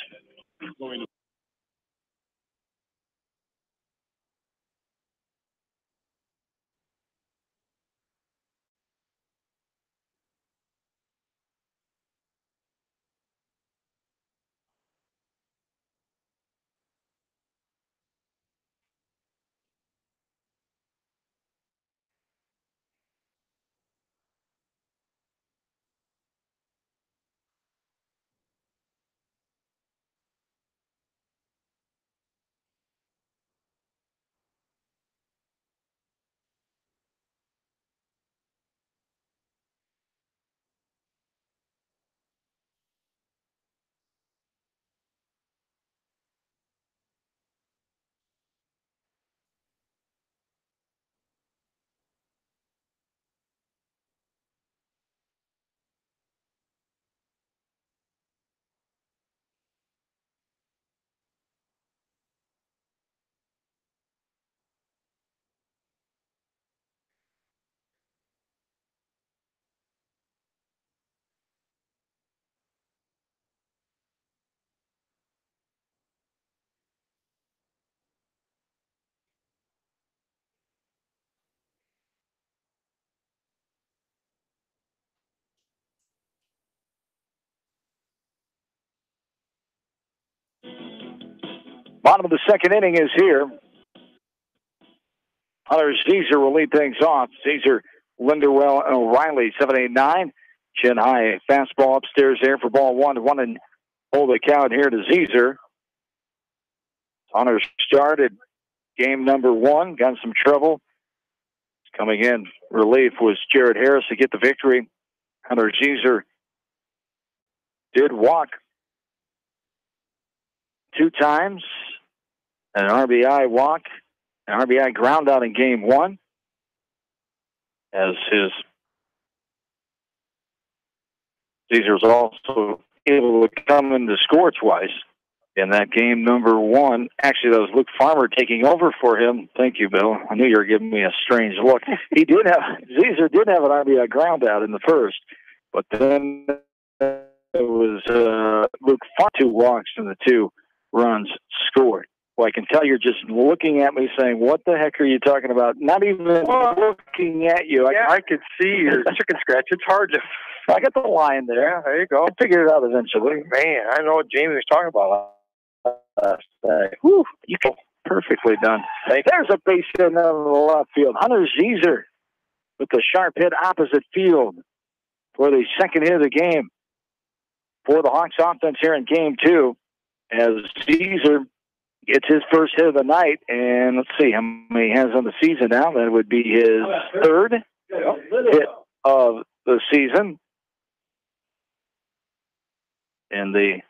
Bottom of the second inning is here. Hunter Caesar will lead things off. Caesar, Linderwell, and O'Reilly, 7-8-9. Chin high fastball upstairs there for ball 1. And hold the count here to Caesar. Hunter started game number 1, got in some trouble. Coming in relief was Jared Harris to get the victory. Hunter Caesar did walk 2 times, an RBI walk, an RBI ground out in game 1, as Caesar was also able to come in to score twice in that game number 1. Actually, that was Luke Farmer taking over for him. Thank you, Bill. I knew you were giving me a strange look. Caesar did have an RBI ground out in the first, but then it was Luke Farmer, 2 walks and the 2 runs scored. Well, I can tell you're just looking at me saying, what the heck are you talking about? Not even looking at you. Yeah, I could see your chicken scratch. It's hard to I got the line there. There you go. I figured it out eventually. Man, I know what Jamie was talking about last night. Whew, you can perfectly done. There's a base hit in the left field. Hunter Zeeser with the sharp hit opposite field for the second hit of the game for the Hawks offense here in game 2, as Zeeser gets his first hit of the night, and let's see how many he has on the season now. That would be his third hit of the season. In the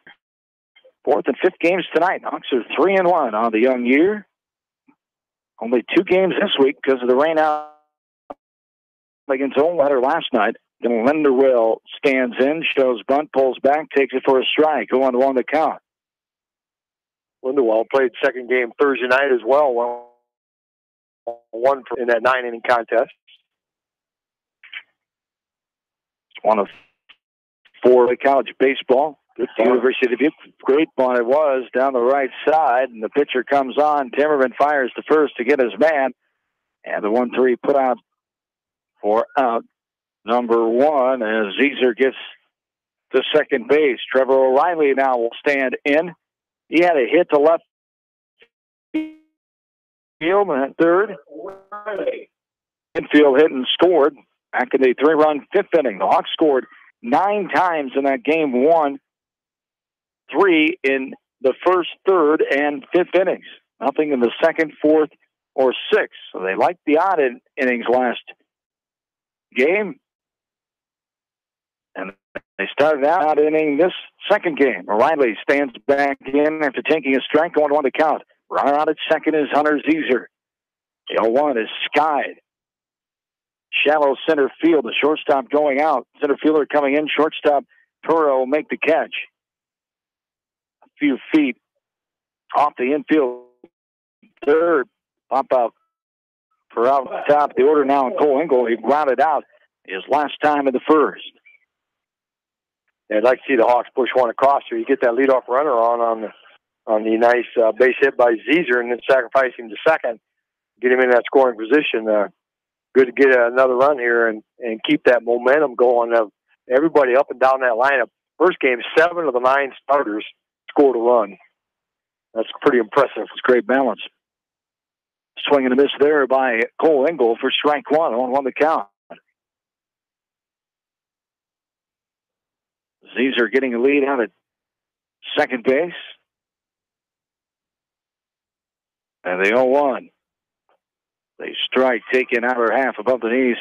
4th and 5th games tonight, Hawks are 3-1 on the young year. Only 2 games this week because of the rain out against Oldwater last night. Then Linderwell stands in, shows bunt, pulls back, takes it for a strike. 0-1 the count. Linderwell played second game Thursday night as well. Won in that 9-inning contest. It's one of 4 college baseball. Good for University of Dubuque. Great one it was down the right side, and the pitcher comes on. Timmerman fires the first to get his man, and the 1-3 put out for out number 1 as Zeeser gets to second base. Trevor O'Reilly now will stand in. He had a hit to left field and third. Infield hit and scored back in the 3-run 5th inning. The Hawks scored 9 times in that game 1, 3 in the first, 3rd, and 5th innings. Nothing in the 2nd, 4th, or 6th. So they liked the odd innings last game. And they started out inning this second game. O'Reilly stands back in after taking a strike, going 1 to count. Runner out at second is Hunter Zeeser. The 0-1 is skied. Shallow center field. The shortstop going out. Center fielder coming in. Shortstop Toro will make the catch. A few feet off the infield. Third. Pop out for out top of the order now. And Cole Engel, he grounded out his last time in the first. Yeah, I'd like to see the Hawks push one across here. You get that leadoff runner on the nice base hit by Zeeser, and then sacrifice him to second. Get him in that scoring position. Good to get another run here and keep that momentum going of everybody up and down that lineup. First game, 7 of the 9 starters scored a run. That's pretty impressive. It's great balance. Swing and a miss there by Cole Engel for strike 1. 0-1 the count. Zeeser getting a lead out at second base. And the 0-1. They strike, taking outer half above the knees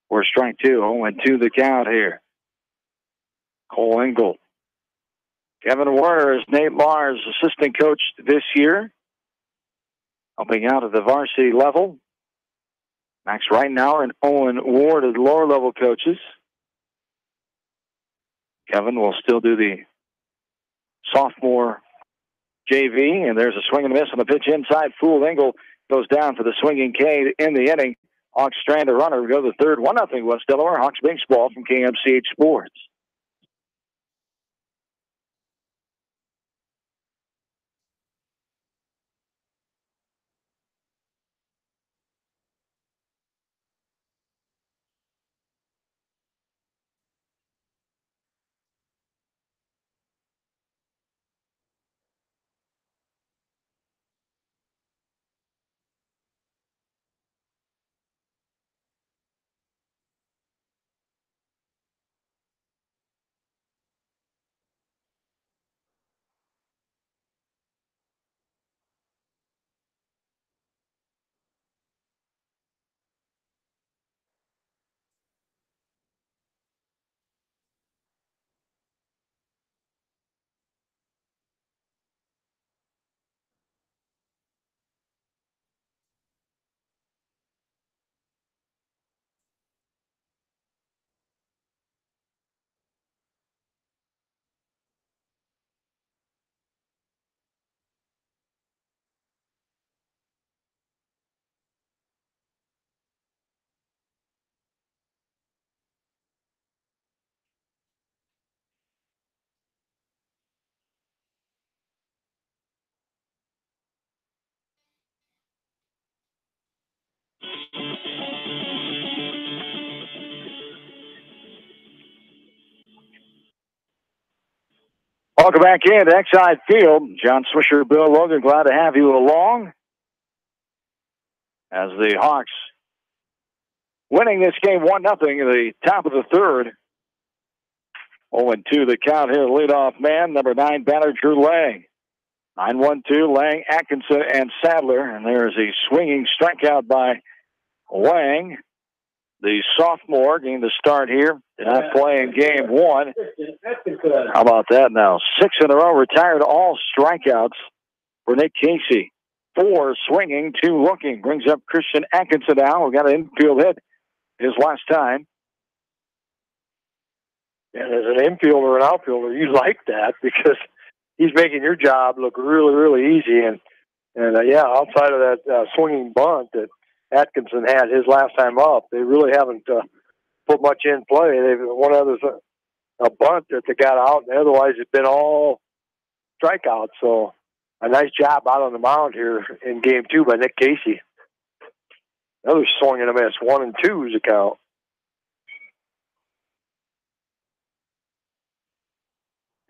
for strike 2. 0-2 the count here. Cole Engel. Kevin Werner is Nate Lahr's assistant coach this year, helping out at the varsity level. Max Reitenauer and Owen Ward are the lower level coaches. Kevin will still do the sophomore JV, and there's a swing and a miss on the pitch inside. Fool Engel goes down for the swinging K in the inning. Hawks strand a runner. We go to the third. 1-0 West Delaware. Hawks baseball from KMCH Sports. Welcome back in to Exide Field. John Swisher, Bill Logan, glad to have you along. As the Hawks winning this game 1-0 at the top of the third. 0-2 the count here. Leadoff man, number 9, batter Drew Lang. 9-1-2, Lang, Atkinson, and Sadler. And there's a swinging strikeout by Lang. The sophomore getting the start here. Did not play in game 1. How about that now? 6 in a row, retired, all strikeouts for Nick Casey. 4 swinging, 2 looking. Brings up Christian Atkinson now. We got an infield hit his last time. And as an infielder and outfielder, you like that because he's making your job look really, really easy. And yeah, outside of that swinging bunt that Atkinson had his last time up, they really haven't put much in play. One other's a bunt that they got out, and otherwise it's been all strikeouts. So a nice job out on the mound here in game 2 by Nick Casey. Another swing and a miss, 1 and 2 is the count.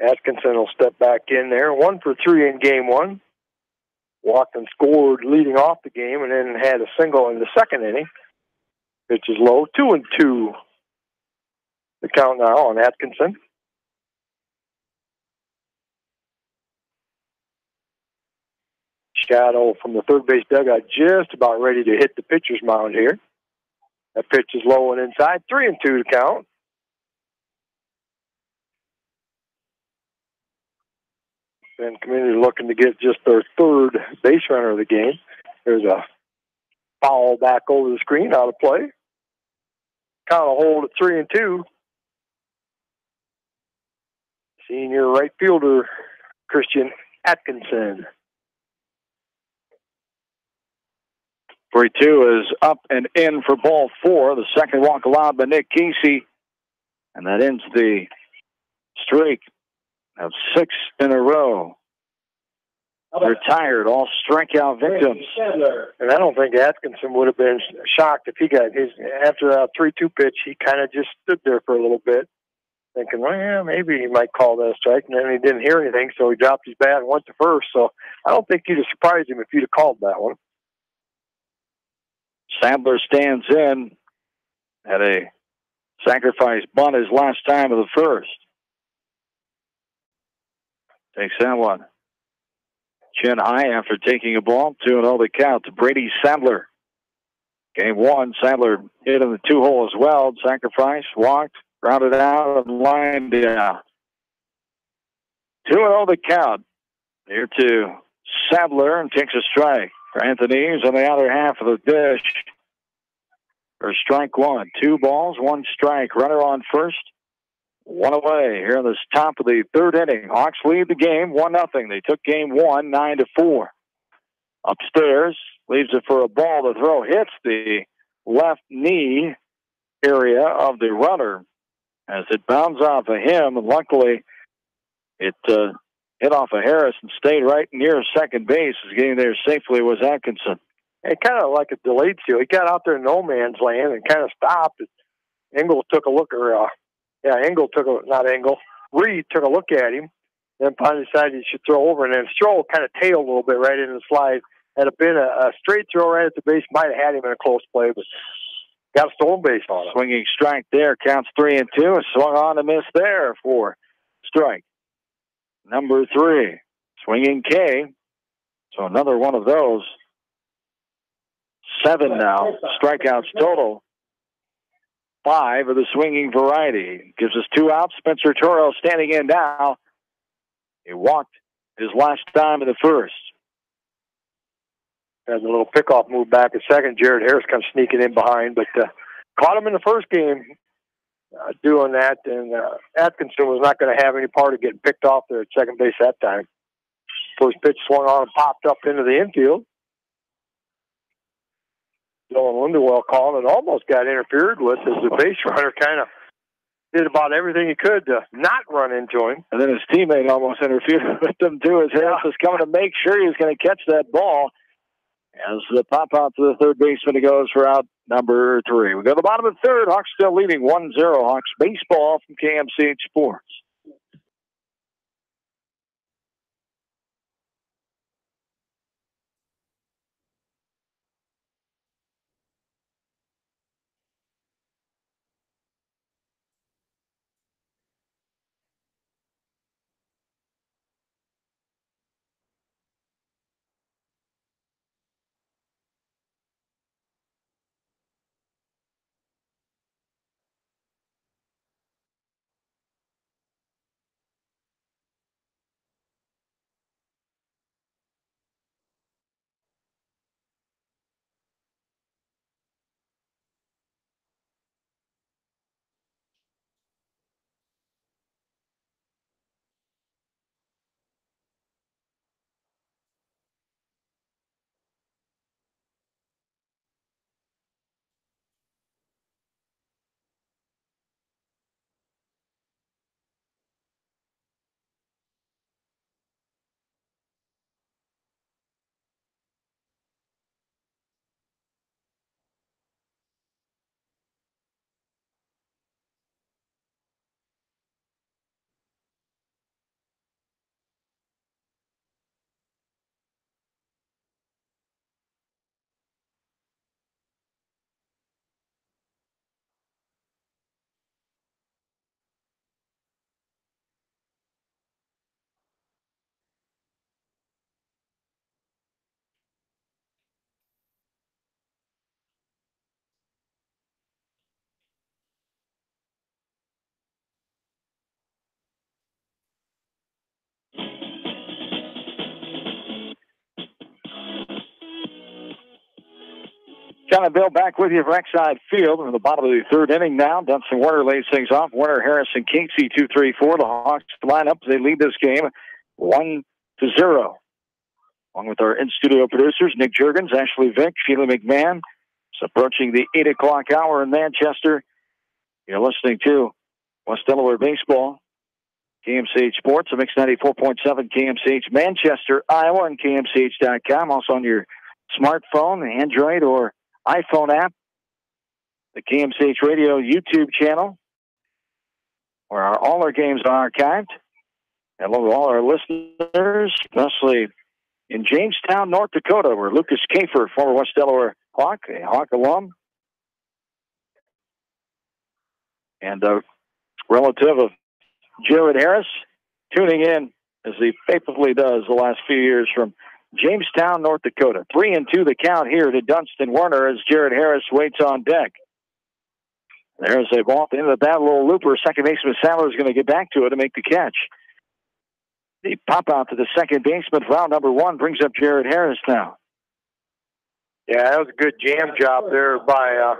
Atkinson will step back in there. 1 for 3 in game 1. Walked and scored leading off the game, and then had a single in the second inning. Pitch is low, 2-2. The count now on Atkinson. Shadow from the third base dugout, just about ready to hit the pitcher's mound here. That pitch is low and inside, 3-2 to count. And community looking to get just their third base runner of the game. There's a foul back over the screen, out of play. Count a hold at 3-2. Senior right fielder Christian Atkinson. 3-2 is up and in for ball 4. The second walk allowed by Nick Casey. And that ends the streak of 6 in a row. Retired, all strikeout victims. And I don't think Atkinson would have been shocked if he got his, after that 3-2 pitch, he kind of just stood there for a little bit, thinking, well, yeah, maybe he might call that a strike. And then he didn't hear anything, so he dropped his bat and went to first. So I don't think you'd have surprised him if you'd have called that one. Sadler stands in at a sacrifice bunt his last time of the first. Takes that one. Chin high after taking a ball. 2-0 the count to Brady Sadler. Game 1, Sadler hit in the 2-hole as well. Sacrifice, walked, grounded out, and lined down. 2-0 the count. Here to Sadler and takes a strike. For Anthony, who's on the other half of the dish. For strike 1. 2 balls, 1 strike. Runner on first. 1 away here in the top of the third inning. Hawks lead the game 1-0. They took game 1 9-4. Upstairs, leaves it for a ball. The throw hits the left knee area of the runner as it bounds off of him. And luckily, it hit off of Harris and stayed right near second base. As getting there safely was Atkinson. And kind of like a delayed steal. He got out there in no man's land and kind of stopped. Engel took a look, Reed took a look at him, then finally decided he should throw over, and then Stroll kind of tailed a little bit right into the slide. Had it been a straight throw right at the base, might have had him in a close play, but got a stolen base on him. Swinging strike there, counts 3-2. Swung on a miss there for strike number 3. Swinging K. So another one of those. 7 now. Strikeouts total. 5 of the swinging variety. Gives us 2 outs. Spencer Toro standing in now. He walked his last time in the first. Had a little pickoff move back a second. Jared Harris kind of sneaking in behind, but caught him in the first game doing that, and Atkinson was not going to have any part of getting picked off there at second base that time. First pitch swung on and popped up into the infield. Dylan Linderwell called and almost got interfered with as the base runner kind of did about everything he could to not run into him. And then his teammate almost interfered with him too, as Harris was coming to make sure he was going to catch that ball. As the pop out to the third baseman, he goes for out number 3. We go to the bottom of the third. Hawks still leading 1-0. Hawks baseball from KMCH Sports. Lieutenant Bill back with you for Exide Field in the bottom of the third inning now. Dunston Warner lays things off. Warner, Harris, and Casey 2-3-4. The Hawks line up as they lead this game 1-0. Along with our in-studio producers, Nick Juergens, Ashley Vick, Sheila McMahon. It's approaching the 8 o'clock hour in Manchester. You're listening to West Delaware Baseball, KMCH Sports, a mix 94.7 KMCH Manchester, Iowa, and KMCH.com. Also on your smartphone, Android, or iPhone app, the KMCH Radio YouTube channel, where all our games are archived. Hello to all our listeners, especially in Jamestown, North Dakota, where Lucas Kafer, former West Delaware Hawk, a Hawk alum, and a relative of Jared Harris, tuning in as he faithfully does the last few years from Jamestown, North Dakota. 3-2 the count here to Dunston Warner as Jared Harris waits on deck. There's a ball at the end of the bat, a little looper. Second baseman Sadler is going to get back to it to make the catch. The pop out to the second baseman, round number 1, brings up Jared Harris now. Yeah, that was a good jam job there by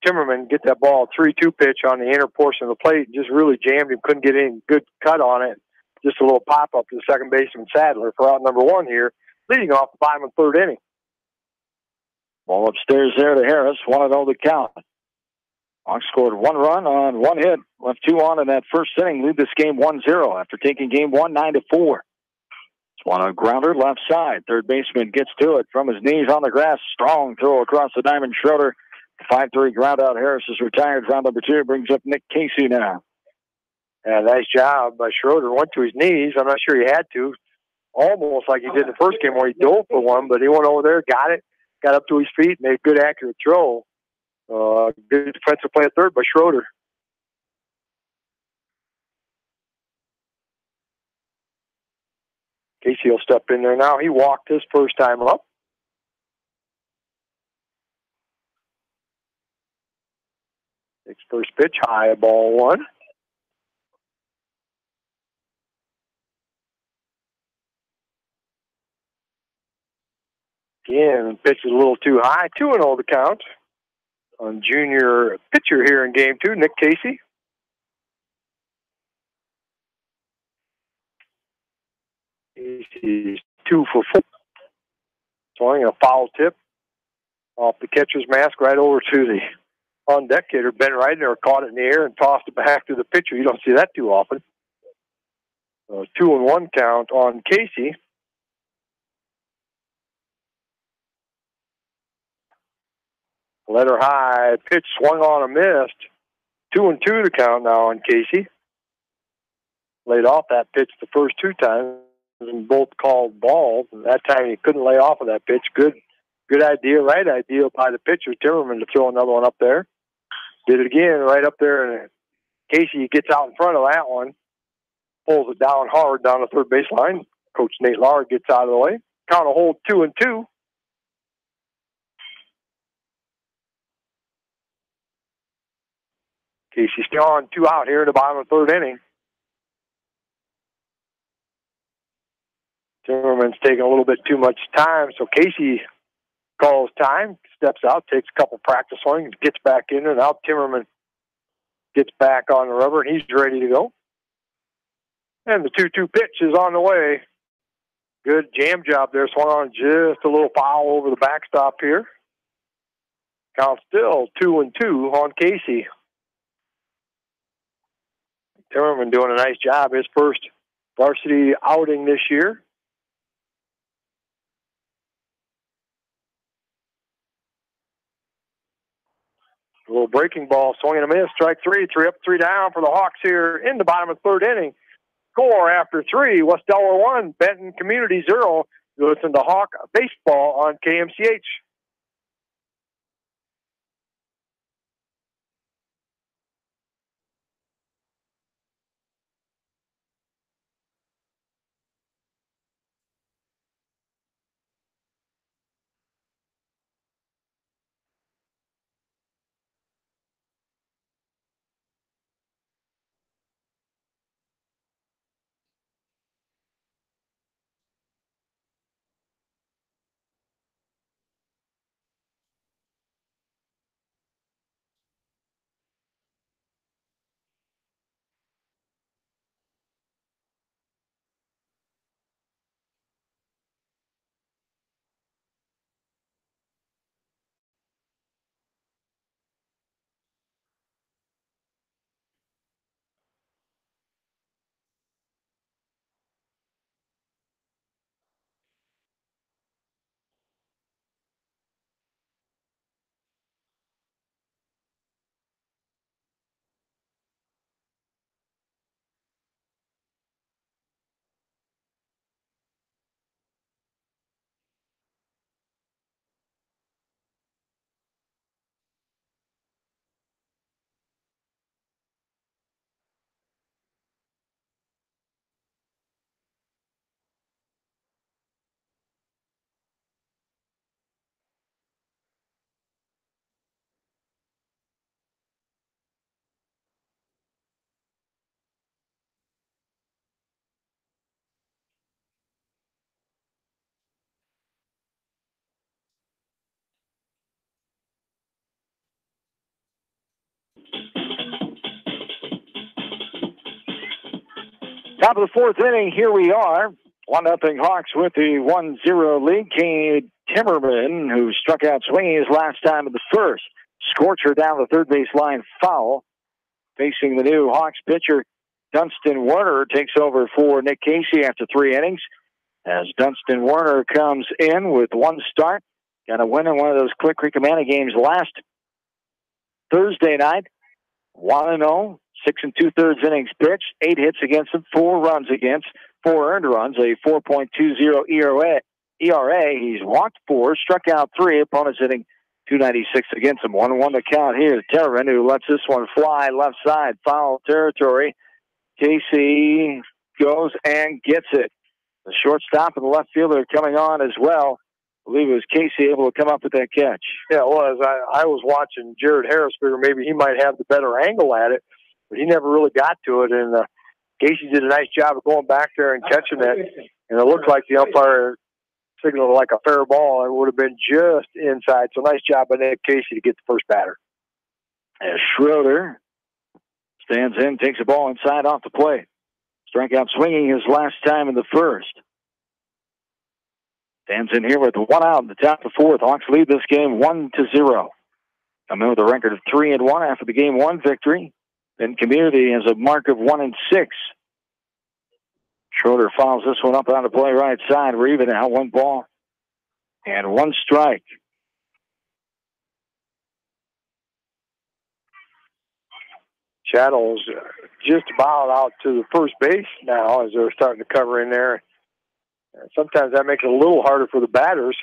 Timmerman. Get that ball 3-2 pitch on the inner portion of the plate. Just really jammed him. Couldn't get any good cut on it. Just a little pop up to the second baseman Sadler for out number 1 here, leading off the bottom of the third inning. Ball upstairs there to Harris. 1-0 the count. Hawks scored 1 run on 1 hit. Left 2 on in that first inning. Lead this game 1-0 after taking game 1 9-4. On a grounder left side. Third baseman gets to it from his knees on the grass. Strong throw across the diamond. Schroeder. 5-3 ground out. Harris is retired. Round number 2 brings up Nick Casey now. Yeah, nice job by Schroeder. Went to his knees. I'm not sure he had to. Almost like he did in the first game where he dove for one, but he went over there, got it, got up to his feet, made a good accurate throw. Good defensive play at third by Schroeder. Casey will step in there now. He walked his first time up. Takes first pitch, high, ball 1. Again, pitch is a little too high. 2-0 the count on junior pitcher here in game 2, Nick Casey. He's 2 for 4. Swing a foul tip off the catcher's mask right over to the on-deck hitter. Ben Reidner caught it in the air and tossed it back to the pitcher. You don't see that too often. 2-1 count on Casey. Letter high pitch swung on and missed. 2-2 the count now on Casey. Laid off that pitch the first 2 times and both called balls. And that time he couldn't lay off of that pitch. Good idea, right idea by the pitcher Timmerman to throw another one up there. Did it again right up there, and Casey gets out in front of that one, pulls it down hard down the third baseline. Coach Nate Lauer gets out of the way. Count a hold 2-2. Casey still on 2 out here in the bottom of the third inning. Timmerman's taking a little bit too much time, so Casey calls time, steps out, takes a couple practice swings, gets back in there. Now Timmerman gets back on the rubber, and he's ready to go. And the 2-2 pitch is on the way. Good jam job there. Swung on just a little foul over the backstop here. Count still 2-2 on Casey. Timmerman doing a nice job. His first varsity outing this year. A little breaking ball, swing and a miss, strike 3, 3 up, 3 down for the Hawks here in the bottom of the third inning. Score after 3, West Delaware 1, Benton Community 0. You listen to Hawk Baseball on KMCH. Top of the fourth inning, here we are. 1-0 Hawks with the 1-0 lead. Cade Timmerman, who struck out swinging his last time in the first. Scorcher down the third base line, foul. Facing the new Hawks pitcher, Dunston Werner takes over for Nick Casey after 3 innings. As Dunston Werner comes in with 1 start. Got a win in one of those quick Ricamana games last Thursday night. 1-0, 6 2/3 innings pitched, 8 hits against him, 4 runs against, 4 earned runs, a 4.20 ERA. He's walked 4, struck out 3, opponents hitting .296 against him. 1-1 to count here. Terran, who lets this one fly left side, foul territory. Casey goes and gets it. The shortstop and the left fielder coming on as well. I believe it was Casey able to come up with that catch. Yeah, it was. I was watching Jared Harris, figure maybe he might have the better angle at it, but he never really got to it. And Casey did a nice job of going back there and catching it. And it looked like the umpire signaled like a fair ball. It would have been just inside. So nice job by Nick Casey to get the first batter. As Schroeder stands in, takes the ball inside off the plate. Strikeout swinging his last time in the first. Stands in here with 1 out in the top of the fourth. Hawks lead this game 1-0. Come in with a record of 3-1 after the game 1 victory. Then Community has a mark of 1-6. Schroeder fouls this one up on the play right side. We're even now. 1 ball and 1 strike. Shadows just about out to the first base now as they're starting to cover in there. Sometimes that makes it a little harder for the batters.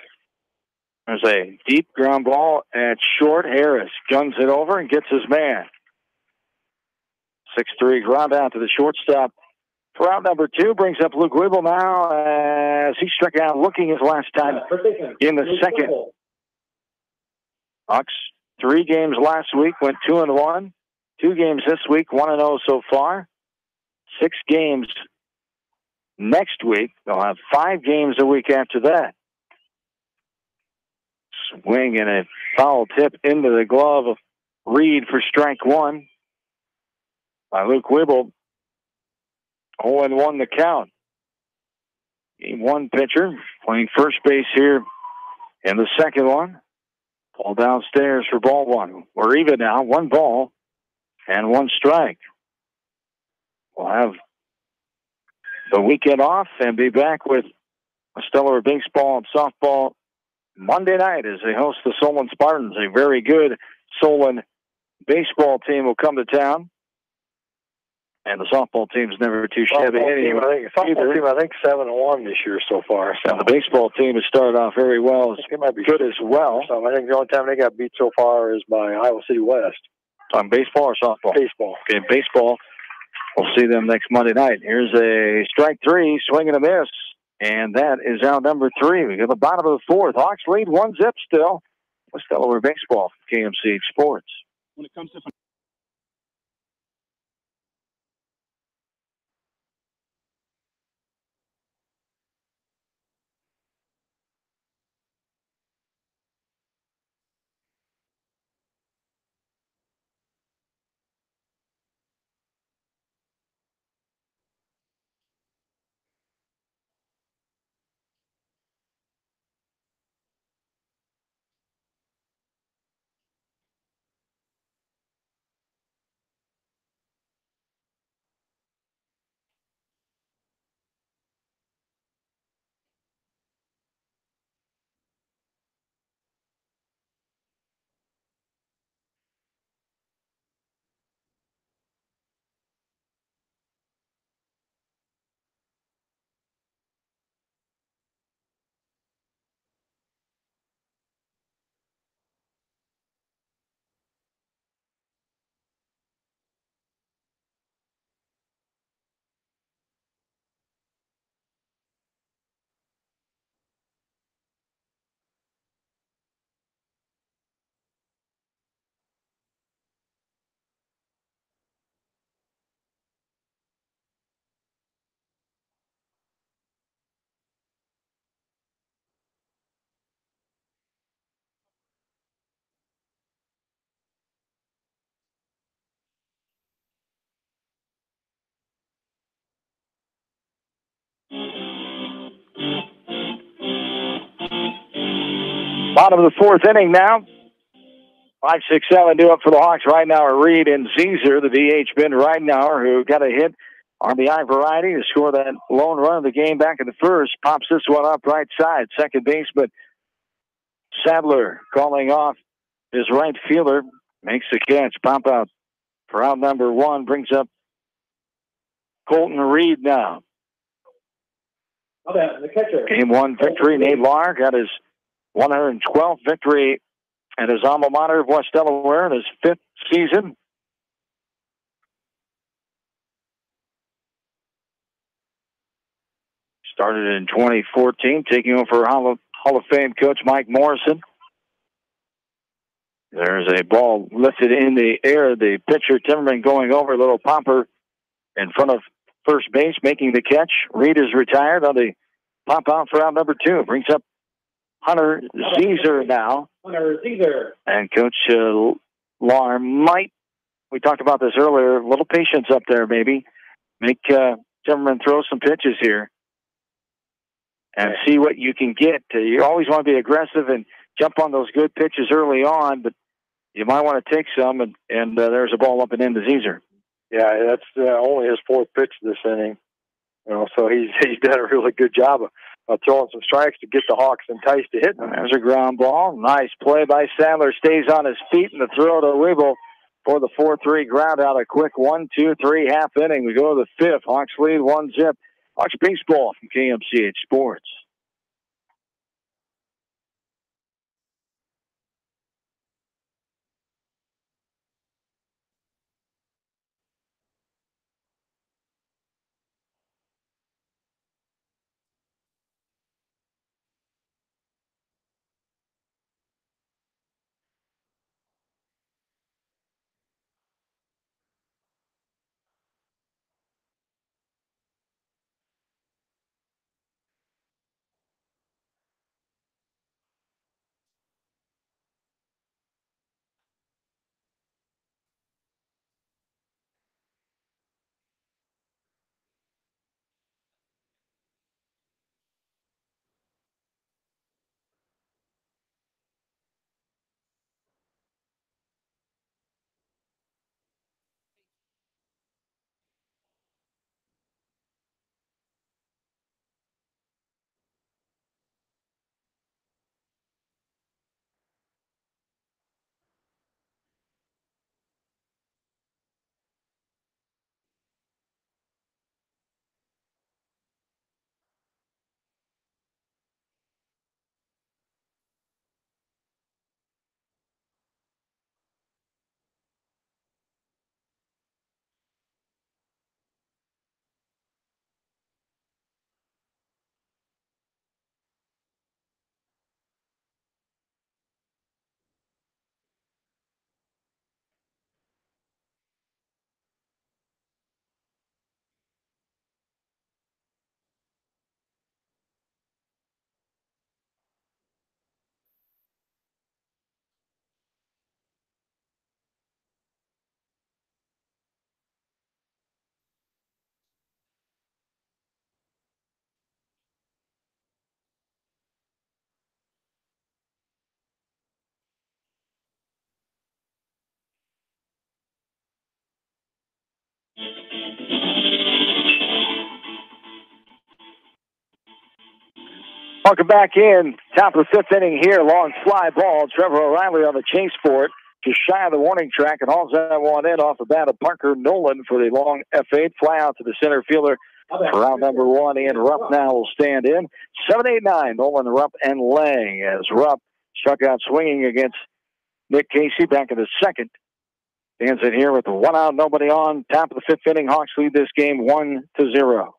There's a deep ground ball at short. Harris guns it over and gets his man. 6-3 ground out to the shortstop. For out number 2 brings up Luke Whipple now as he struck out looking his last time in the second. Hawks 3 games last week, went 2-1. 2 games this week, 1-0 so far. 6 games next week. They'll have 5 games a week after that. Swing and a foul tip into the glove of Reed for strike 1 by Luke Whipple. 0-1 the count. Game 1 pitcher playing first base here in the second one. Ball downstairs for ball 1. We're even now. 1 ball and 1 strike. We'll have the weekend off and be back with Delaware baseball and softball Monday night as they host the Solon Spartans. A very good Solon baseball team will come to town. And the softball team's never too shabby anyway. Softball team, I think 7-1 this year so far. So. And the baseball team has started off very well. It might be good as well. So I think the only time they got beat so far is by Iowa City West. On baseball or softball? Baseball. Okay, baseball. We'll see them next Monday night. Here's a strike 3, swing and a miss. And that is out number 3. We get the bottom of the fourth. Hawks lead 1-0 still. West Delaware baseball, KMC Sports. When it comes to Bottom of the fourth inning now. 5-6-7 due up for the Hawks right now are Reed and Zezer, the DH Ben Ridenauer, who got a hit RBI variety to score that lone run of the game back in the first. Pops this one up right side. Second baseman Sadler calling off his right fielder. Makes the catch. Pop out for out number one. Brings up Colton Reed now. The catcher. Game one victory. Nate Lahr got his 112th victory at his alma mater of West Delaware in his fifth season. Started in 2014, taking over Hall of Fame coach Mike Morrison. There's a ball lifted in the air. The pitcher, Timmerman, going over, a little pomper in front of first base, making the catch. Reed is retired on the pop out for out number two. Brings up Hunter Zezer now. Hunter Zezer. And Coach Lahr might, we talked about this earlier, a little patience up there maybe. Make Timmerman throw some pitches here and see what you can get. You always want to be aggressive and jump on those good pitches early on, but you might want to take some, and there's a ball up and into Zezer. Yeah, that's only his fourth pitch this inning. So he's done a really good job of throwing some strikes to get the Hawks enticed to hit. There's a ground ball. Nice play by Sadler. Stays on his feet, and the throw to Weeble for the 4-3 ground out. A quick 1-2-3 half inning. We go to the fifth. Hawks lead 1-0. Hawks baseball from KMCH Sports. Welcome back in. Top of the fifth inning here. Long fly ball. Trevor O'Reilly on the chase for it. Just shy of the warning track and hauls that one in off the bat of Parker Nolan for the long F8. Fly out to the center fielder for out number one. Ian Rupp now will stand in. 7-8-9. Nolan, Rupp, and Lang as Rupp struck out swinging against Nick Casey back in the second. Stands in here with 1 out, nobody on. Top of the fifth inning. Hawks lead this game 1-0.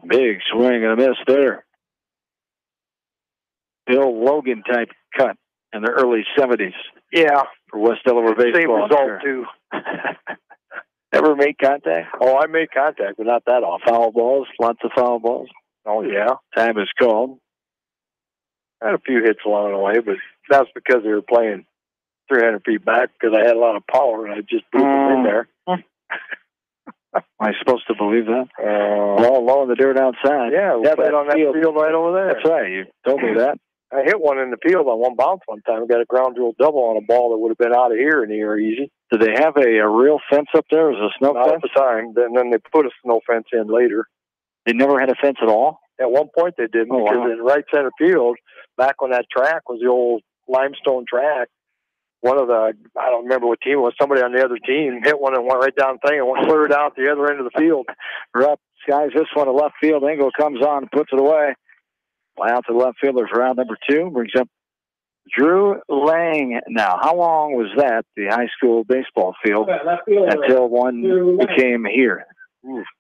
Big swing and a miss there. Bill Logan type cut in the early 70s. Yeah. For West Delaware baseball. Same result, too. Ever made contact? Oh, I made contact, but not that often. Foul balls? Lots of foul balls? Oh, yeah. Time is called. I had a few hits along the way, but that's because they were playing 300 feet back because I had a lot of power and I just put them in there. Am I supposed to believe that? All low in the dirt outside. Yeah, we played on that field right over there. That's right. You told me that. I hit one in the field on one bounce one time. Got a ground rule double on a ball that would have been out of here in the air easy. Did they have a real fence up there? Was it a snow fence? At the time. Then they put a snow fence in later. They never had a fence at all? At one point they didn't, because in right center field, back when that track was the old limestone track, one of the, I don't remember what team it was, somebody on the other team hit one and went right down the thing and went clear down to the other end of the field. Rupp skies this one to left field. Engel comes on and puts it away. Fly out to the left fielder for round number 2. Brings up Drew Lang. Now, how long was that, the high school baseball field, until one became here?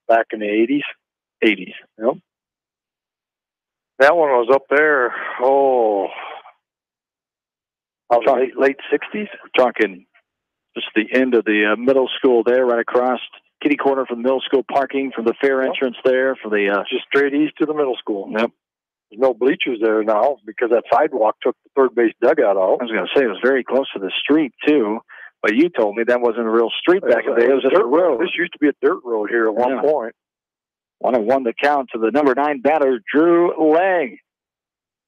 Back in the 80s. 80s. Yep. That one was up there, late 60s. We're talking just the end of the middle school there, right across kitty corner from the middle school parking, from the fair entrance there, for the just straight east to the middle school. Yep. There's no bleachers there now because that sidewalk took the third base dugout out. I was going to say it was very close to the street too, but you told me that wasn't a real street back in the day. It was just a road. This used to be a dirt road here at one point. 1-1 the count to the number 9 batter, Drew Lang.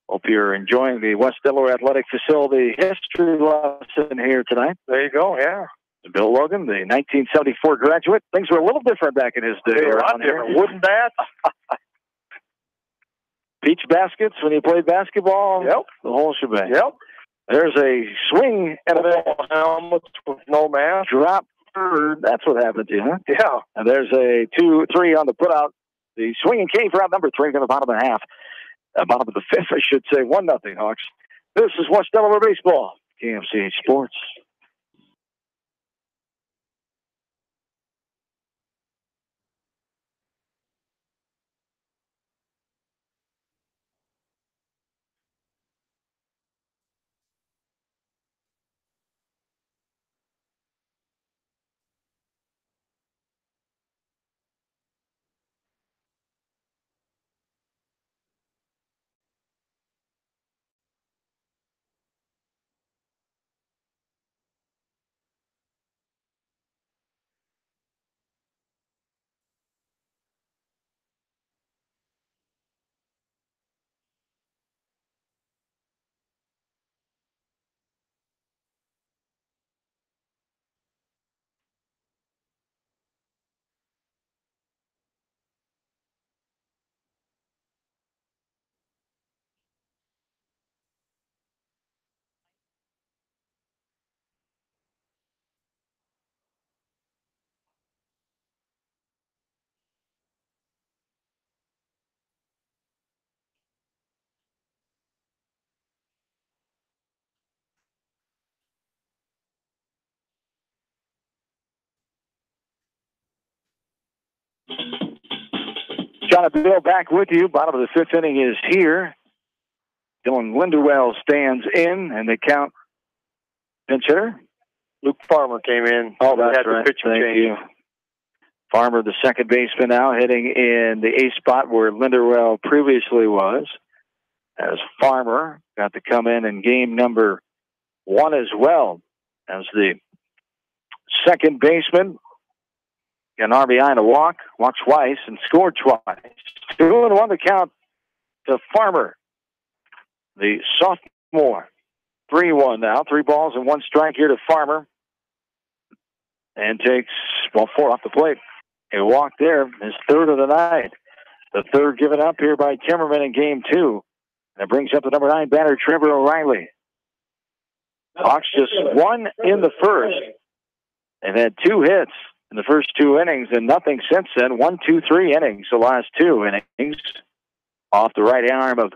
Hope you're enjoying the West Delaware Athletic Facility history lesson here tonight. There you go, yeah. Bill Logan, the 1974 graduate. Things were a little different back in his day. They were a lot different. Wooden bats. Peach baskets when you played basketball. Yep. The whole shebang. Yep. There's a swing and a helmet with no mask. Drop third. That's what happened to you, huh? Yeah. And there's a 2-3 on the putout. The swinging came for out number 3 in the bottom of the half. Bottom of the 5th, I should say. 1-0 Hawks. This is West Delaware Baseball. KMCH Sports. John and Bill back with you. Bottom of the 5th inning is here. Dylan Linderwell stands in, and they count pinch hitter. Luke Farmer came in. Oh, that's right. Thank you. Farmer, the second baseman, now hitting in the A spot where Linderwell previously was. As Farmer got to come in game number 1 as well as the second baseman. Got an RBI and a walk, walked twice and scored twice. 2-1 to count to Farmer, the sophomore. 3-1 now, 3 balls and 1 strike here to Farmer. And takes, 4 off the plate. A walk there, his 3rd of the night. The 3rd given up here by Timmerman in game 2. And it brings up the number 9 batter, Trevor O'Reilly. Hawks just 1 in the 1st. They've had 2 hits in the first 2 innings and nothing since then. 1, 2, 3 innings, the last 2 innings. Off the right arm of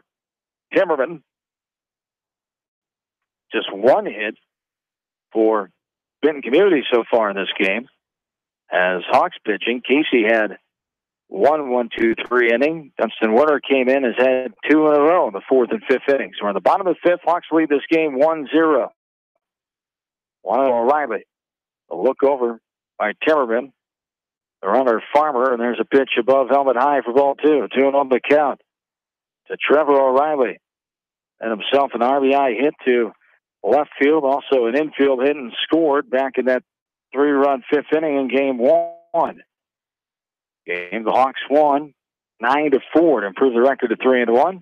Timmerman. Just 1 hit for Benton Community so far in this game. As Hawks pitching, Casey had 1, 2, 3 inning. Dunstan Werner came in, has had 2 in a row in the 4th and 5th innings. We're in the bottom of the 5th. Hawks lead this game 1-0. 1 O'Reilly. A look over by Timmerman. The runner Farmer, and there's a pitch above helmet high for ball 2. 2-1 the count to Trevor O'Reilly. And himself an RBI hit to left field, also an infield hit and scored back in that 3-run 5th inning in game 1. game. The Hawks won 9-4 to improve the record to 3-1.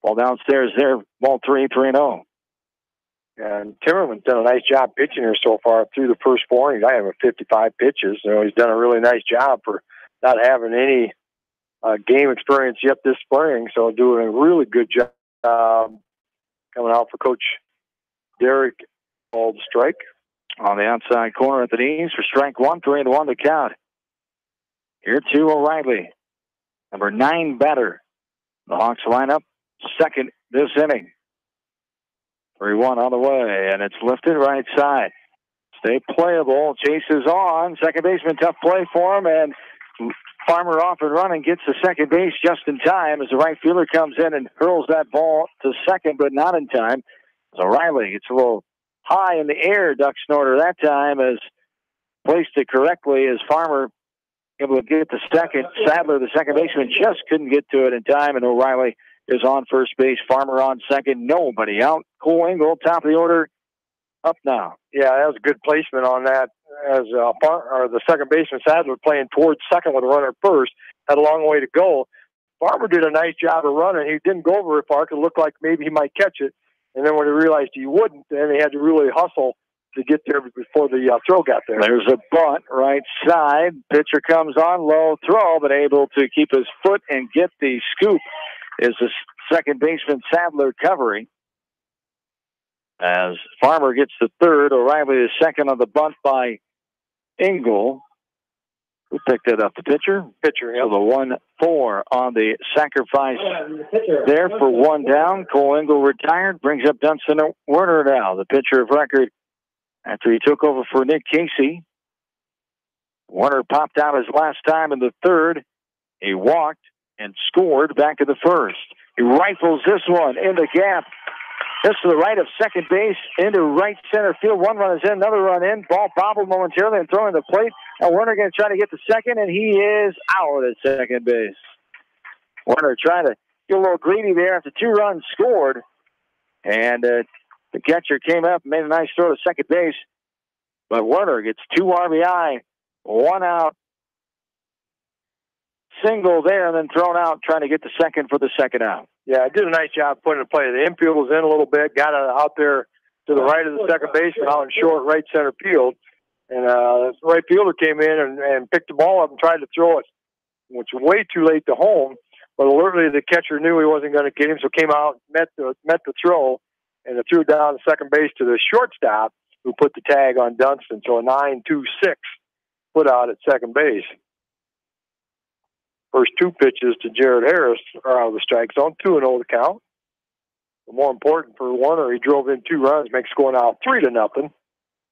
Ball downstairs there. Ball 3-0. And Timmerman's done a nice job pitching here so far through the first 4 innings. I have 55 pitches. He's done a really nice job for not having any game experience yet this spring. So doing a really good job coming out for Coach Derek. Called strike on the outside corner at the knees for strike 1. 3-1 the count. Here to O'Reilly, number 9 batter. The Hawks lineup second this inning. 3-1 on the way, and it's lifted right side. Stay playable. Chases on. Second baseman, tough play for him, and Farmer off and running, gets to second base just in time as the right fielder comes in and hurls that ball to second, but not in time. As O'Reilly gets a little high in the air. Duck Snorter that time has placed it correctly as Farmer able to get to second. Sadler, the second baseman, just couldn't get to it in time, and O'Reilly is on first base. Farmer on second. Nobody out. Cole Engel, top of the order, up now. Yeah, that was a good placement on that. As the second baseman Sadler playing towards second with a runner at first, had a long way to go. Farmer did a nice job of running. He didn't go very far. It looked like maybe he might catch it. And then when he realized he wouldn't, then he had to really hustle to get there before the throw got there. There's a bunt right side. Pitcher comes on, low throw, but able to keep his foot and get the scoop is the second baseman Sadler covering. As Farmer gets the third, O'Reilly is second on the bunt by Engel. Who picked it up? The pitcher? Pitcher, yeah. So the 1-4 on the sacrifice there for one down. Cole Engel retired, brings up Dunston Werner now, the pitcher of record after he took over for Nick Casey. Werner popped out his last time in the third. He walked and scored back in the first. He rifles this one in the gap. This to the right of second base, into right center field. One run is in, another run in. Ball bobbled momentarily and throwing the plate. Now Werner going to try to get to second, and he is out at second base. Werner trying to get a little greedy there after 2 runs scored. And the catcher came up and made a nice throw to second base. But Werner gets 2 RBI, 1 out. Single there, and then thrown out, trying to get to second for the second out. Yeah, I did a nice job putting the play. The infield was in a little bit, got it out there to the right of the second baseman, out in short right center field. And the right fielder came in and picked the ball up and tried to throw it, which was way too late to home. But literally the catcher knew he wasn't going to get him, so came out, met the throw, and threw it down to second base to the shortstop, who put the tag on Dunston. So a 9-2-6 put out at second base. First 2 pitches to Jared Harris are out of the strike zone, 2-0 to count. But more important for Warner, he drove in 2 runs, makes score now 3-0.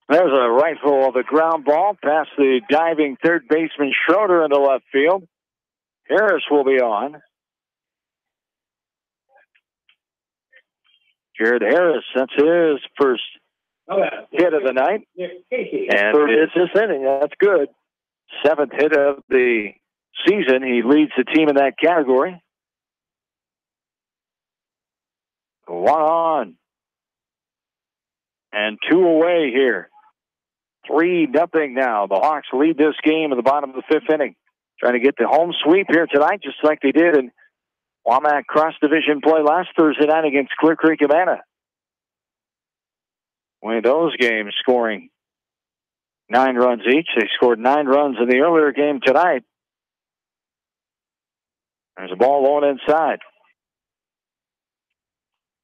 There's a rifle of the ground ball past the diving third baseman Schroeder into left field. Harris will be on. Jared Harris, that's his first hit of the night. And third hit this inning, that's good. 7th hit of the season. He leads the team in that category. 1 on. And 2 away here. 3-0 now. The Hawks lead this game in the bottom of the 5th inning. Trying to get the home sweep here tonight, just like they did in Wamak cross-division play last Thursday night against Clear Creek, Amana. One of those games scoring 9 runs each. They scored 9 runs in the earlier game tonight. There's a ball going inside.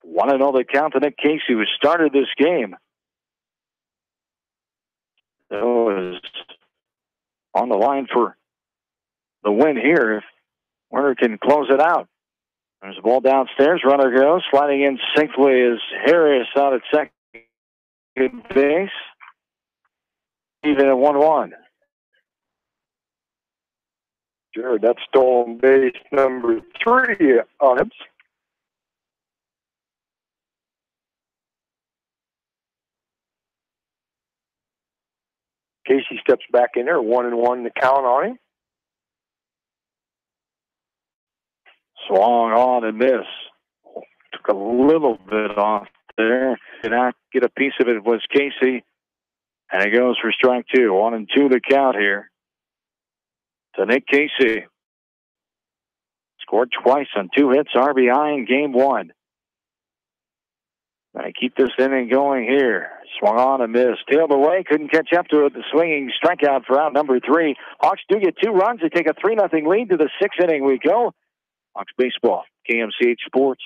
1-0 the count to Nick Casey, who started this game. So is on the line for the win here if Werner can close it out. There's a ball downstairs. Runner goes. Sliding in safely is Harris out at second base. Even at 1-1. Jared, that's stolen base number 3 on him. Casey steps back in there, 1-1 to count on him. Swung on and miss. Took a little bit off there. Did not get a piece of it. It was Casey. And it goes for strike 2. 1-2 the count here to Nick Casey. Scored twice on 2 hits, RBI in game 1. I keep this inning going here. Swung on and missed. Tailed away. Couldn't catch up to it. The swinging strikeout for out number 3. Hawks do get 2 runs. They take a 3-0 lead. To the 6th inning we go. Hawks baseball. KMCH Sports.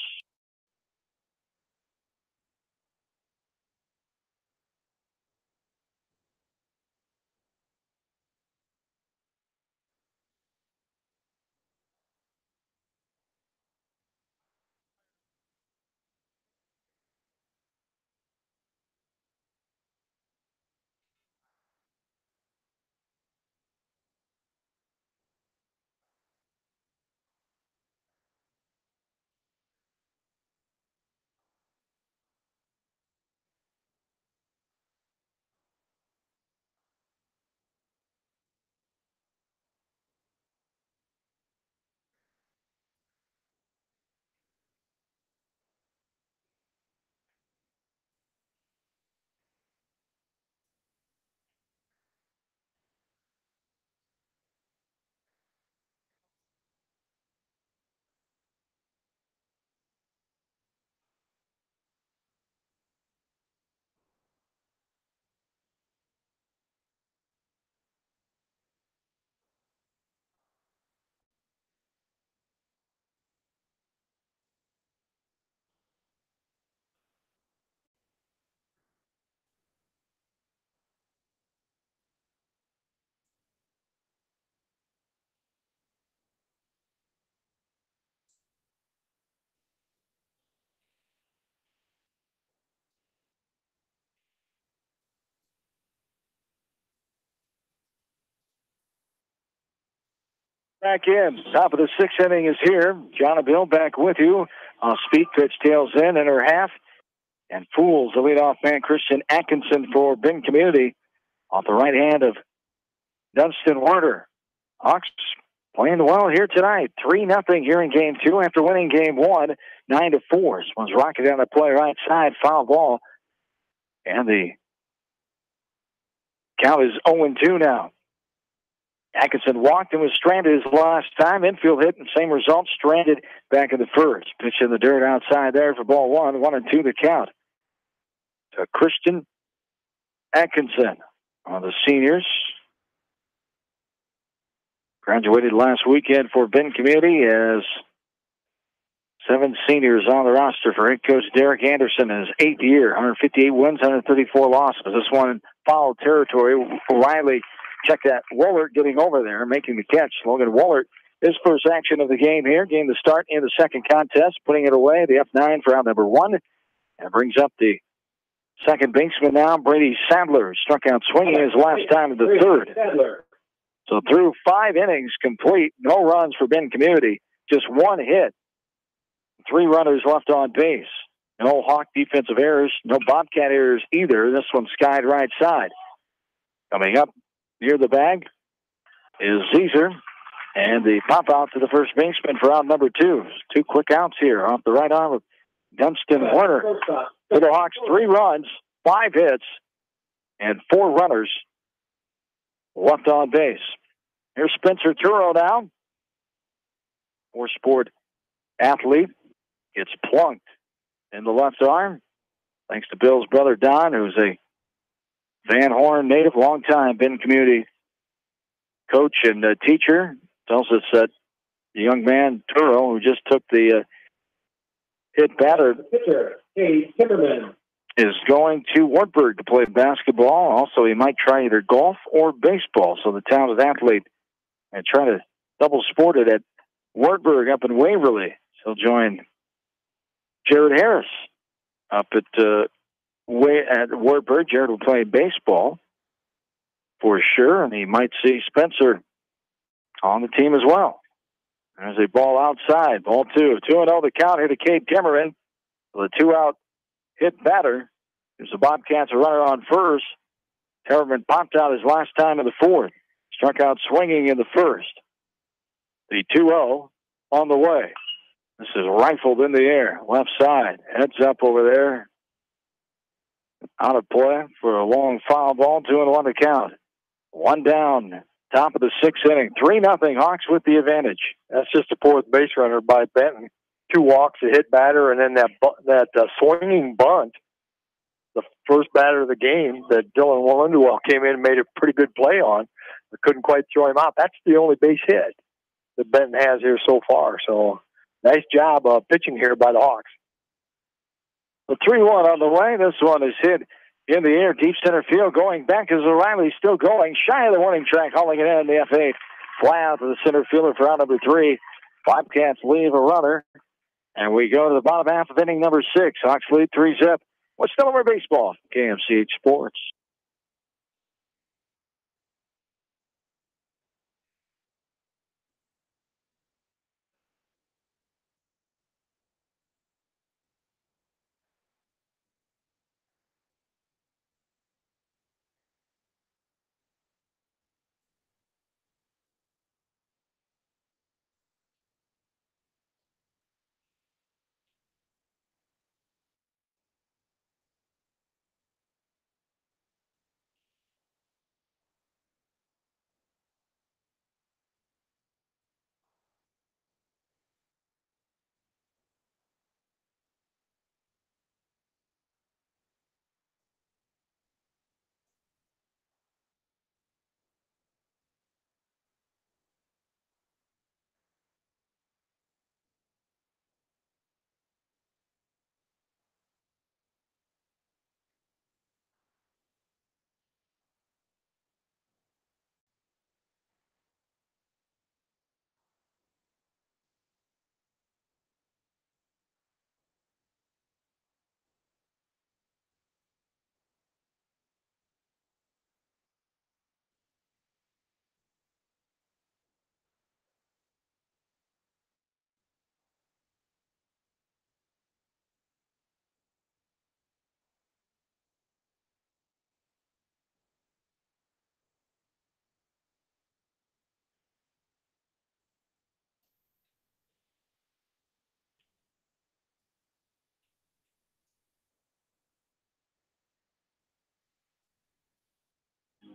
Back in. Top of the 6th inning is here. John and Bill back with you. Speed pitch tails in her half. And fools the leadoff man, Christian Atkinson for Benton Community. Off the right hand of Dunstan Werner. Hawks playing well here tonight. 3-0 here in game 2 after winning game 1, 9-4. This one's rocketed down the play right side. Foul ball. And the count is 0-2 now. Atkinson walked and was stranded his last time. Infield hit and same result. Stranded back in the first. Pitch in the dirt outside there for ball 1. 1-2 the count. To Christian Atkinson on the seniors. Graduated last weekend for Benton Community as 7 seniors on the roster for head coach Derek Anderson in his 8th year. 158 wins, 134 losses. This one in foul territory. Riley checked that. Woolert getting over there, making the catch. Logan Woolert, his first action of the game here. Game to start in the second contest, putting it away. The F9 for out number 1. And brings up the second baseman now, Brady Sadler. Struck out swinging his last time in the 3rd. So through 5 innings complete, no runs for Benton Community. Just 1 hit. 3 runners left on base. No Hawk defensive errors. No Bobcat errors either. This one skied right side. Coming up near the bag is Caesar. And the pop out to the first baseman for out number 2. 2 quick outs here off the right arm of Dunstan Werner. For the Hawks, 3 runs, 5 hits, and 4 runners left on base. Here's Spencer Turo now. 4-sport athlete. Gets plunked in the left arm. Thanks to Bill's brother Don, who's a Van Horn native, long-time Benton Community coach and teacher. Tells us that the young man, Turo, who just took the hit batter, is going to Wartburg to play basketball. Also, he might try either golf or baseball. So the talented athlete and try to double sport it at Wartburg up in Waverly. He'll join Jared Harris up at Wartburg. Jared will play baseball for sure, and he might see Spencer on the team as well. There's a ball outside, ball 2. 2-0 the count here to Cade Timmerman. With a 2-out hit batter. There's the Bobcats a runner on first. Timmerman popped out his last time in the 4th. Struck out swinging in the 1st. The 2-0 on the way. This is rifled in the air, left side. Heads up over there. Out of play for a long foul ball. 2-1 the count. 1 down Top of the sixth inning. 3-0 Hawks with the advantage. That's just a fourth base runner by Benton. 2 walks, a hit batter, and then that swinging bunt. The first batter of the game that Dylan Wallenduel came in and made a pretty good play on, but couldn't quite throw him out. That's the only base hit that Benton has here so far. So nice job pitching here by the Hawks. The 3-1 on the way. This one is hit in the air, deep center field. Going back as O'Reilly's still going, shy of the warning track, hauling it in the F8. Fly out to the center fielder for out number 3. Bobcats leave a runner. And we go to the bottom half of inning number 6. Hawks lead 3-zip. What's Delaware baseball? KMCH Sports.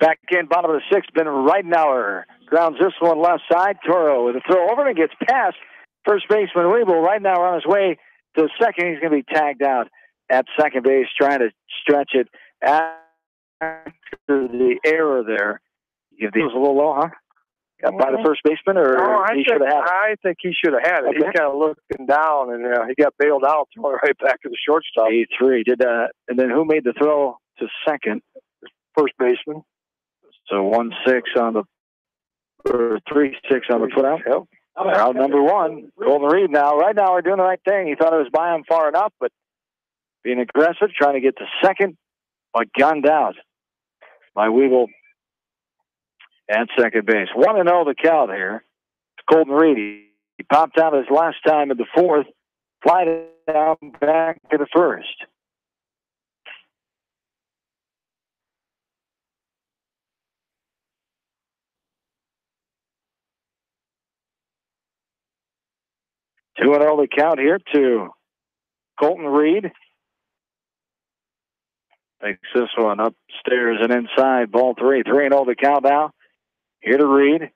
Back in, bottom of the 6th, Ben Reidenauer grounds this one left side. Toro with a throw over and gets past first baseman Weeble. Reidenauer on his way to second. He's going to be tagged out at second base, trying to stretch it after the error there. It was a little low, huh? Got by the first baseman, or he should have had it? I think he should have had it. Okay. He's kind of looking down, and he got bailed out, throwing right back to the shortstop. 83 did that. And then who made the throw to second? First baseman. So 1-6 on the, or 3-6 on the putout. Yep. Out number 1, Colton Reed now. Right now we're doing the right thing. He thought it was by him far enough, but being aggressive, trying to get to second, but gunned out by Weeble at second base. 1-0 the count here. It's Colton Reed. He popped out his last time in the 4th, fly down back to the 1st. Two and 0 the count here to Colton Reed. Takes this one upstairs and inside. Ball 3. 3-0 the count now. Here to Reed.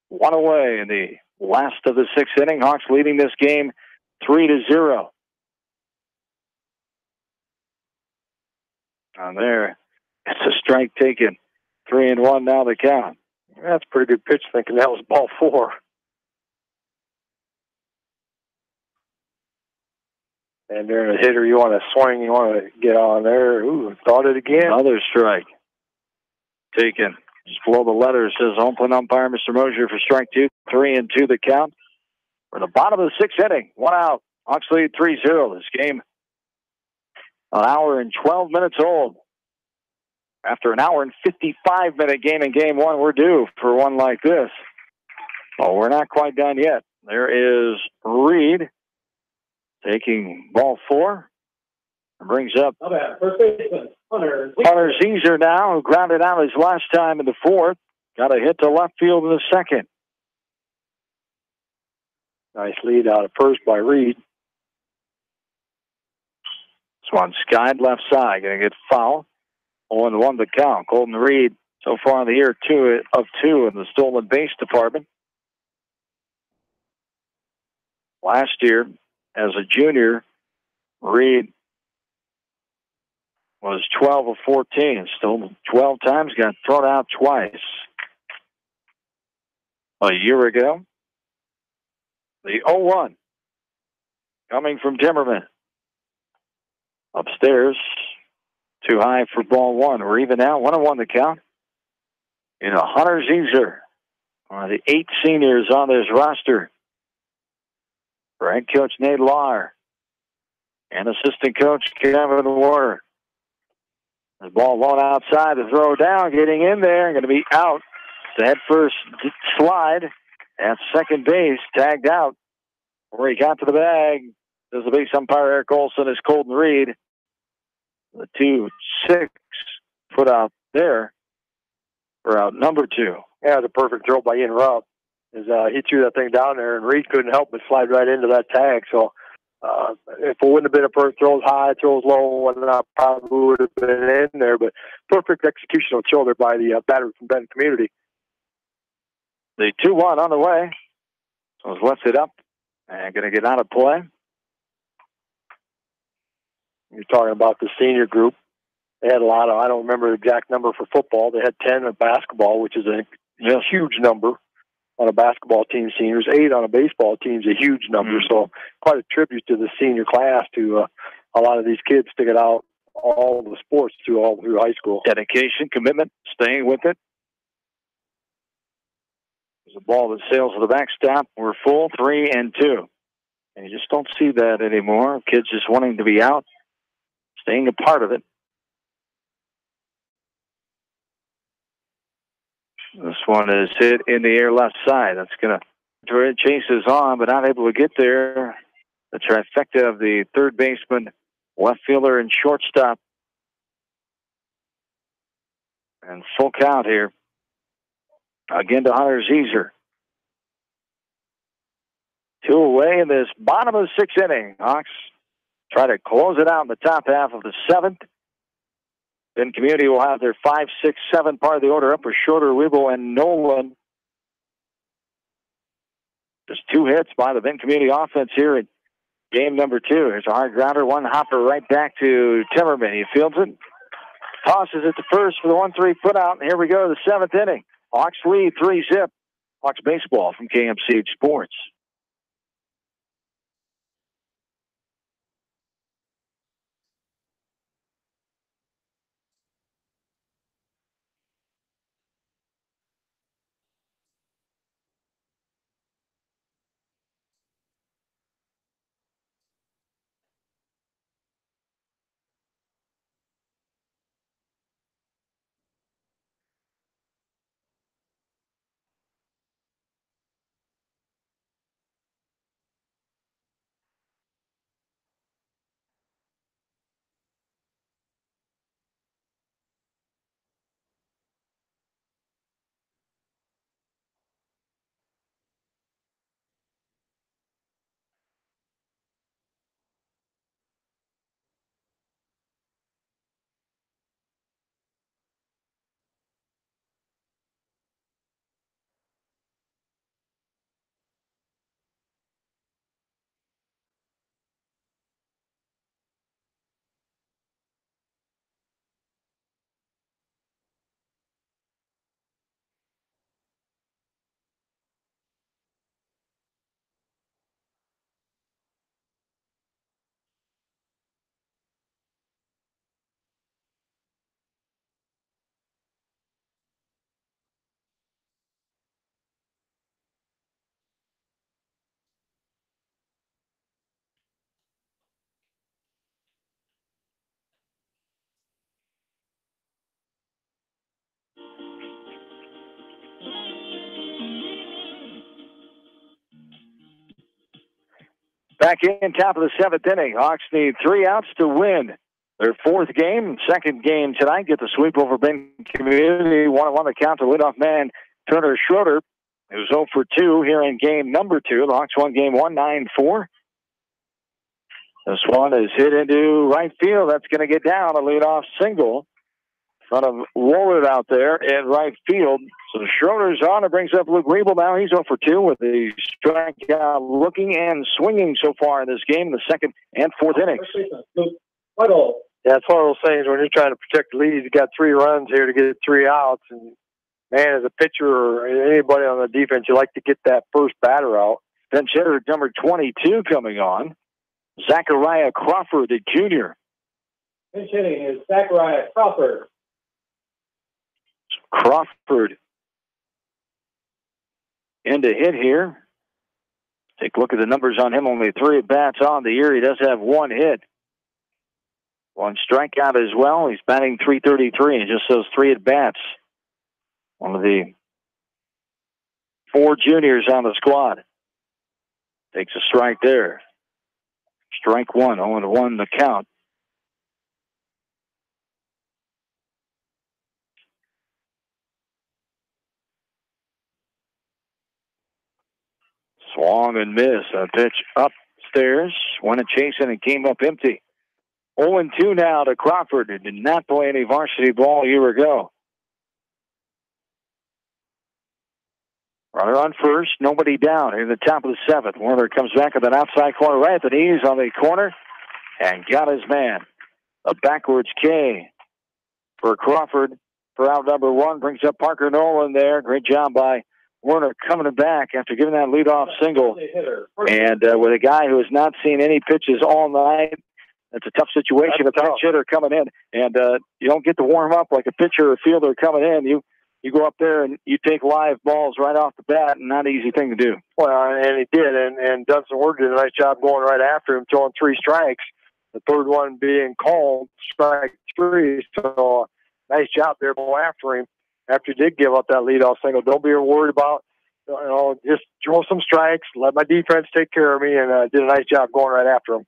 1 away in the last of the 6th inning. Hawks leading this game 3-0. On there, it's a strike taken. 3-1 now the count. That's a pretty good pitch, thinking that was ball 4. And there's a hitter you want to swing, you want to get on there. Ooh, thought it again. Another strike taken. Just below the letter says home plate umpire Mr. Mosier for strike 2. 3-2 the count. We're at the bottom of the 6th inning. 1 out. Hawks lead 3-0. This game an hour and 12 minutes old. After an hour and 55-minute game in game 1, we're due for one like this. Well, we're not quite done yet. There is Reed taking ball 4. And brings up Hunter Zeeser now, who grounded out his last time in the 4th. Got a hit to left field in the 2nd. Nice lead out of first by Reed. This one skied left side. Going to get foul. 0-1 the count. Colton Reed So far in the year, 2 of 2 in the stolen base department. Last year, as a junior, Reed was 12 of 14. Stolen 12 times, got thrown out twice. A year ago, the 0-1 coming from Timmerman. Upstairs, too high for ball one. We're even now, 1-1 the count. Hunter Zeeser, one of the 8 seniors on this roster. For head coach Nate Lahr and assistant coach Kevin Warner. The ball blown outside, the throw down, getting in there, going to be out. The head first slide at second base, tagged out. Where he got to the bag, there's the base umpire Eric Olson is Colton Reed. The 2-6 put out there for out number 2. Yeah, the perfect throw by Ian Rupp. He threw that thing down there, and Reed couldn't help but slide right into that tag. So if it wouldn't have been a perfect throws high, throws low, whatnot, probably would have been in there. But perfect execution on shoulder by the batter from Benton Community. The 2-1 on the way. So it's lifted up and going to get out of play. You're talking about the senior group. They had a lot of, I don't remember the exact number for football. They had 10 in basketball, which is a huge number on a basketball team, seniors. 8 on a baseball team is a huge number. So quite a tribute to the senior class, to a lot of these kids sticking out all the sports all through high school. Dedication, commitment, staying with it. There's a ball that sails to the backstop. We're full, 3-2. And you just don't see that anymore. Kids just wanting to be out, staying a part of it. This one is hit in the air left side. That's going to chases on, but not able to get there. The trifecta of the third baseman, left fielder, and shortstop. And full count here. Again to Hunter Zeeser. 2 away in this bottom of the 6th inning. Hawks try to close it out in the top half of the 7th. Then Community will have their 5, 6, 7 part of the order up for Shorter, Weeble, and Nolan. Just 2 hits by the Benton Community offense here in game number 2. Here's a hard grounder, one hopper right back to Timmerman. He fields it, tosses it to first for the 1-3 put out, and here we go to the 7th inning. Hawks lead 3-zip. Hawks baseball from KMCH Sports. Back in, top of the 7th inning. Hawks need 3 outs to win their 4th game. 2nd game tonight. Get the sweep over Benton Community. 1-1 the count to leadoff man Turner Schroeder. It was 0 for 2 here in game number 2. The Hawks won game 1, 9-4. This one is hit into right field. That's going to get down a leadoff single front of Woolard out there in right field. So Schroeder's on. It brings up Luke Riebel now. He's 0 for 2 with the strikeout looking and swinging so far in this game, the second and fourth innings. Yeah, it's one of those things when you're trying to protect the lead. You got 3 runs here to get 3 outs. And, man, as a pitcher or anybody on the defense, you like to get that first batter out. Bench hitter number 22 coming on, Zachariah Crawford, the junior. Pinch hitting is Zachariah Crawford. Crawford in to hit here. Take a look at the numbers on him. Only 3 at-bats on the year. He does have 1 hit. 1 strikeout as well. He's batting .333 and just those 3 at-bats. One of the 4 juniors on the squad. Takes a strike there. Strike 1, 0-1 the count. Swung and missed. A pitch upstairs. Went a chasing and came up empty. 0-2 now to Crawford, who did not play any varsity ball a year ago. Runner on first, nobody down in the top of the 7th. Warner comes back at that outside corner, right at the knees on the corner, and got his man. A backwards K for Crawford for out number 1. Brings up Parker Nolan there. Great job by Werner coming back after giving that leadoff single. And with a guy who has not seen any pitches all night, it's a tough situation. A pinch hitter coming in, and you don't get to warm up like a pitcher or fielder coming in. You go up there and you take live balls right off the bat, and not an easy thing to do. Well, and he did, and Dunson Ward did a nice job going right after him, throwing 3 strikes. The third one being called strike 3. So nice job there going after him. After you did give up that leadoff single, don't be worried about, just throw some strikes, let my defense take care of me, and did a nice job going right after him.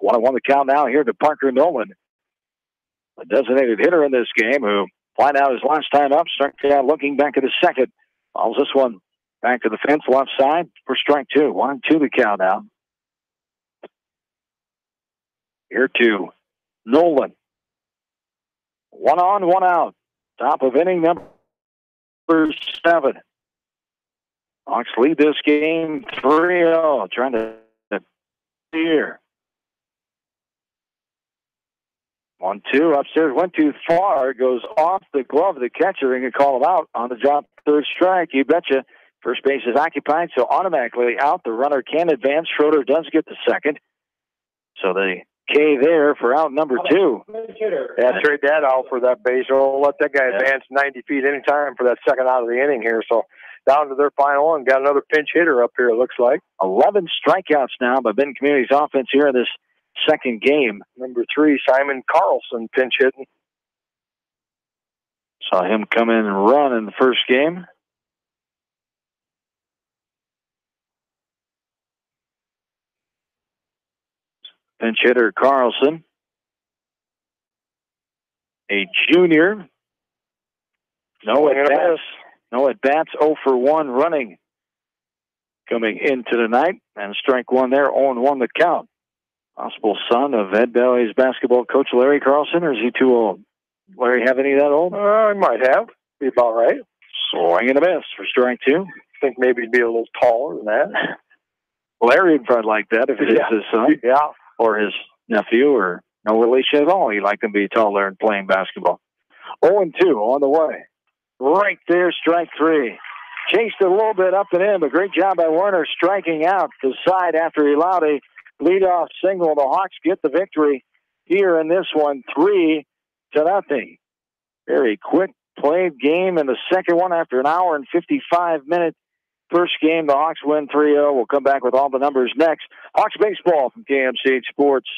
1-1 the count now here to Parker Nolan, a designated hitter in this game who flying out his last time up, struck out looking back at the second. Follows this one back to the fence, left side for strike 2. 1-2 the count now. Here to Nolan. 1 on, 1 out. Top of inning number 7. Hawks lead this game 3-0. Trying to here. 1-2 upstairs. Went too far. Goes off the glove of the catcher and can call him out on the drop. 3rd strike. You betcha. First base is occupied, so automatically out. The runner can advance. Schroeder does get the second. So the K there for out number 2. Yeah, trade that out for that base. Or let that guy advance 90 feet anytime for that second out of the inning here. So down to their final one. Got another pinch hitter up here, it looks like. 11 strikeouts now by Benton Community's offense here in this second game. Number 3, Simon Carlson, pinch hitting. Saw him come in and run in the first game. Pinch hitter Carlson, a junior. No at-bats. No at-bats, 0 for 1 running coming into the night. And strike 1 there, 0-1 the count. Possible son of Ed Bailey's basketball coach Larry Carlson, or is he too old? Larry have any that old? I might have. Be about right. Swing and a miss for strike 2. I think maybe he'd be a little taller than that. Larry would probably like that if it is his son. Yeah. Or his nephew, or no relation at all. He'd like them to be taller and playing basketball. 0-2 on the way. Right there, strike 3. Chased it a little bit up and in, but great job by Werner striking out the side after he allowed a leadoff single. The Hawks get the victory here in this one, 3-0. Very quick played game in the second one after an hour and 55 minutes. First game, the Hawks win 3-0. We'll come back with all the numbers next. Hawks baseball from KMCH Sports.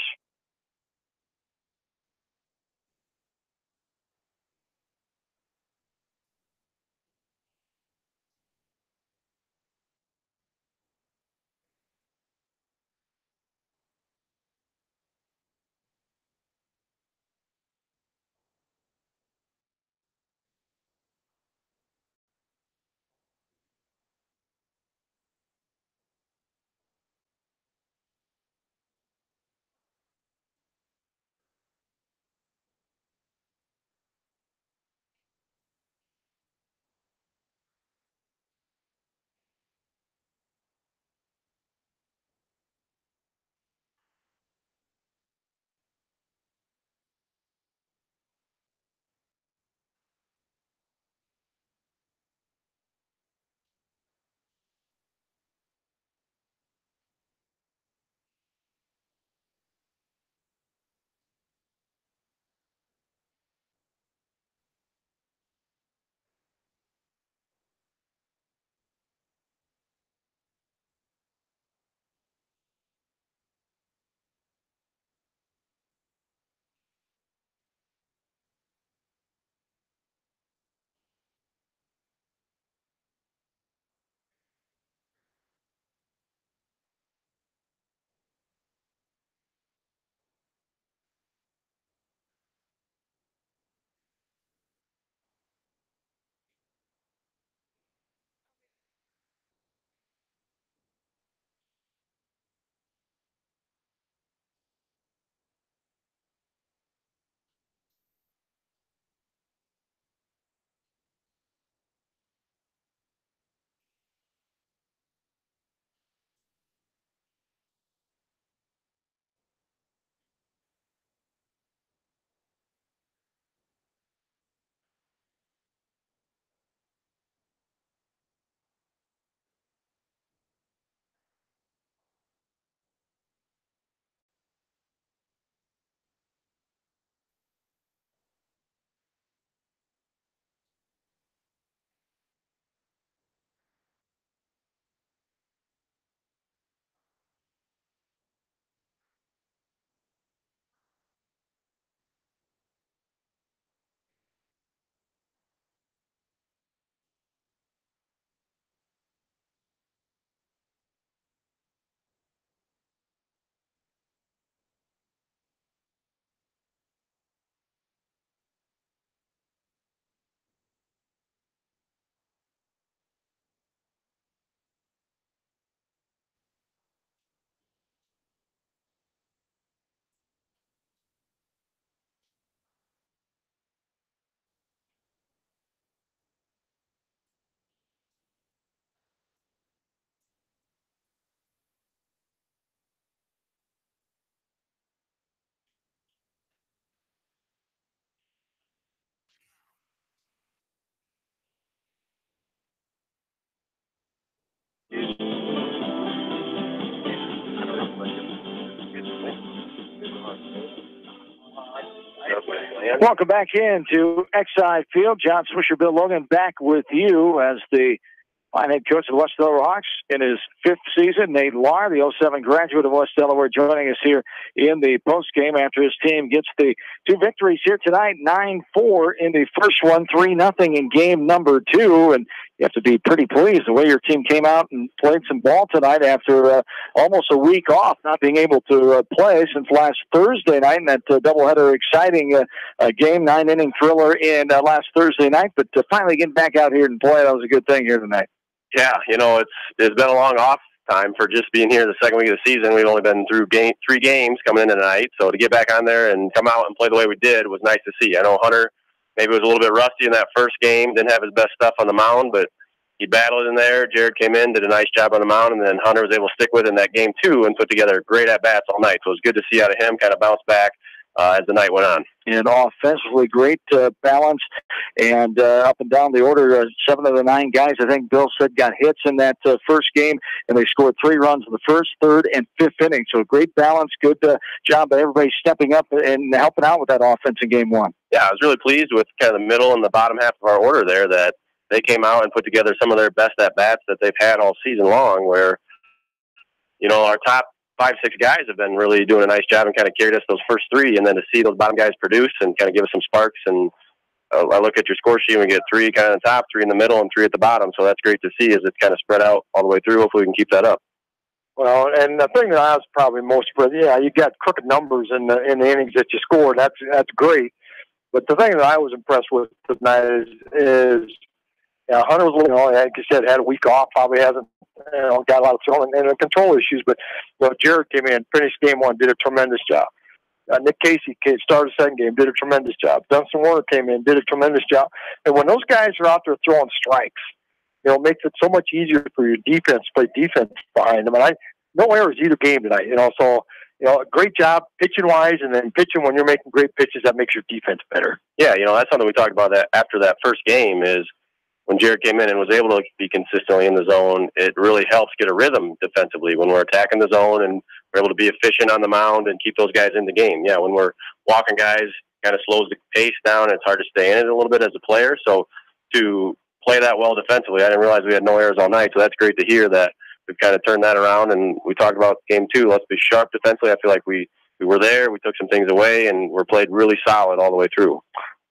Welcome back into Exide Field. John Swisher, Bill Logan back with you as the fine head coach of the West Delaware Hawks in his 5th season. Nate Lahr, the 07 graduate of West Delaware, joining us here in the postgame after his team gets the 2 victories here tonight, 9-4 in the first one, 3-0 in game number 2. And you have to be pretty pleased the way your team came out and played some ball tonight after almost a week off, not being able to play since last Thursday night in that doubleheader exciting game, 9-inning thriller in last Thursday night. But finally getting back out here and play, that was a good thing here tonight. Yeah, it's been a long off time for just being here the second week of the season. We've only been through 3 games coming into tonight, so to get back on there and come out and play the way we did was nice to see. I know Hunter maybe was a little bit rusty in that first game, didn't have his best stuff on the mound, but he battled in there. Jared came in, did a nice job on the mound, and then Hunter was able to stick with it in that game too and put together great at-bats all night. So it was good to see out of him kind of bounce back as the night went on. And offensively, great balance, and up and down the order, 7 of the 9 guys, I think Bill said, got hits in that first game, and they scored 3 runs in the first, third, and 5th inning. So great balance, good job by everybody stepping up and helping out with that offense in game 1. Yeah, I was really pleased with kind of the middle and the bottom half of our order there, that they came out and put together some of their best at-bats that they've had all season long, where, our top 5-6 guys have been really doing a nice job and kind of carried us those first 3, and then to see those bottom guys produce and kind of give us some sparks. And I look at your score sheet and we get 3 kind of on the top, 3 in the middle, and 3 at the bottom. So that's great to see as it's kind of spread out all the way through. Hopefully we can keep that up. Well, and the thing that I was probably most impressed, you got crooked numbers in the innings that you scored. That's great. But the thing that I was impressed with tonight is Hunter was, like you said, had a week off, probably hasn't got a lot of throwing and control issues, but Jared came in, finished game 1, did a tremendous job. Nick Casey started the second game, did a tremendous job. Dunstan Warner came in, did a tremendous job. And when those guys are out there throwing strikes, it makes it so much easier for your defense to play defense behind them. And no errors either game tonight. So great job pitching wise, and then pitching when you're making great pitches, that makes your defense better. Yeah, that's something we talked about that after that first game is, when Jared came in and was able to be consistently in the zone, it really helps get a rhythm defensively when we're attacking the zone and we're able to be efficient on the mound and keep those guys in the game. Yeah, when we're walking guys, kind of slows the pace down, and it's hard to stay in it a little bit as a player. So to play that well defensively, I didn't realize we had no errors all night, so that's great to hear that we've kind of turned that around. And we talked about game 2, let's be sharp defensively. I feel like we were there, we took some things away, and we're played really solid all the way through.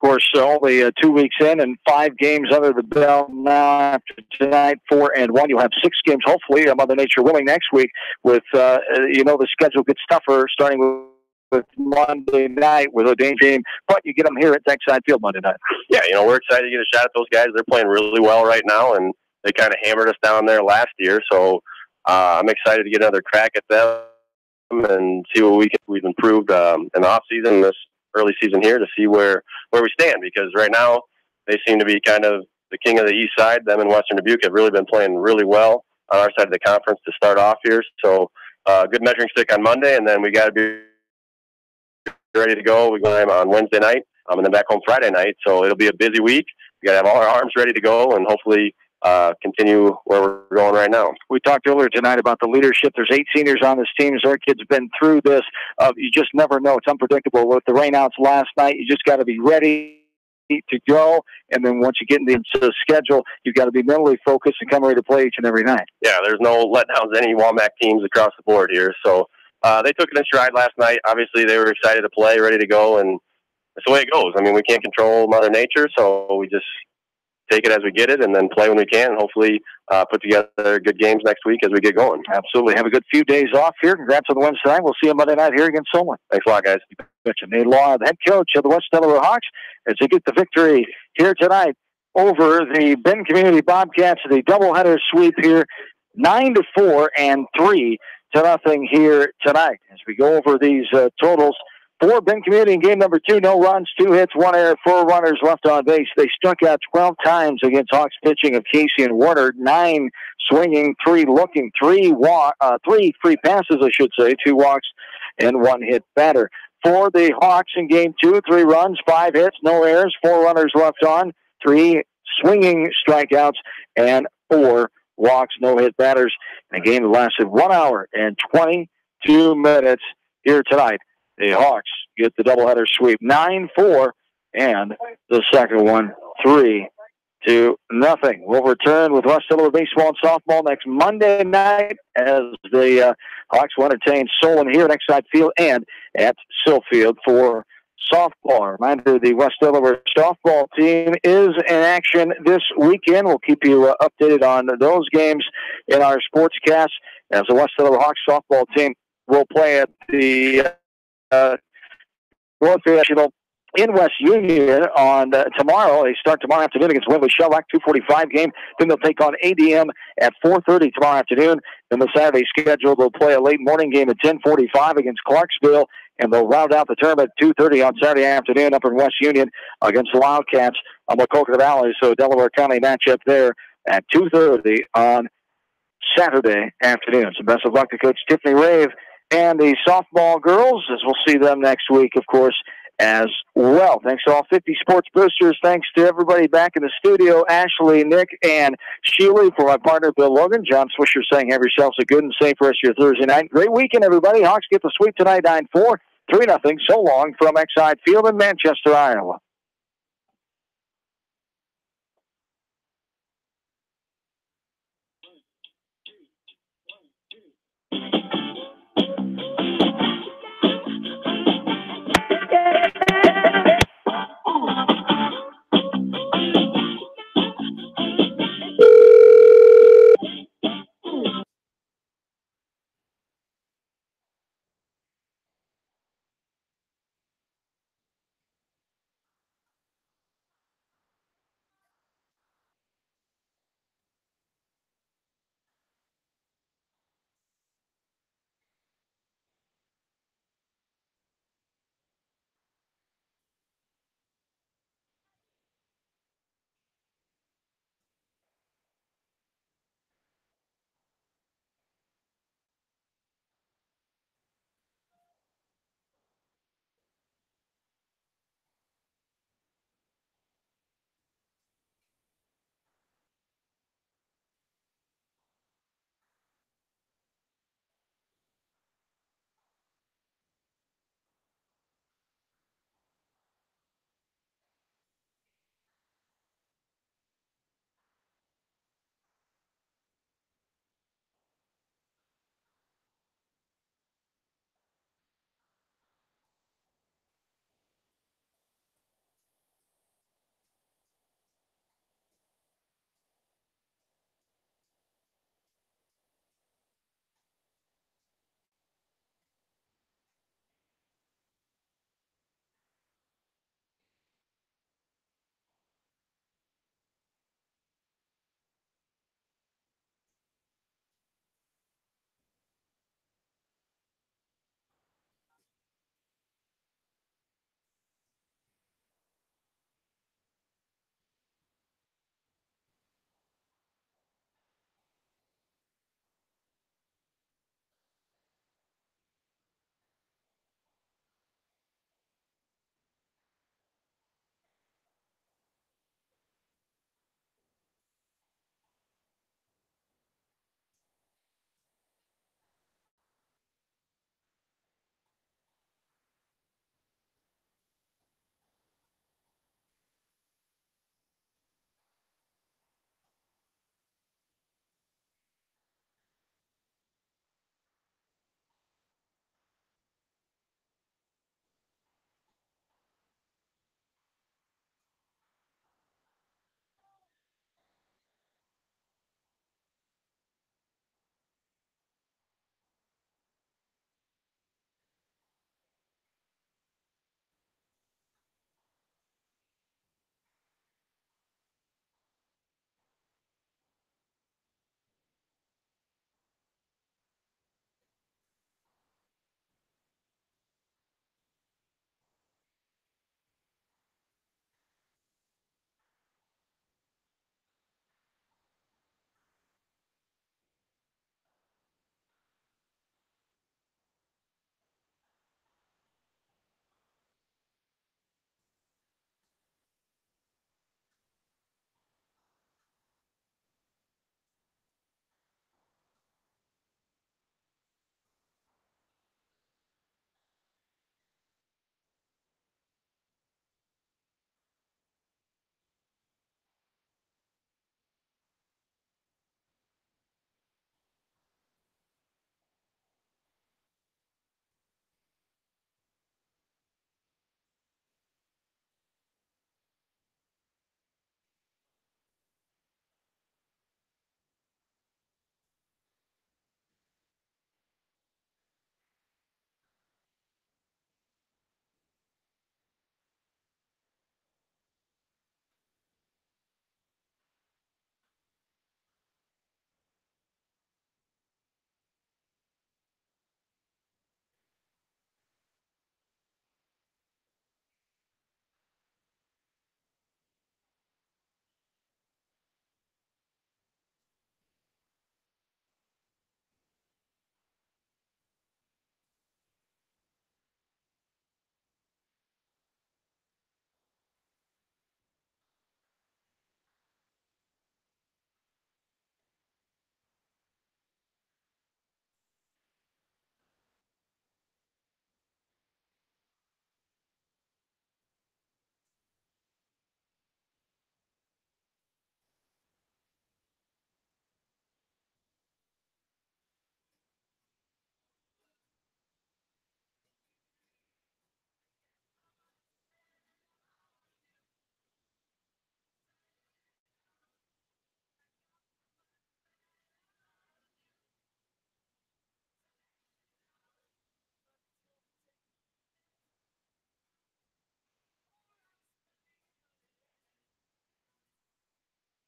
Of course, only 2 weeks in and 5 games under the belt now after tonight, 4-1. You'll have 6 games, hopefully, Mother Nature willing, next week with, the schedule gets tougher starting with Monday night with a Dane game, but you get them here at Exide Field Monday night. Yeah, we're excited to get a shot at those guys. They're playing really well right now, and they kind of hammered us down there last year, so I'm excited to get another crack at them and see what we've improved in the off-season, this early season here, to see where we stand, because right now they seem to be kind of the king of the east side. Them and Western Dubuque have really been playing really well on our side of the conference to start off here. So good measuring stick on Monday, and then we got to be ready to go. We go on Wednesday night and then back home Friday night. So it'll be a busy week. We got to have all our arms ready to go and hopefully continue where we're going right now. We talked earlier tonight about the leadership. There's 8 seniors on this team. Our kids have been through this. You just never know. It's unpredictable. With the rainouts last night, you just got to be ready to go. And then once you get into the schedule, you've got to be mentally focused and come ready to play each and every night. Yeah, there's no letdowns any Walmack teams across the board here. So they took it in stride last night. Obviously, they were excited to play, ready to go, and that's the way it goes. I mean, we can't control Mother Nature, so we just take it as we get it and then play when we can, and hopefully put together good games next week as we get going. Absolutely. Have a good few days off here. Congrats on the Wednesday night. We'll see you Monday night here against Solon. Thanks a lot, guys. Nate Lahr, the head coach of the West Delaware Hawks, as they get the victory here tonight over the Benton Community Bobcats. The doubleheader sweep here, 9-4 and 3-0 here tonight. As we go over these totals, for Benton Community in game number 2, no runs, 2 hits, 1 error, 4 runners left on base. They struck out 12 times against Hawks pitching of Casey and Warner, 9 swinging, 3 looking, 3 free passes, I should say, 2 walks and 1 hit batter. For the Hawks in game 2, 3 runs, 5 hits, no errors, 4 runners left on, 3 swinging strikeouts, and 4 walks, no hit batters. A game that lasted 1 hour and 22 minutes here tonight. The Hawks get the doubleheader sweep, 9-4 and the second one 3-0. We'll return with West Delaware baseball and softball next Monday night as the Hawks will entertain Solon here at Exide Field and at Sillfield for softball. Reminder, the West Delaware softball team is in action this weekend. We'll keep you updated on those games in our sportscast as the West Delaware Hawks softball team will play at the North National in West Union on tomorrow. They start tomorrow afternoon against Wembley Shellac, 2:45 game. Then they'll take on ADM at 4:30 tomorrow afternoon. Then the Saturday schedule, they'll play a late morning game at 10:45 against Clarksville, and they'll round out the term at 2:30 on Saturday afternoon up in West Union against the Wildcats on Maquoketa Valley. So Delaware County matchup there at 2:30 on Saturday afternoon. So best of luck to Coach Tiffany Rave and the softball girls, as we'll see them next week, of course, as well. Thanks to all 50 sports boosters. Thanks to everybody back in the studio, Ashley, Nick, and Sheila, for my partner, Bill Logan. John Swisher saying have yourselves a good and safe rest of your Thursday night. Great weekend, everybody. Hawks get the sweep tonight, 9-4, 3-0. So long from Exide Field in Manchester, Iowa.